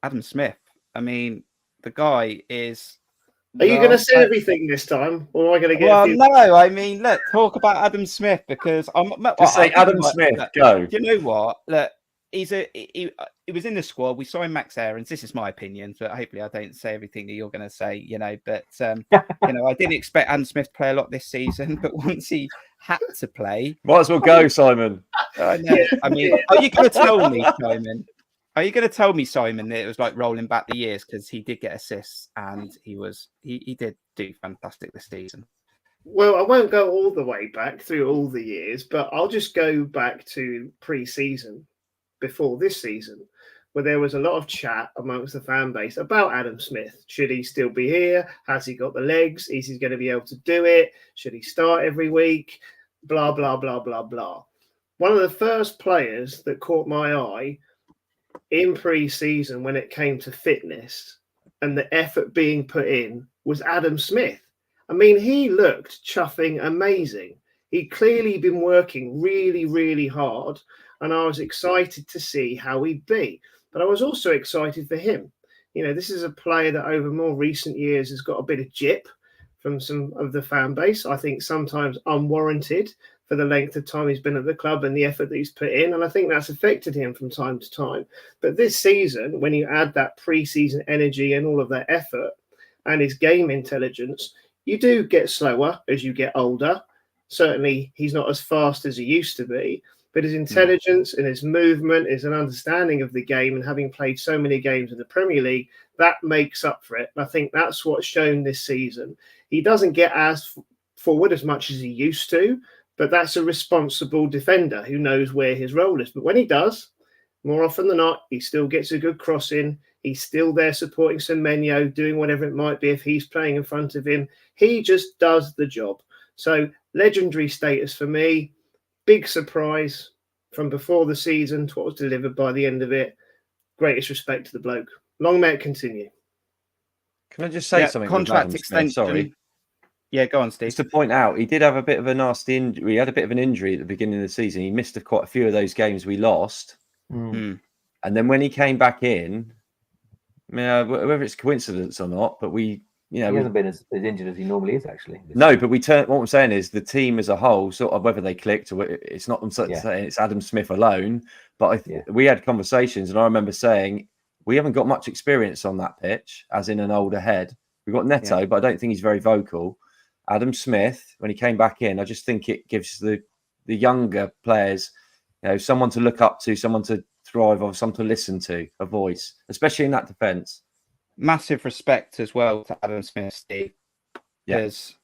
Speaker 1: Adam Smith. I mean, the guy is.
Speaker 17: Are you going to say everything this time, or am I going to get?
Speaker 1: Well, no. I mean, let's talk about Adam Smith because I'm.
Speaker 10: Just say Adam Smith. Go.
Speaker 1: You know what? Look, he was in the squad. We signed Max Aarons. This is my opinion, but hopefully I don't say everything that you're going to say. But I didn't expect Adam Smith to play a lot this season, but once he had to play,
Speaker 10: might as well go, Simon.
Speaker 1: I know. I mean, are you going to tell me, Simon? Are you going to tell me, Simon, that it was like rolling back the years because he did get assists and he did do fantastic this season.
Speaker 17: Well, I won't go all the way back through all the years, but I'll just go back to pre-season before this season, where there was a lot of chat amongst the fan base about Adam Smith. Should he still be here? Has he got the legs? Is he going to be able to do it? Should he start every week? Blah, blah, blah, blah, blah. One of the first players that caught my eye in pre-season when it came to fitness and the effort being put in was Adam Smith. I mean, he looked chuffing amazing. He'd clearly been working really, really hard, and I was excited to see how he'd be. But I was also excited for him. You know, this is a player that over more recent years has got a bit of jip from some of the fan base. I think sometimes unwarranted for the length of time he's been at the club and the effort that he's put in. And I think that's affected him from time to time. But this season, when you add that pre-season energy and all of that effort and his game intelligence, you do get slower as you get older. Certainly, he's not as fast as he used to be, but his intelligence and his movement is an understanding of the game, and having played so many games in the Premier League, that makes up for it. And I think that's what's shown this season. He doesn't get as forward as much as he used to, but that's a responsible defender who knows where his role is. But when he does, more often than not, he still gets a good cross in. He's still there supporting Semenyo, doing whatever it might be if he's playing in front of him. He just does the job. So legendary status for me. Big surprise from before the season to what was delivered by the end of it. Greatest respect to the bloke. Long may it continue.
Speaker 10: Can I just say something?
Speaker 1: Contract extension.
Speaker 10: Sorry.
Speaker 1: Yeah, go on, Steve.
Speaker 10: Just to point out, he did have a bit of a nasty injury. He had a bit of an injury at the beginning of the season. He missed quite a few of those games we lost. And then when he came back in, whether it's coincidence or not, but he
Speaker 7: hasn't been as injured as he normally is, actually.
Speaker 10: No, but what I'm saying is the team as a whole, sort of whether they clicked or it's not saying it's Adam Smith alone, but we had conversations, and I remember saying we haven't got much experience on that pitch, as in an older head. We've got Neto, but I don't think he's very vocal. Adam Smith, when he came back in, I just think it gives the younger players, someone to look up to, someone to thrive on, someone to listen to, a voice, especially in that defence.
Speaker 1: Massive respect as well to Adam Smith, Steve, because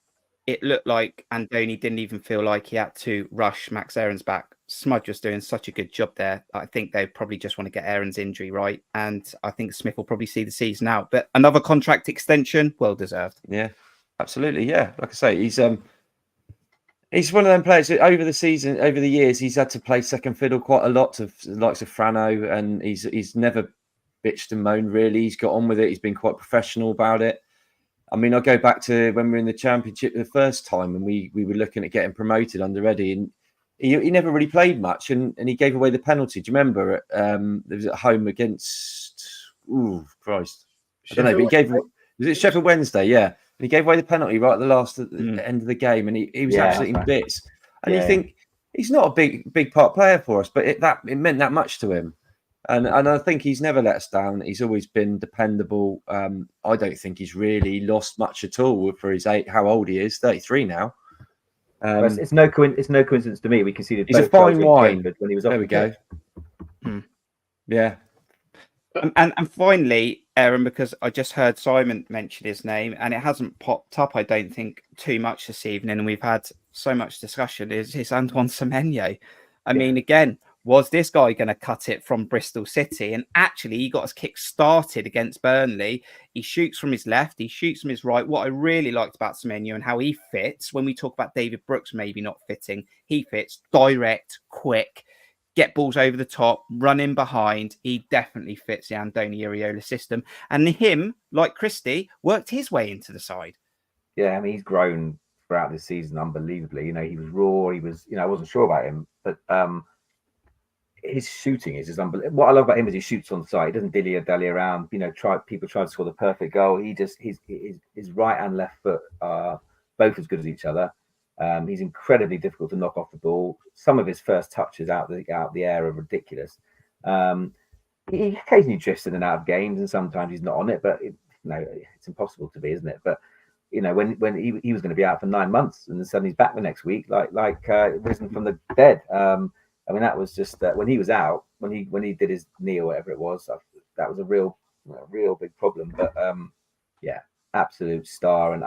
Speaker 1: it looked like Andoni didn't even feel like he had to rush Max Aaron's back. Smudge was doing such a good job there. I think they probably just want to get Aaron's injury right, and I think Smith will probably see the season out. But another contract extension, well deserved.
Speaker 10: Yeah, absolutely. Yeah, like I say, he's one of them players that over the years, he's had to play second fiddle quite a lot to the likes of Frano, and he's never bitched and moaned, really. He's got on with it. He's been quite professional about it. I mean, I go back to when we were in the Championship the first time, and we were looking at getting promoted under Eddie, and he never really played much, and he gave away the penalty. Do you remember? It was at home against, Christ. I don't know, but he gave, was it Sheffield Wednesday? Yeah. And he gave away the penalty right at the end of the game, and he was absolutely in bits. And you think, he's not a big part player for us, but it meant that much to him. And I think he's never let us down. He's always been dependable. I don't think he's really lost much at all for his how old he is, 33 now.
Speaker 7: It's no coincidence to me. We conceded.
Speaker 10: He's a fine wine.
Speaker 7: When he was off
Speaker 10: there we go. Yeah.
Speaker 1: And finally, Aaron, because I just heard Simon mention his name, and it hasn't popped up, I don't think, too much this evening, and we've had so much discussion, is Antoine Semenyo. I mean, again, was this guy going to cut it from Bristol City? And actually, he got his kick started against Burnley. He shoots from his left. He shoots from his right. What I really liked about Semenyo and how he fits, when we talk about David Brooks maybe not fitting, he fits direct, quick, get balls over the top, run in behind. He definitely fits the Andoni Iraola system. And him, like Christie, worked his way into the side.
Speaker 7: Yeah, I mean, he's grown throughout this season unbelievably. He was raw. He was, I wasn't sure about him, but his shooting is unbelievable. What I love about him is he shoots on sight. He doesn't dilly around. People try to score the perfect goal. His right and left foot are both as good as each other. He's incredibly difficult to knock off the ball. Some of his first touches out the air are ridiculous. He occasionally drifts in and out of games, and sometimes he's not on it. But it's impossible to be, isn't it? But when he was going to be out for 9 months, and then suddenly he's back the next week, like risen from the dead. I mean, that was just when he was out, when he did his knee or whatever it was, that was a real big problem. But absolute star. And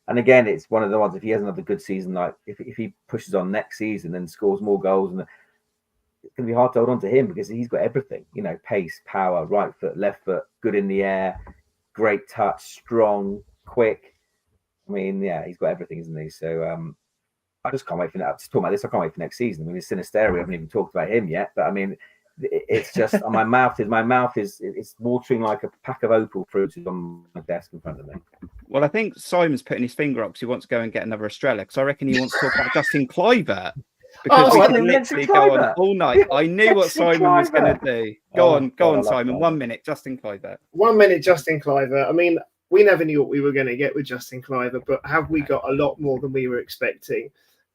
Speaker 7: And again, it's one of the ones, if he has another good season, like if he pushes on next season and scores more goals, and it's going to be hard to hold on to him because he's got everything, pace, power, right foot, left foot, good in the air, great touch, strong, quick. I mean, yeah, he's got everything, isn't he? So I just can't wait for that. Just talking about this, I can't wait for next season. I mean, Sinisterra, we haven't even talked about him yet, but I mean, it's just my mouth is it's watering like a pack of opal fruits on my desk in front of me.
Speaker 1: Well, I think Simon's putting his finger up because he wants to go and get another Estrella, because I reckon he wants to talk about Justin Kluivert. Because we can literally go on all night. I knew what Simon was going to do. Go on, Simon. 1 minute, Justin Kluivert.
Speaker 17: 1 minute, Justin Kluivert. I mean, we never knew what we were going to get with Justin Kluivert, but have we got a lot more than we were expecting?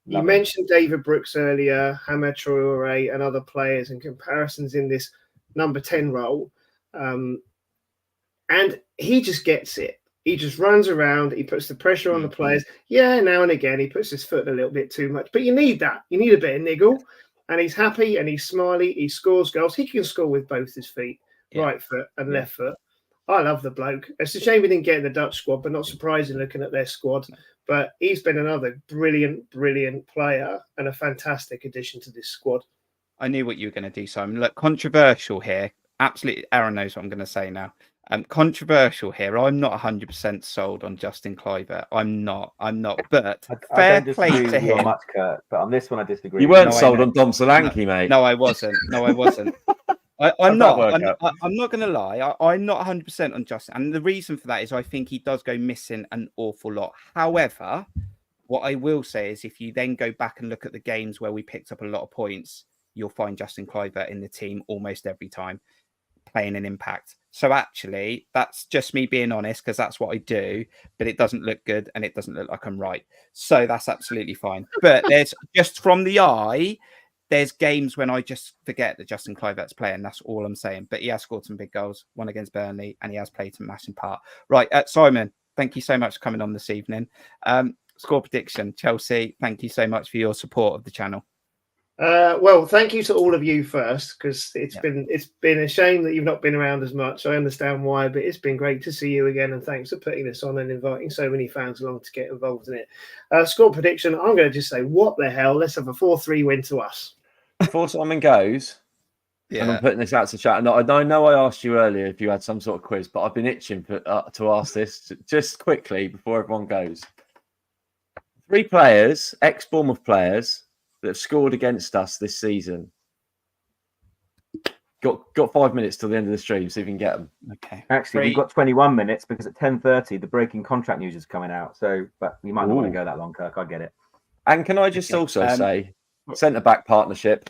Speaker 17: You mentioned David Brooks earlier, Hamad Traore and other players and comparisons in this number 10 role. And he just gets it. He just runs around. He puts the pressure on the players. Yeah, now and again, he puts his foot a little bit too much. But you need that. You need a bit of niggle. And he's happy and he's smiley. He scores goals. He can score with both his feet, right foot and left foot. I love the bloke. It's a shame we didn't get in the Dutch squad, but not surprising looking at their squad. But he's been another brilliant player and a fantastic addition to this squad.
Speaker 1: I knew what you were going to do, Simon. Look, controversial here. Absolutely, Aaron knows what I'm going to say now. Controversial here. I'm not 100% sold on Justin Kluivert. I'm not. But fair play to him.
Speaker 7: Much, Kirk, but on this one, I disagree.
Speaker 10: You weren't sold on Dom Solanke, mate.
Speaker 1: No, I wasn't. I'm not going to lie. I'm not 100% on Justin. And the reason for that is I think he does go missing an awful lot. However, what I will say is if you then go back and look at the games where we picked up a lot of points, you'll find Justin Kluivert in the team almost every time, playing an impact. So actually, that's just me being honest, because that's what I do, but it doesn't look good and it doesn't look like I'm right. So that's absolutely fine. But there's just from the eye, there's games when I just forget that Justin Kluivert's playing. That's all I'm saying. But he has scored some big goals, one against Burnley, and he has played some massive part. Right, Simon, thank you so much for coming on this evening. Score prediction, Chelsea, thank you so much for your support of the channel.
Speaker 17: Well, thank you to all of you first, because it's been a shame that you've not been around as much. I understand why, but it's been great to see you again, and thanks for putting this on and inviting so many fans along to get involved in it. Score prediction, I'm going to just say, what the hell? Let's have a 4-3 win to us.
Speaker 10: Before Simon goes, and I'm putting this out to chat, and I know I asked you earlier if you had some sort of quiz, but I've been itching to ask this just quickly before everyone goes. 3 players, ex-Bournemouth players, that have scored against us this season. Got 5 minutes till the end of the stream, see if you can get them.
Speaker 1: Okay.
Speaker 7: Actually, we've got 21 minutes because at 10:30 the breaking contract news is coming out. So, but you might not want to go that long, Kirk. I get it.
Speaker 10: And can I just also say, centre back partnership,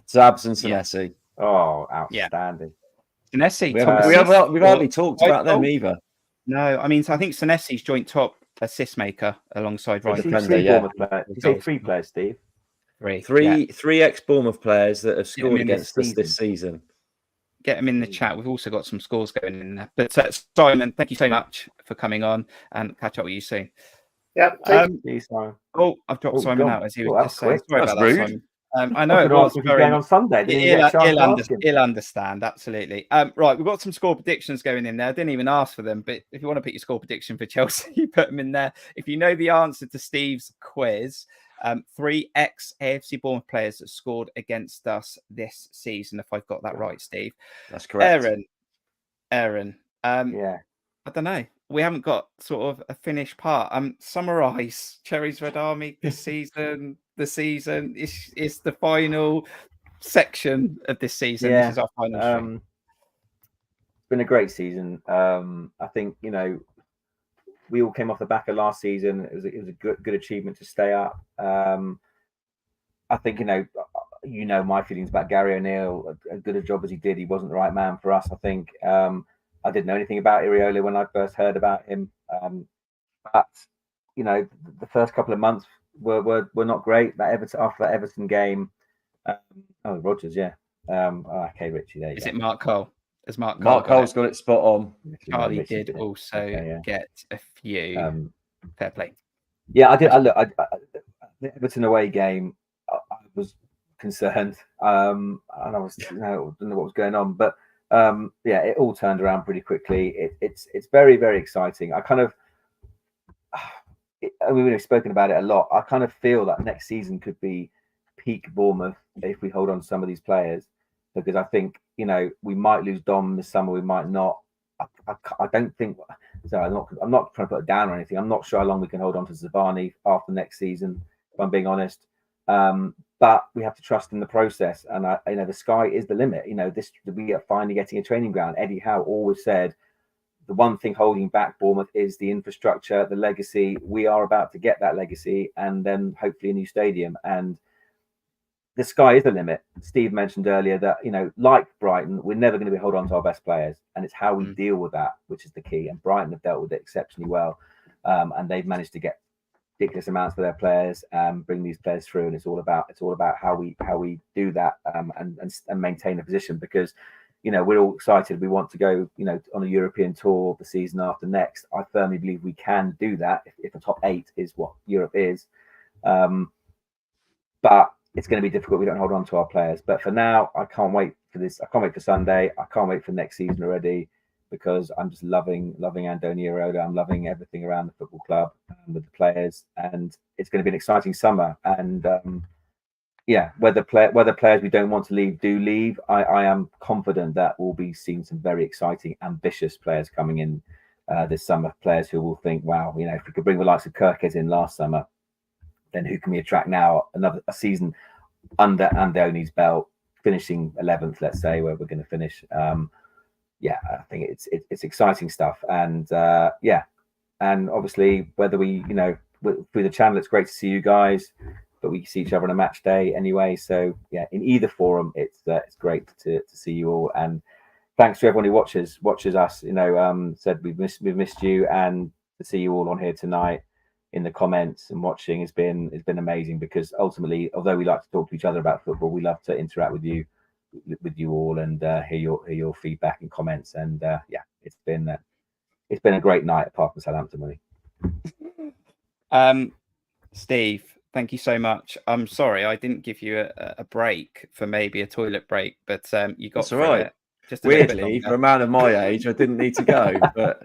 Speaker 10: Zabs and Senesi.
Speaker 7: Yeah. Oh, outstanding.
Speaker 1: Senesi.
Speaker 10: We've hardly talked about them either.
Speaker 1: No, I mean, I think Senesi's joint top assist maker alongside Ryan.
Speaker 7: You say 3 players, Steve.
Speaker 10: Three ex-Bournemouth players that have scored against us this season.
Speaker 1: Get them in the chat. We've also got some scores going in there. But Simon, thank you so much for coming on, and catch up with you soon.
Speaker 17: Yeah.
Speaker 7: Simon.
Speaker 1: Oh, I've dropped Simon out as he was just saying. Sorry about
Speaker 10: rude.
Speaker 1: that, Simon. I know it was very
Speaker 7: on Sunday.
Speaker 1: He'll understand, absolutely. Right, we've got some score predictions going in there. I didn't even ask for them, but if you want to put your score prediction for Chelsea, put them in there. If you know the answer to Steve's quiz, 3 ex-AFC Bournemouth players that scored against us this season, if I've got that right, Steve.
Speaker 10: That's correct.
Speaker 1: Aaron. I don't know. We haven't got sort of a finished part. Summarise Cherries Red Army this season. The season is the final section of this season.
Speaker 7: Yeah.
Speaker 1: This is our final stream.
Speaker 7: It's been a great season. I think, we all came off the back of last season. It was a good achievement to stay up. I think, my feelings about Gary O'Neill. As good a job as he did, he wasn't the right man for us, I think. I didn't know anything about Iraola when I first heard about him. But, the first couple of months were not great. After that Everton game. Rodgers, yeah. Okay, Richie, there you go.
Speaker 1: Is it Mark Cole?
Speaker 10: Mark Cole's got it spot on.
Speaker 1: Charlie did also get a few. Fair play.
Speaker 7: Yeah, I did. The Everton away game, I was concerned. And I was, didn't know what was going on. But it all turned around pretty quickly. It's very, very exciting. we've spoken about it a lot. I kind of feel that next season could be peak Bournemouth if we hold on to some of these players, because I think, you know, we might lose Dom this summer, we might not. I don't think. So I'm not trying to put it down or anything. I'm not sure how long we can hold on to Zabani after next season, if I'm being honest. But we have to trust in the process, and you know, the sky is the limit. You know, we are finally getting a training ground. Eddie Howe always said the one thing holding back Bournemouth is the infrastructure, the legacy. We are about to get that legacy, and then hopefully a new stadium. And the sky is the limit. Steve mentioned earlier that, you know, like Brighton, we're never going to be hold on to our best players, and it's how we deal with that which is the key. And Brighton have dealt with it exceptionally well, and they've managed to get ridiculous amounts for their players, bring these players through, and it's all about how we do that, and maintain a position, because, you know, we're all excited. We want to go, you know, on a European tour the season after next. I firmly believe we can do that if the top 8 is what Europe is, but it's going to be difficult. We don't hold on to our players. But for now, I can't wait for this. I can't wait for Sunday. I can't wait for next season already, because I'm just loving Andoni Iraola. I'm loving everything around the football club with the players, and it's going to be an exciting summer. And whether players we don't want to leave do leave, I am confident that we'll be seeing some very exciting, ambitious players coming in this summer. Players who will think, wow, you know, if we could bring the likes of Kirk in last summer, then who can we attract now? A season under Andoni's belt, finishing 11th, let's say, where we're going to finish. I think it's exciting stuff. And and obviously, whether we, you know, through the channel, it's great to see you guys, but we see each other on a match day anyway. So yeah, in either forum, it's great to see you all. And thanks to everyone who watches us. You know, said we've missed you, and to see you all on here tonight in the comments and watching has been amazing, because ultimately, although we like to talk to each other about football, we love to interact with you all and hear your feedback and comments. And it's been a great night, apart from Southampton winning.
Speaker 1: Steve, thank you so much. I'm sorry I didn't give you a break for maybe a toilet break, but you got
Speaker 10: through it.
Speaker 1: Just
Speaker 10: weirdly, for a man of my age, I didn't need to go. But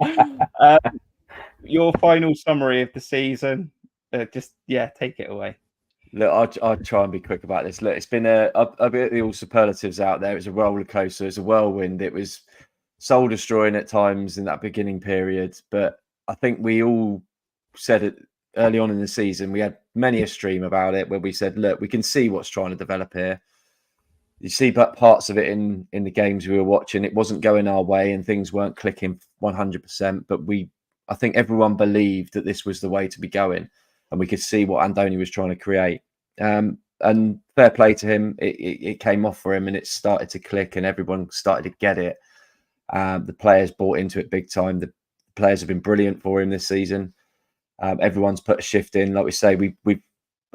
Speaker 1: your final summary of the season, take it away.
Speaker 10: Look, I'll try and be quick about this. Look, it's been a bit of all superlatives out there. It's a roller coaster. It's a whirlwind. It was soul destroying at times in that beginning period. But I think we all said it early on in the season. We had many a stream about it where we said, look, we can see what's trying to develop here. You see parts of it in the games we were watching. It wasn't going our way and things weren't clicking 100%. But I think everyone believed that this was the way to be going. And we could see what Andoni was trying to create. And fair play to him. It came off for him and it started to click and everyone started to get it. The players bought into it big time. The players have been brilliant for him this season. Everyone's put a shift in. Like we say, we've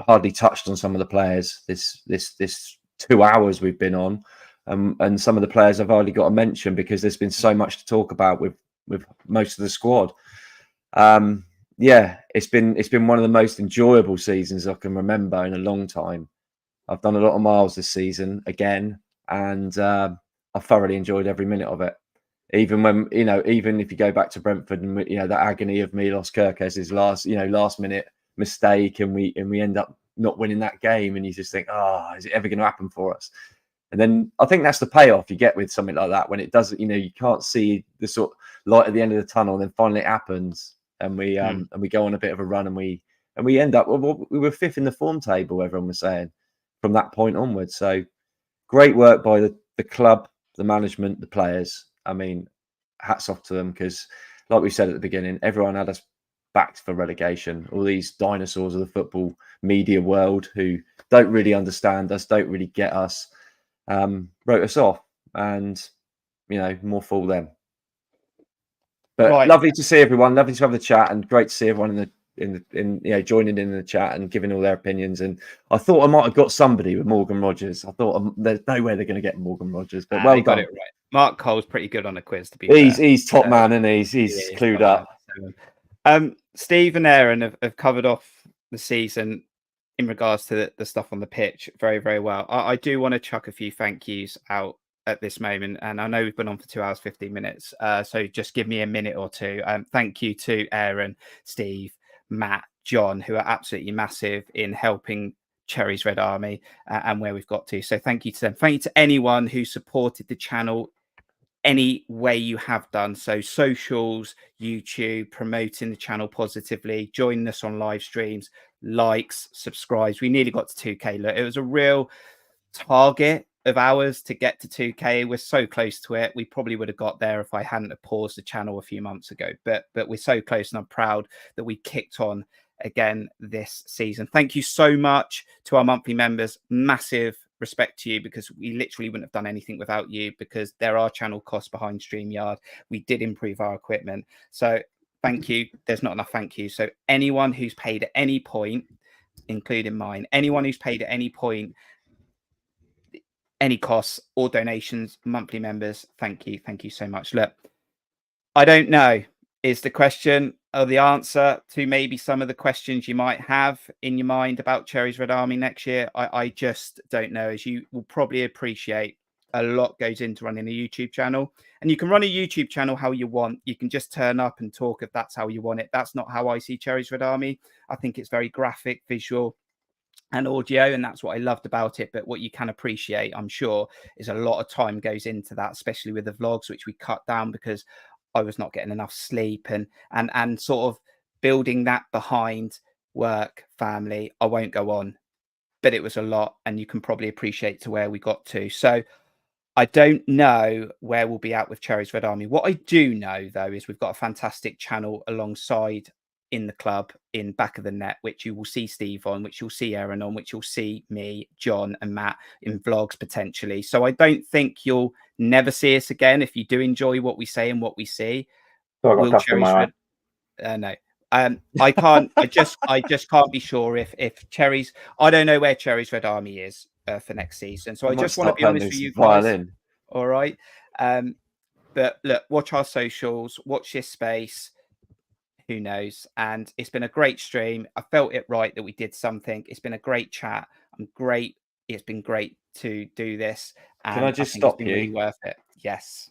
Speaker 10: hardly touched on some of the players this 2 hours we've been on. And some of the players I've hardly got to mention because there's been so much to talk about with most of the squad. It's been one of the most enjoyable seasons I can remember in a long time. I've done a lot of miles this season again, and I thoroughly enjoyed every minute of it. Even if you go back to Brentford and that agony of Milos Kerkez's last minute mistake, and we end up not winning that game, and you just think, is it ever going to happen for us? And then I think that's the payoff you get with something like that when it doesn't. You can't see the sort of light at the end of the tunnel, and then finally it happens. And we go on a bit of a run, and we end up we were 5th in the form table. Everyone was saying from that point onwards. So great work by the club, the management, the players. I mean, hats off to them, because like we said at the beginning, everyone had us backed for relegation. All these dinosaurs of the football media world who don't really understand us, don't really get us, wrote us off, and more fool them. But lovely to see everyone. Lovely to have the chat, and great to see everyone in joining in the chat and giving all their opinions. And I thought I might have got somebody with Morgan Rogers. I thought there's no way they're going to get Morgan Rogers, but well done.
Speaker 1: Got it right. Mark Cole's pretty good on a quiz. To be
Speaker 10: he's top man, and he's clued up.
Speaker 1: Steve and Aaron have covered off the season in regards to the stuff on the pitch very, very well. I do want to chuck a few thank yous out at this moment, and I know we've been on for 2 hours 15 minutes, so just give me a minute or two. Thank you to Aaron, Steve, Matt, John, who are absolutely massive in helping Cherries Red Army and where we've got to. So thank you to them. Thank you to anyone who supported the channel any way you have done. So socials, YouTube, promoting the channel positively, joining us on live streams, likes, subscribes. We nearly got to 2K. Look, it was a real target of ours to get to 2K. We're so close to it. We probably would have got there if I hadn't have paused the channel a few months ago, but we're so close, and I'm proud that we kicked on again this season. Thank you so much to our monthly members. Massive respect to you, because we literally wouldn't have done anything without you, because there are channel costs behind StreamYard. We did improve our equipment, so thank you. There's not enough thank you. So anyone who's paid at any point, including mine, anyone who's paid at any point, any costs or donations, monthly members, thank you so much. Look, I don't know is the question or the answer to maybe some of the questions you might have in your mind about Cherries Red Army next year. I just don't know. As you will probably appreciate, a lot goes into running a YouTube channel, and you can run a YouTube channel how you want. You can just turn up and talk if that's how you want it. That's not how I see Cherries Red Army. I think it's very graphic, visual and audio, and that's what I loved about it. But what you can appreciate, I'm sure, is a lot of time goes into that, especially with the vlogs, which we cut down because I was not getting enough sleep and sort of building that behind work, family. I won't go on, but it was a lot, and you can probably appreciate to where we got to. So I don't know where we'll be at with Cherries Red Army. What I do know, though, is we've got a fantastic channel alongside in the club in Back of the Net, which you will see Steve on, which you'll see Aaron on, which you'll see me, John and Matt in vlogs potentially. So I don't think you'll never see us again. If you do enjoy what we say and what we see,
Speaker 7: so
Speaker 1: no. I can't. I just can't be sure if Cherries. I don't know where Cherries Red Army is for next season. So I just want to be honest with you guys. All right. But look, watch our socials, watch this space. Who knows? And it's been a great stream. I felt it right that we did something. It's been a great chat. I'm great. It's been great to do this. And
Speaker 10: Can I just stop you?
Speaker 1: Really worth it. Yes.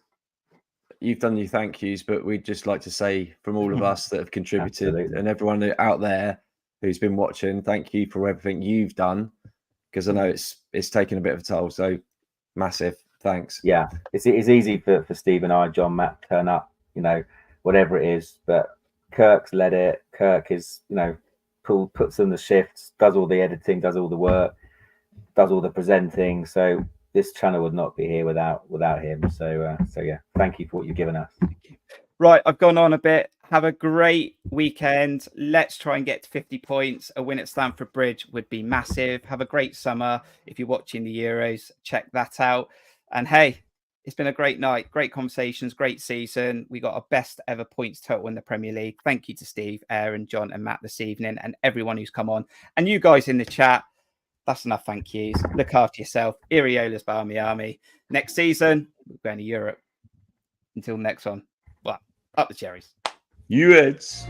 Speaker 10: You've done your thank yous, but we'd just like to say from all of us that have contributed and everyone out there who's been watching, thank you for everything you've done, because I know it's taken a bit of a toll. So massive thanks.
Speaker 7: Yeah, it's easy for Steve and I, John, Matt, to turn up, whatever it is, but Kirk's led it. Kirk is, puts in the shifts, does all the editing, does all the work, does all the presenting. So this channel would not be here without him. So yeah, thank you for what you've given us.
Speaker 1: Right, I've gone on a bit. Have a great weekend. Let's try and get to 50 points. A win at Stamford Bridge would be massive. Have a great summer. If you're watching the Euros, check that out. And hey, it's been a great night, great conversations, great season. We got our best ever points total in the Premier League. Thank you to Steve, Aaron, John and Matt this evening, and everyone who's come on. And you guys in the chat, that's enough thank yous. Look after yourself. Iraola's Barmy Army. Next season, we're going to Europe. Until next one, well, up the Cherries.
Speaker 10: You Eds.